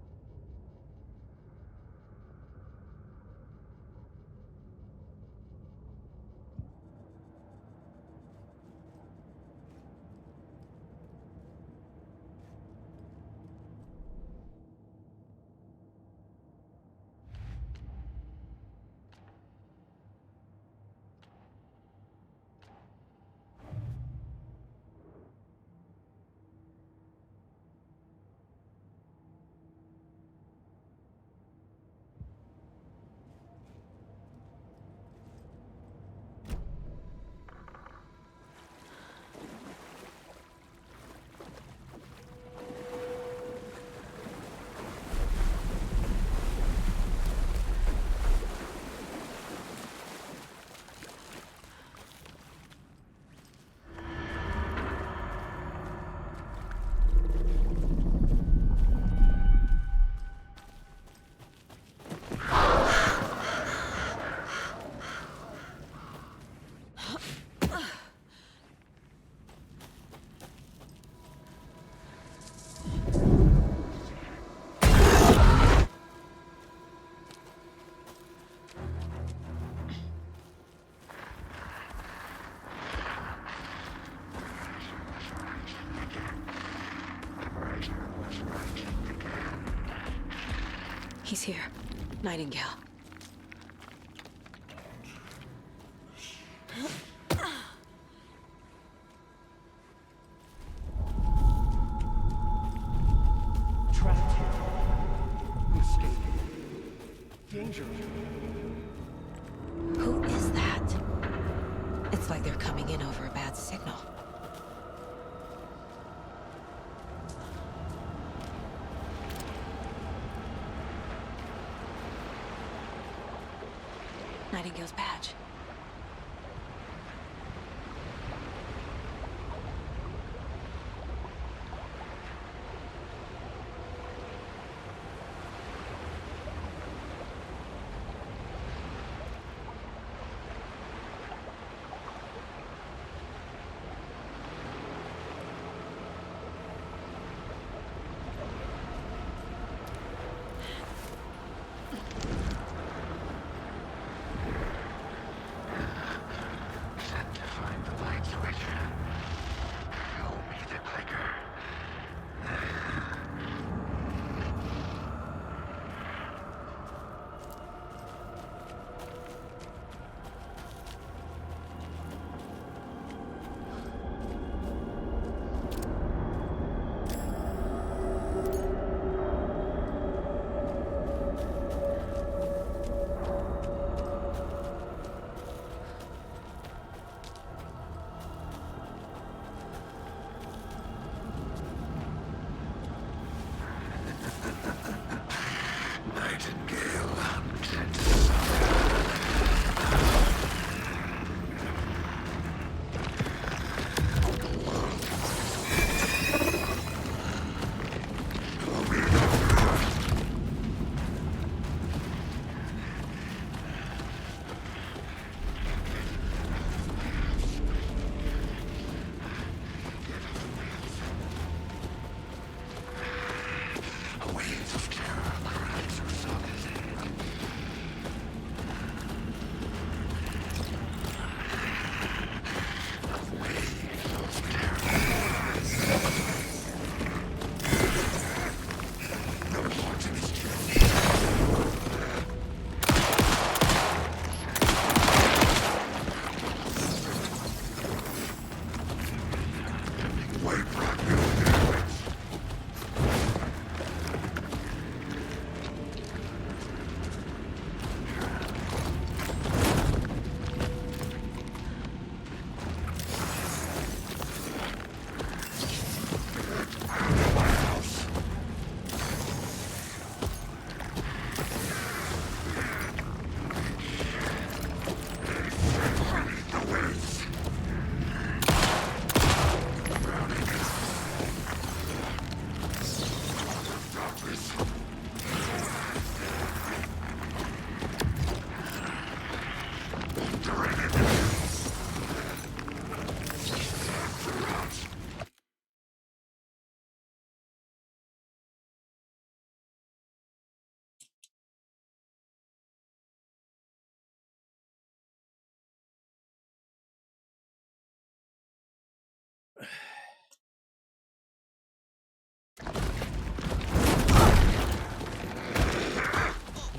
He's here. Nightingale. Trapped here. Escape. Danger. Who is that? It's like they're coming in over a bad signal. Nightingale's badge.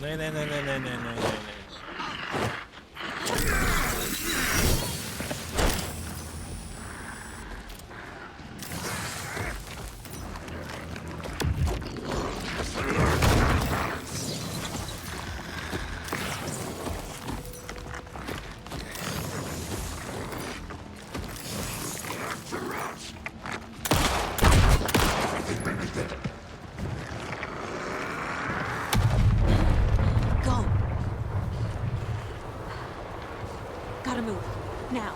Nej, nej, nej, nej, nej, nej, nej, nej. Gotta move. Now.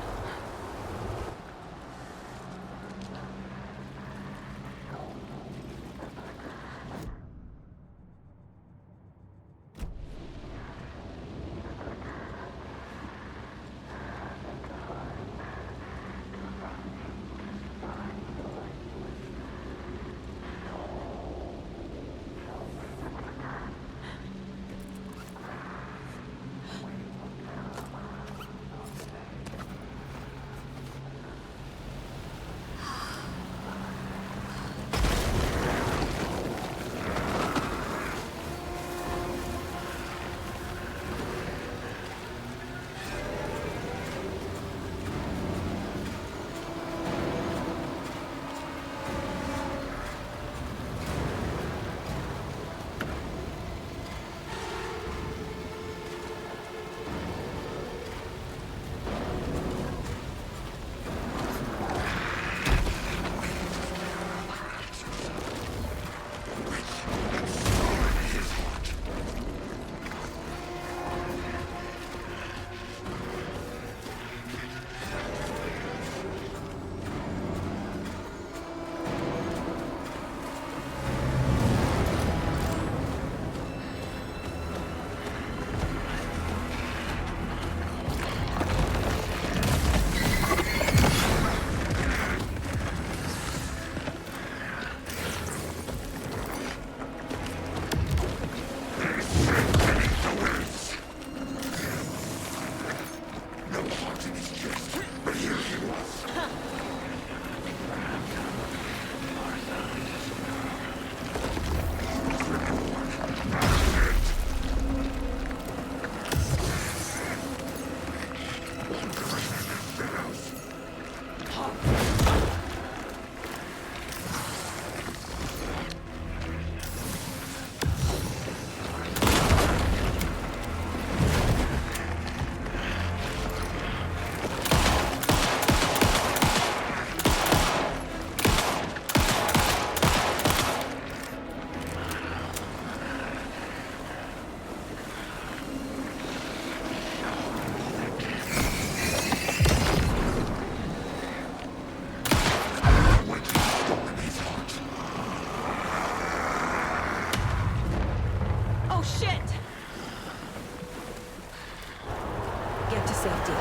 Oh, shit! Get to safety.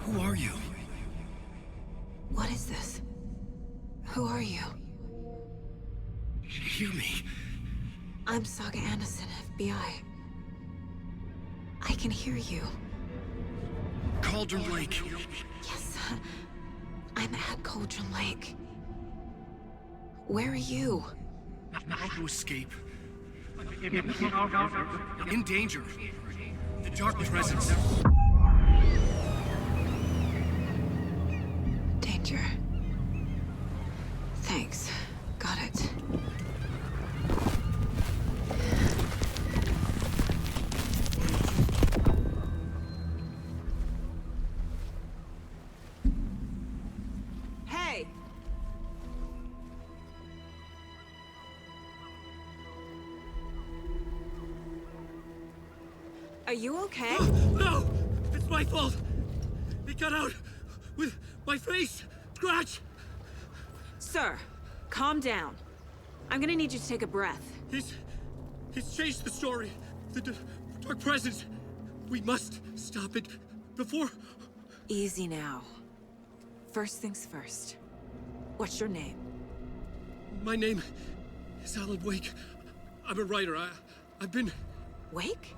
Who are you? What is this? Who are you? Hear me. I'm Saga Anderson, FBI. I can hear you. Cauldron Lake. Yes, I'm at Cauldron Lake. Where are you? How to escape. In danger. The Dark Presence. Danger. Thanks. Got it. Hey! Are you okay? No! It's my fault! It got out with my face! Scratch! Sir, calm down. I'm gonna need you to take a breath. He's changed the story. The Dark Presence. We must stop it before... Easy now. First things first. What's your name? My name is Alan Wake. I'm a writer. I've been... Wake?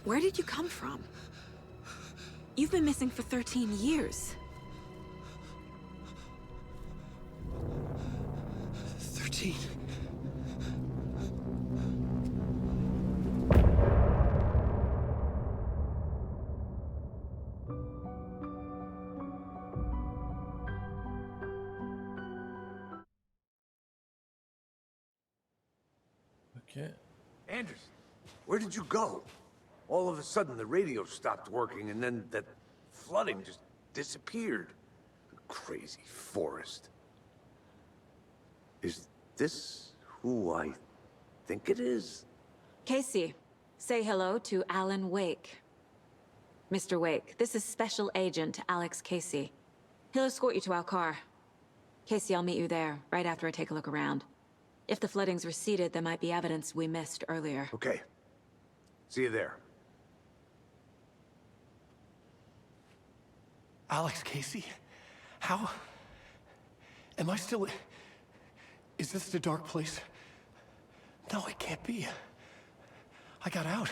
Where did you come from? You've been missing for 13 years. 13. Okay. Anderson, where did you go? All of a sudden, the radio stopped working, and then that flooding just disappeared. Crazy forest. Is this who I think it is? Casey, say hello to Alan Wake. Mr. Wake, this is Special Agent Alex Casey. He'll escort you to our car. Casey, I'll meet you there, right after I take a look around. If the flooding's receded, there might be evidence we missed earlier. Okay. See you there. Alex, Casey? How? Am I still... Is this the dark place? No, it can't be. I got out.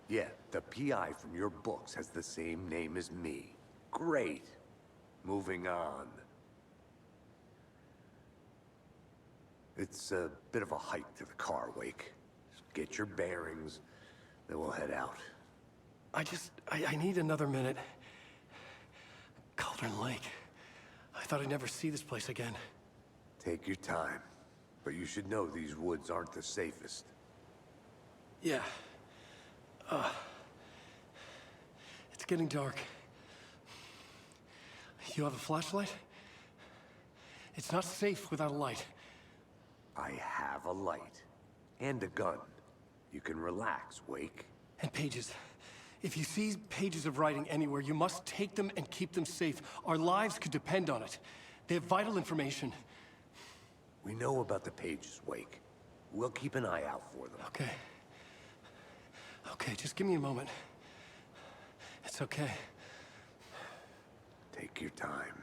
Yeah, the PI from your books has the same name as me. Great. Moving on. It's a bit of a hike to the car, Wake. Just get your bearings, then we'll head out. I need another minute. Cauldron Lake. I thought I'd never see this place again. Take your time. But you should know these woods aren't the safest. Yeah. It's getting dark. You have a flashlight? It's not safe without a light. I have a light. And a gun. You can relax, Wake. And pages. If you see pages of writing anywhere, you must take them and keep them safe. Our lives could depend on it. They have vital information. We know about the pages, Wake. We'll keep an eye out for them. Okay. Okay, just give me a moment. It's okay. Take your time.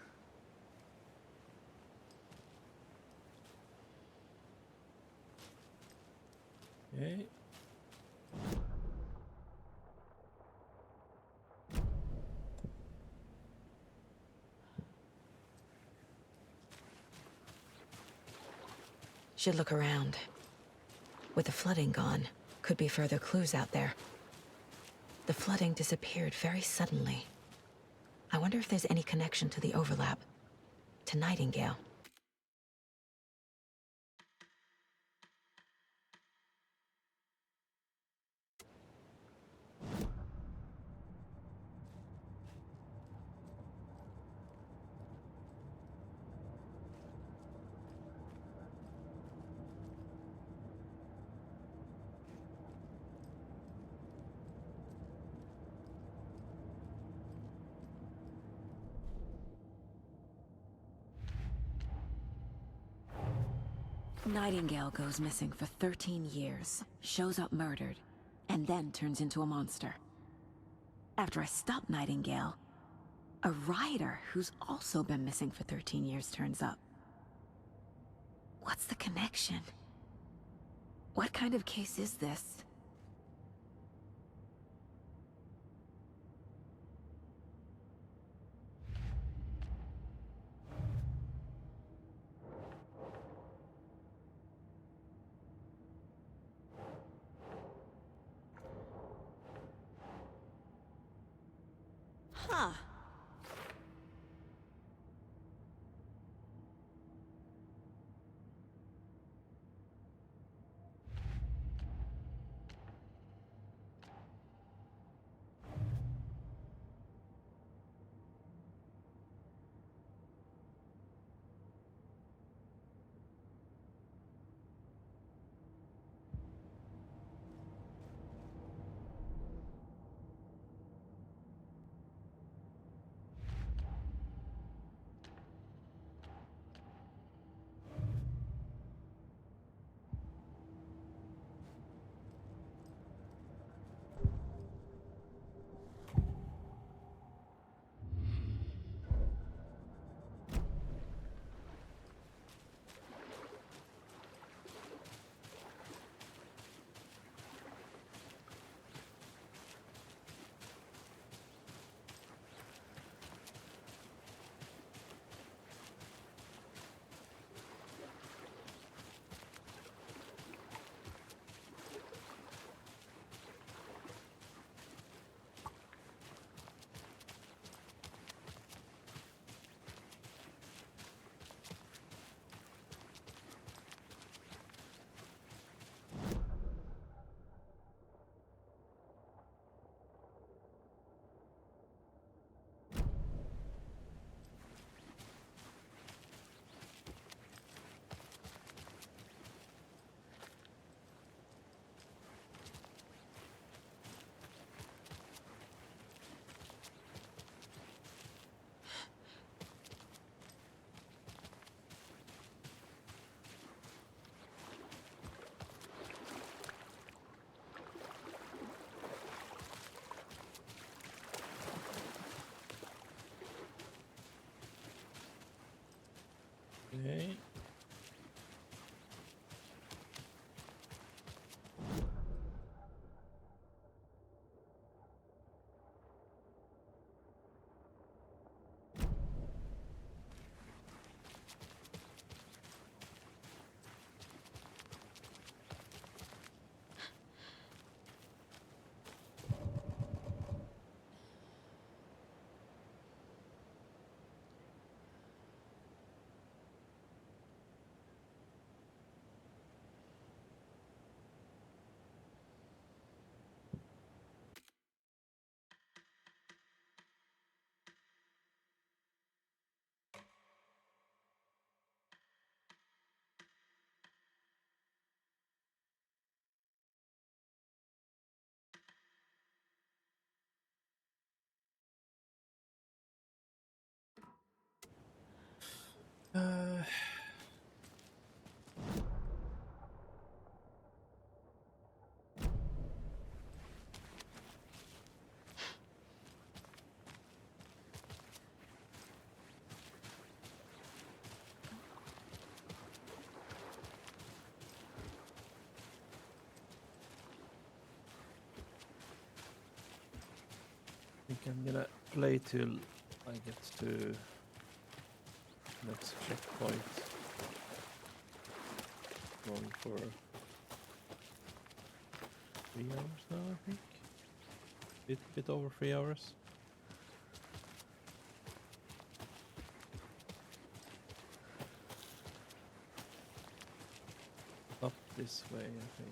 Okay. Should look around. With the flooding gone, could be further clues out there. The flooding disappeared very suddenly. I wonder if there's any connection to the overlap. To Nightingale. Nightingale goes missing for 13 years, shows up murdered, and then turns into a monster. After I stop Nightingale, a rider who's also been missing for 13 years turns up. What's the connection? What kind of case is this? Huh. Okay. I think I'm gonna play till I get to next checkpoint. Going for 3 hours now, I think. Bit over 3 hours. Up this way, I think.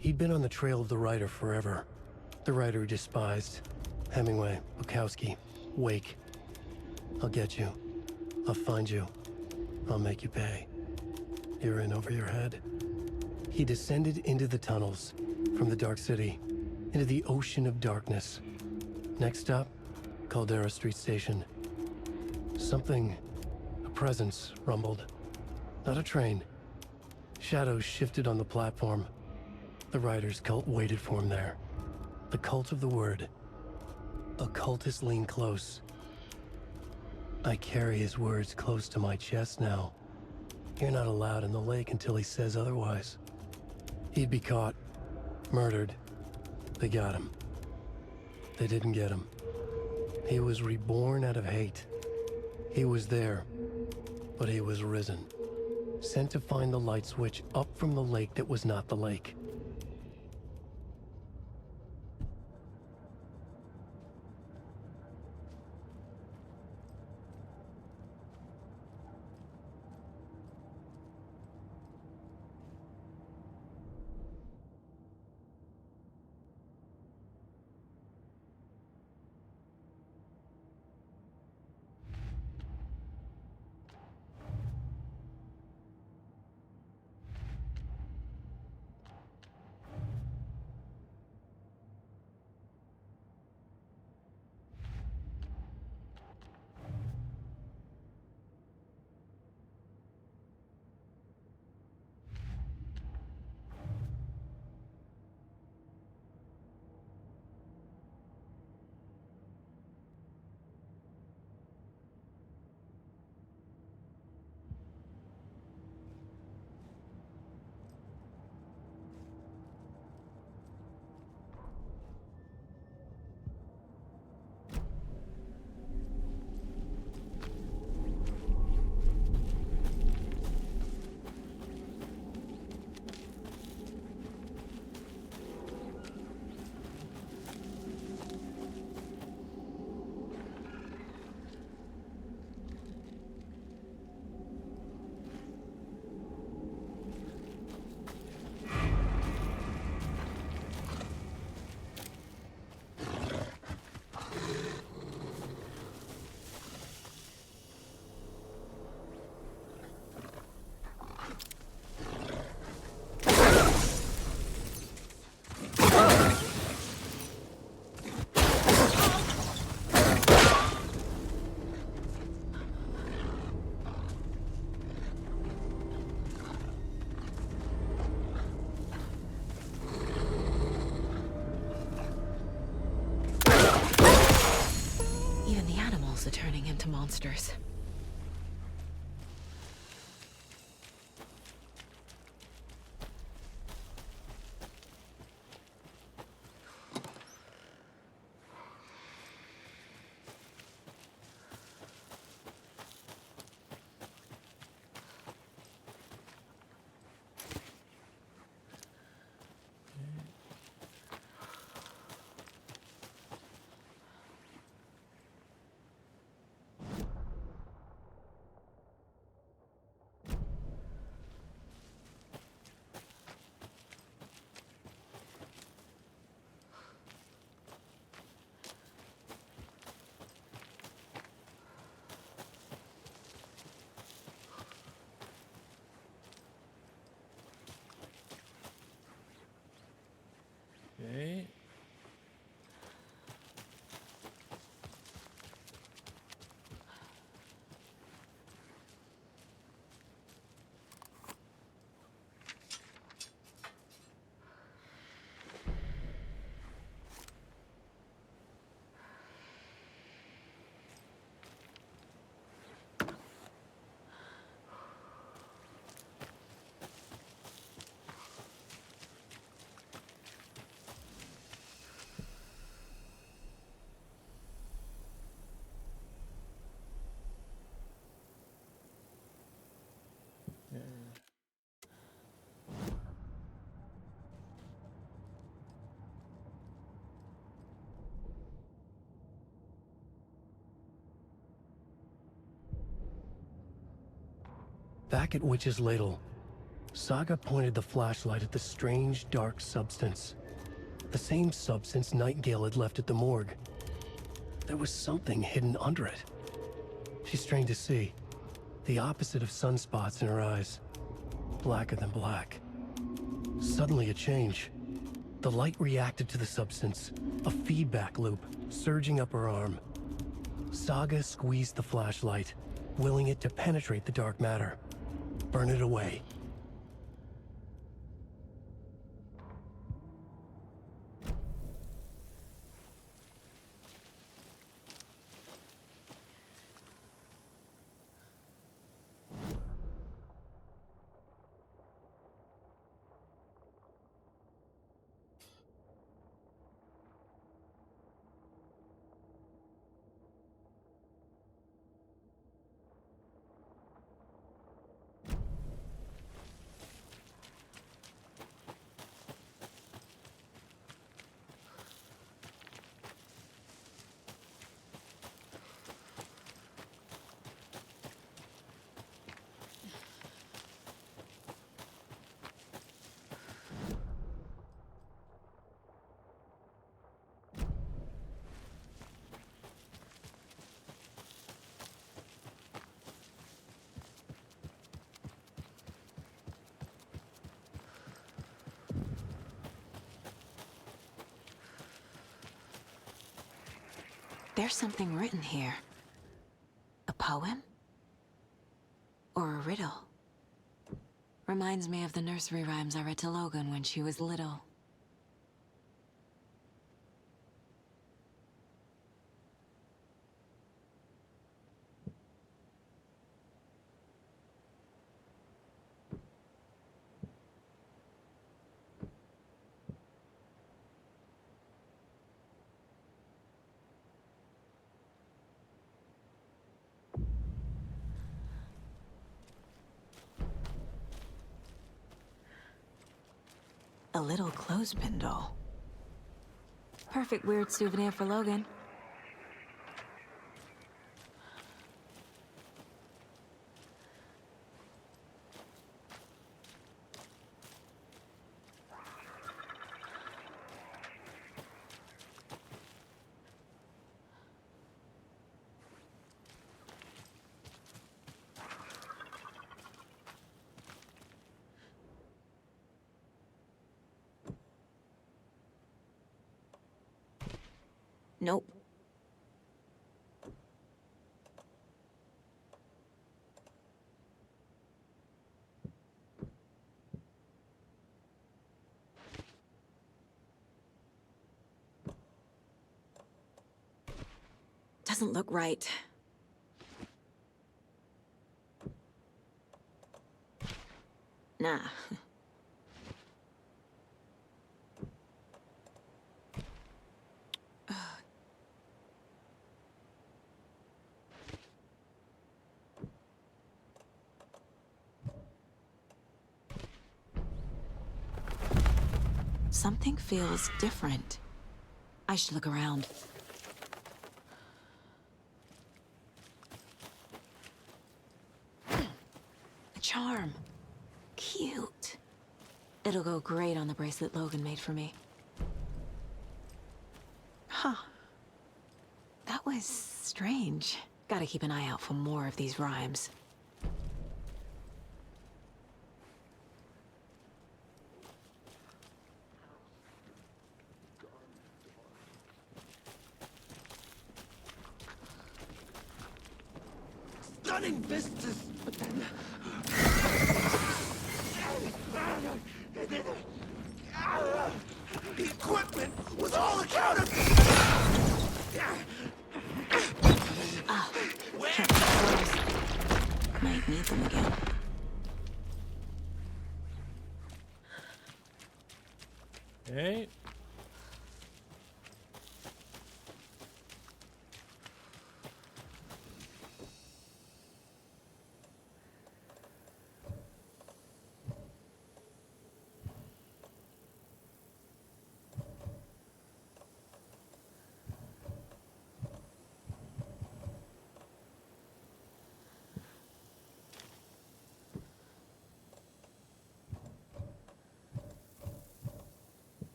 He'd been on the trail of the writer forever. The writer he despised. Hemingway, Bukowski, Wake. I'll get you. I'll find you. I'll make you pay. You're in over your head. He descended into the tunnels, from the Dark City, into the ocean of darkness. Next stop, Caldera Street Station. Something, a presence, rumbled. Not a train. Shadows shifted on the platform. The writer's cult waited for him there. The cult of the word. Occultists lean close. I carry his words close to my chest now. You're not allowed in the lake until he says otherwise. He'd be caught, murdered. They got him. They didn't get him. He was reborn out of hate. He was there, but he was risen. Sent to find the light switch up from the lake that was not the lake. to turning into monsters. Okay. Back at Witch's Ladle, Saga pointed the flashlight at the strange, dark substance. The same substance Nightingale had left at the morgue. There was something hidden under it. She strained to see. The opposite of sunspots in her eyes. Blacker than black. Suddenly a change. The light reacted to the substance. A feedback loop, surging up her arm. Saga squeezed the flashlight, willing it to penetrate the dark matter. Burn it away. There's something written here. A poem? Or a riddle? Reminds me of the nursery rhymes I read to Logan when she was little. A little clothespin doll. Perfect weird souvenir for Logan. Nope. Doesn't look right. Nah. Something feels different. I should look around. A charm. Cute. It'll go great on the bracelet Logan made for me. Huh. That was strange. Gotta keep an eye out for more of these rhymes. Stunning vistas! The equipment was all accounted for! Oh, might need them again. Okay.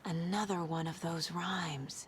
Another one of those rhymes.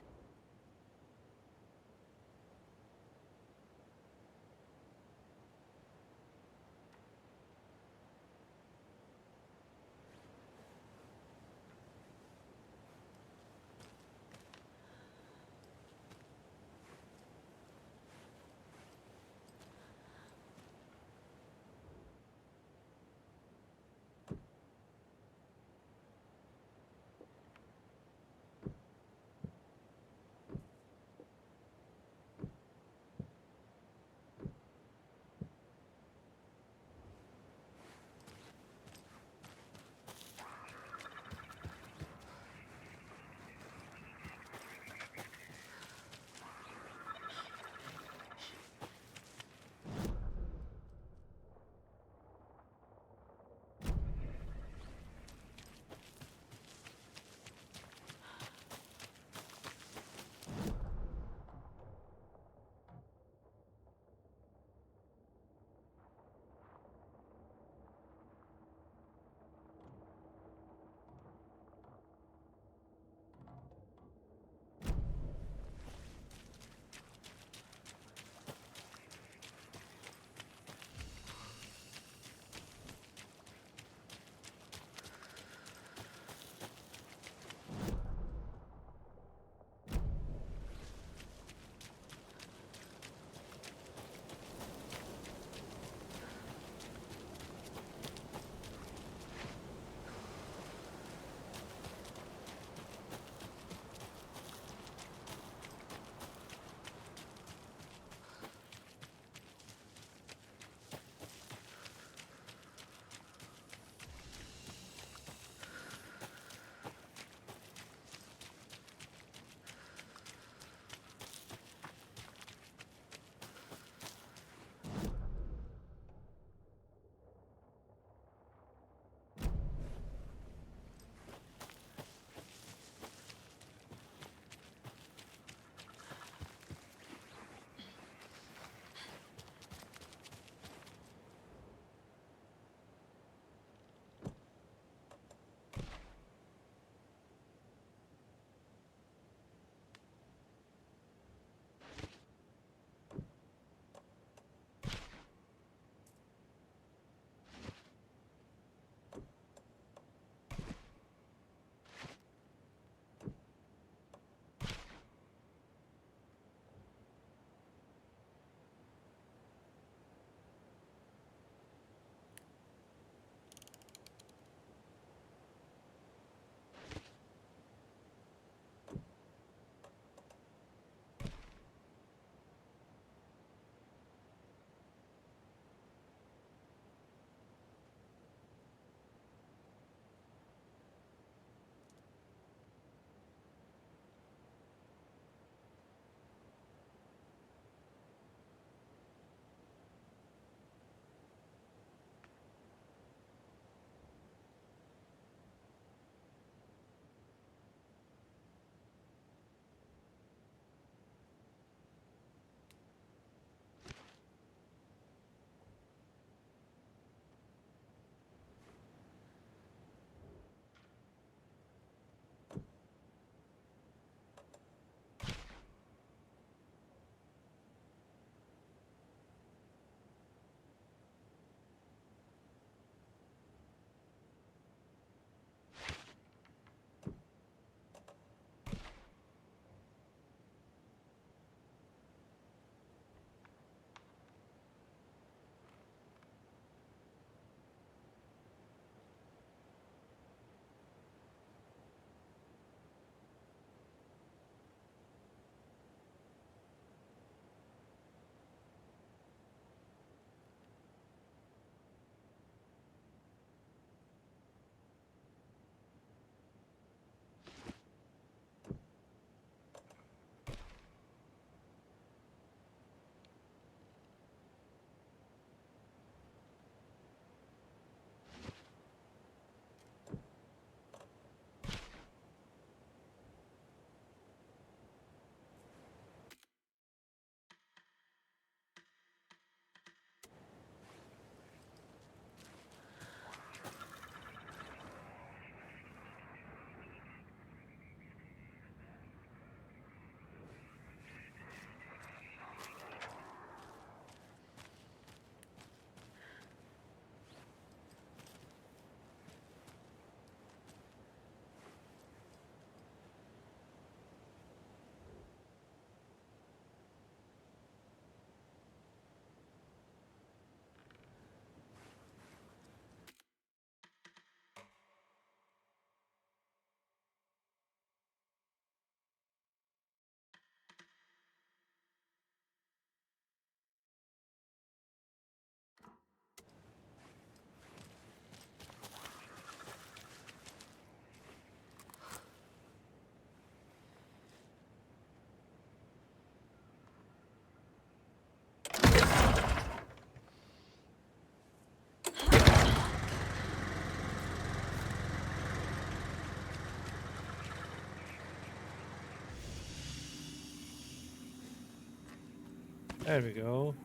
There we go.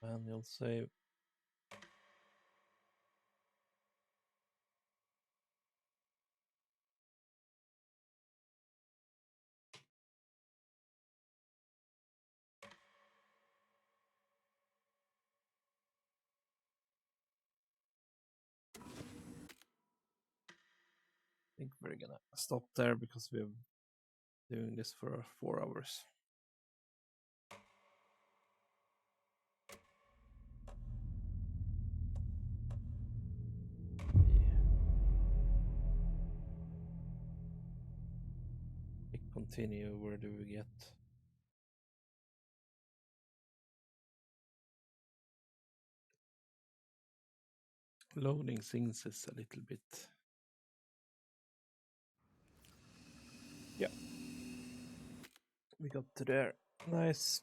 Manual save. I think we're gonna stop there because we're doing this for 4 hours. Click continue. Where do we get? Loading things is a little bit. Yeah. We got to there. Nice.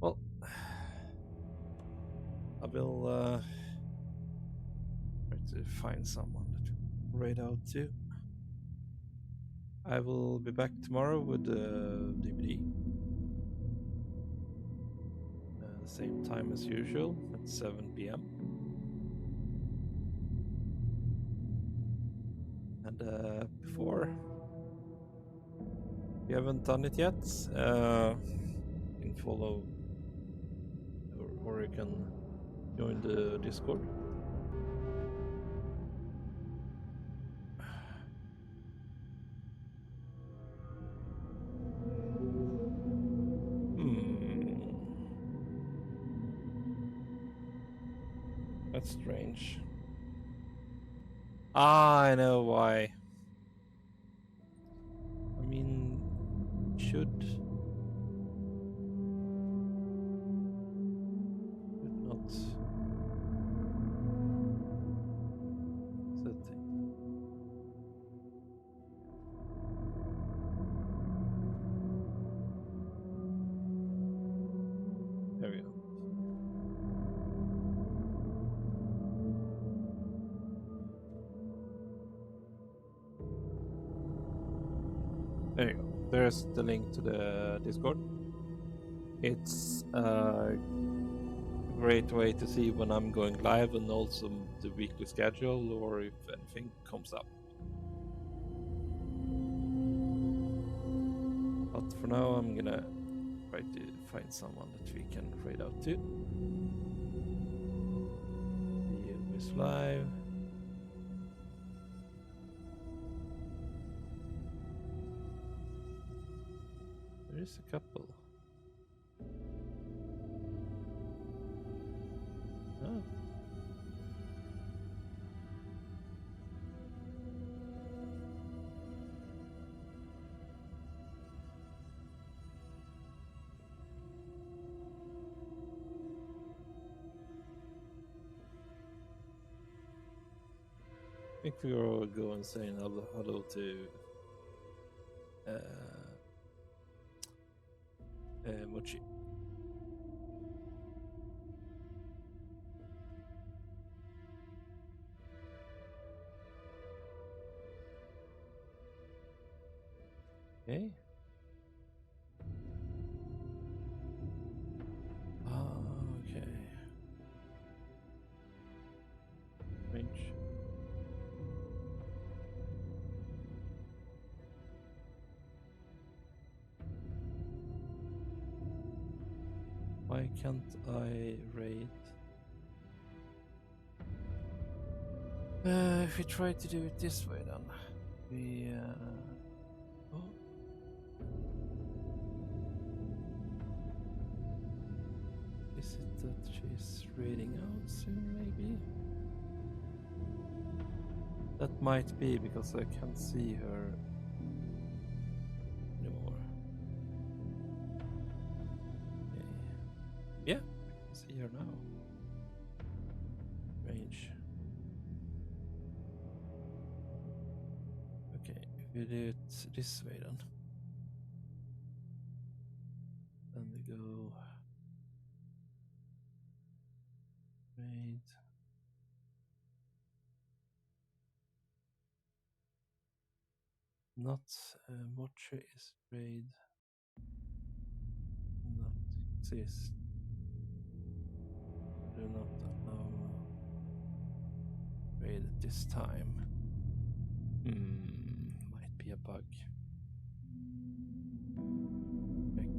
Well, I will try to find someone that we raid out to. I will be back tomorrow with the DVD. The same time as usual at 7 p.m. And before, if you haven't done it yet, you can follow or you can join the Discord. That's strange. I know why. I mean, should not setting. There we go. There you go. There's the link to the Discord. It's a great way to see when I'm going live and also the weekly schedule or if anything comes up. But for now, I'm gonna try to find someone that we can raid out to. Video is live. There is a couple. Oh. I think we'll go and say hello to Mochi. Okay. Okay. Range. Why can't I raid? If we try to do it this way, then we. Oh. Is it that she's raiding out soon, maybe? That might be because I can't see her anymore. Okay. Yeah, I can see her now. Range. Okay, if we do it this way then. Then we go raid. Not much is raid. Not exist. Do not allow raid at this time. Might be a bug. Check.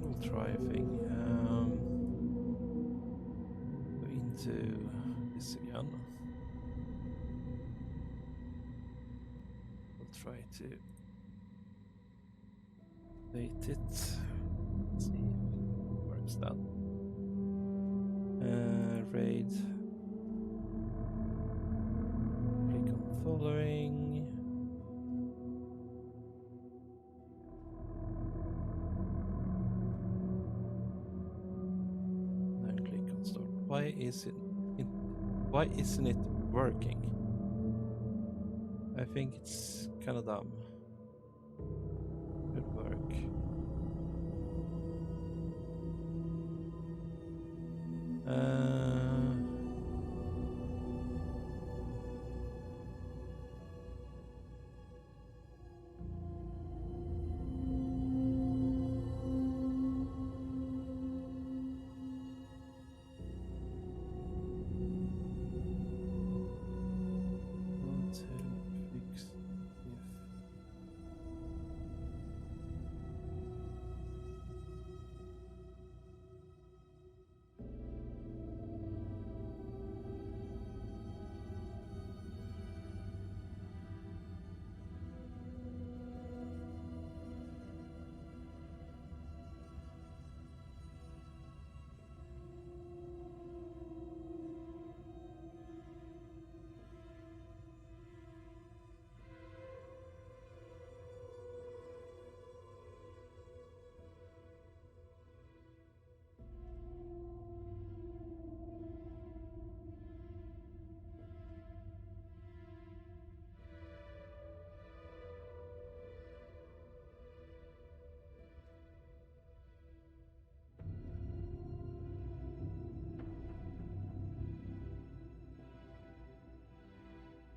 We'll try a thing. Go into this again. We'll try to date it. Let's see if it works that. Raid. Click on following. Why isn't it working? I think it's kind of dumb. Should work.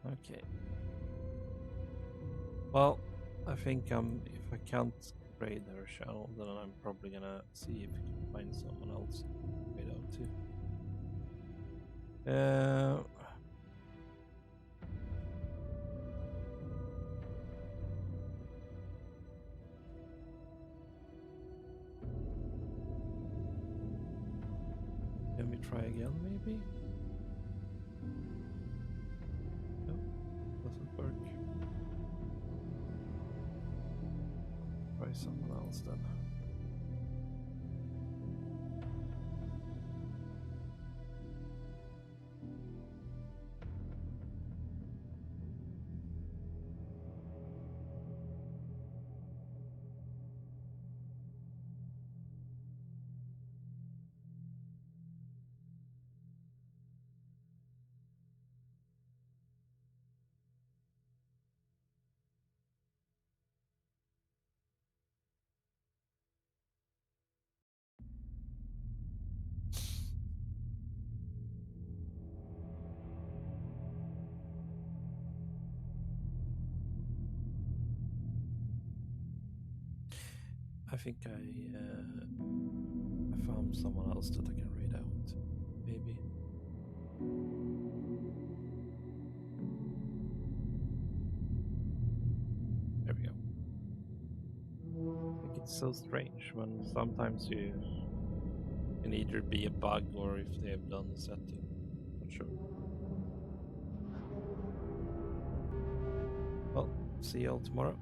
Okay. Well, I think if I can't raid her channel, then I'm probably gonna see if we can find someone else to raid out to. Can we try again, maybe? No, doesn't work. Try someone else then. I think I found someone else that I can read out, maybe. There we go. I think it's so strange when sometimes you can either be a bug or if they have done the setting. Not sure. Well, see y'all tomorrow.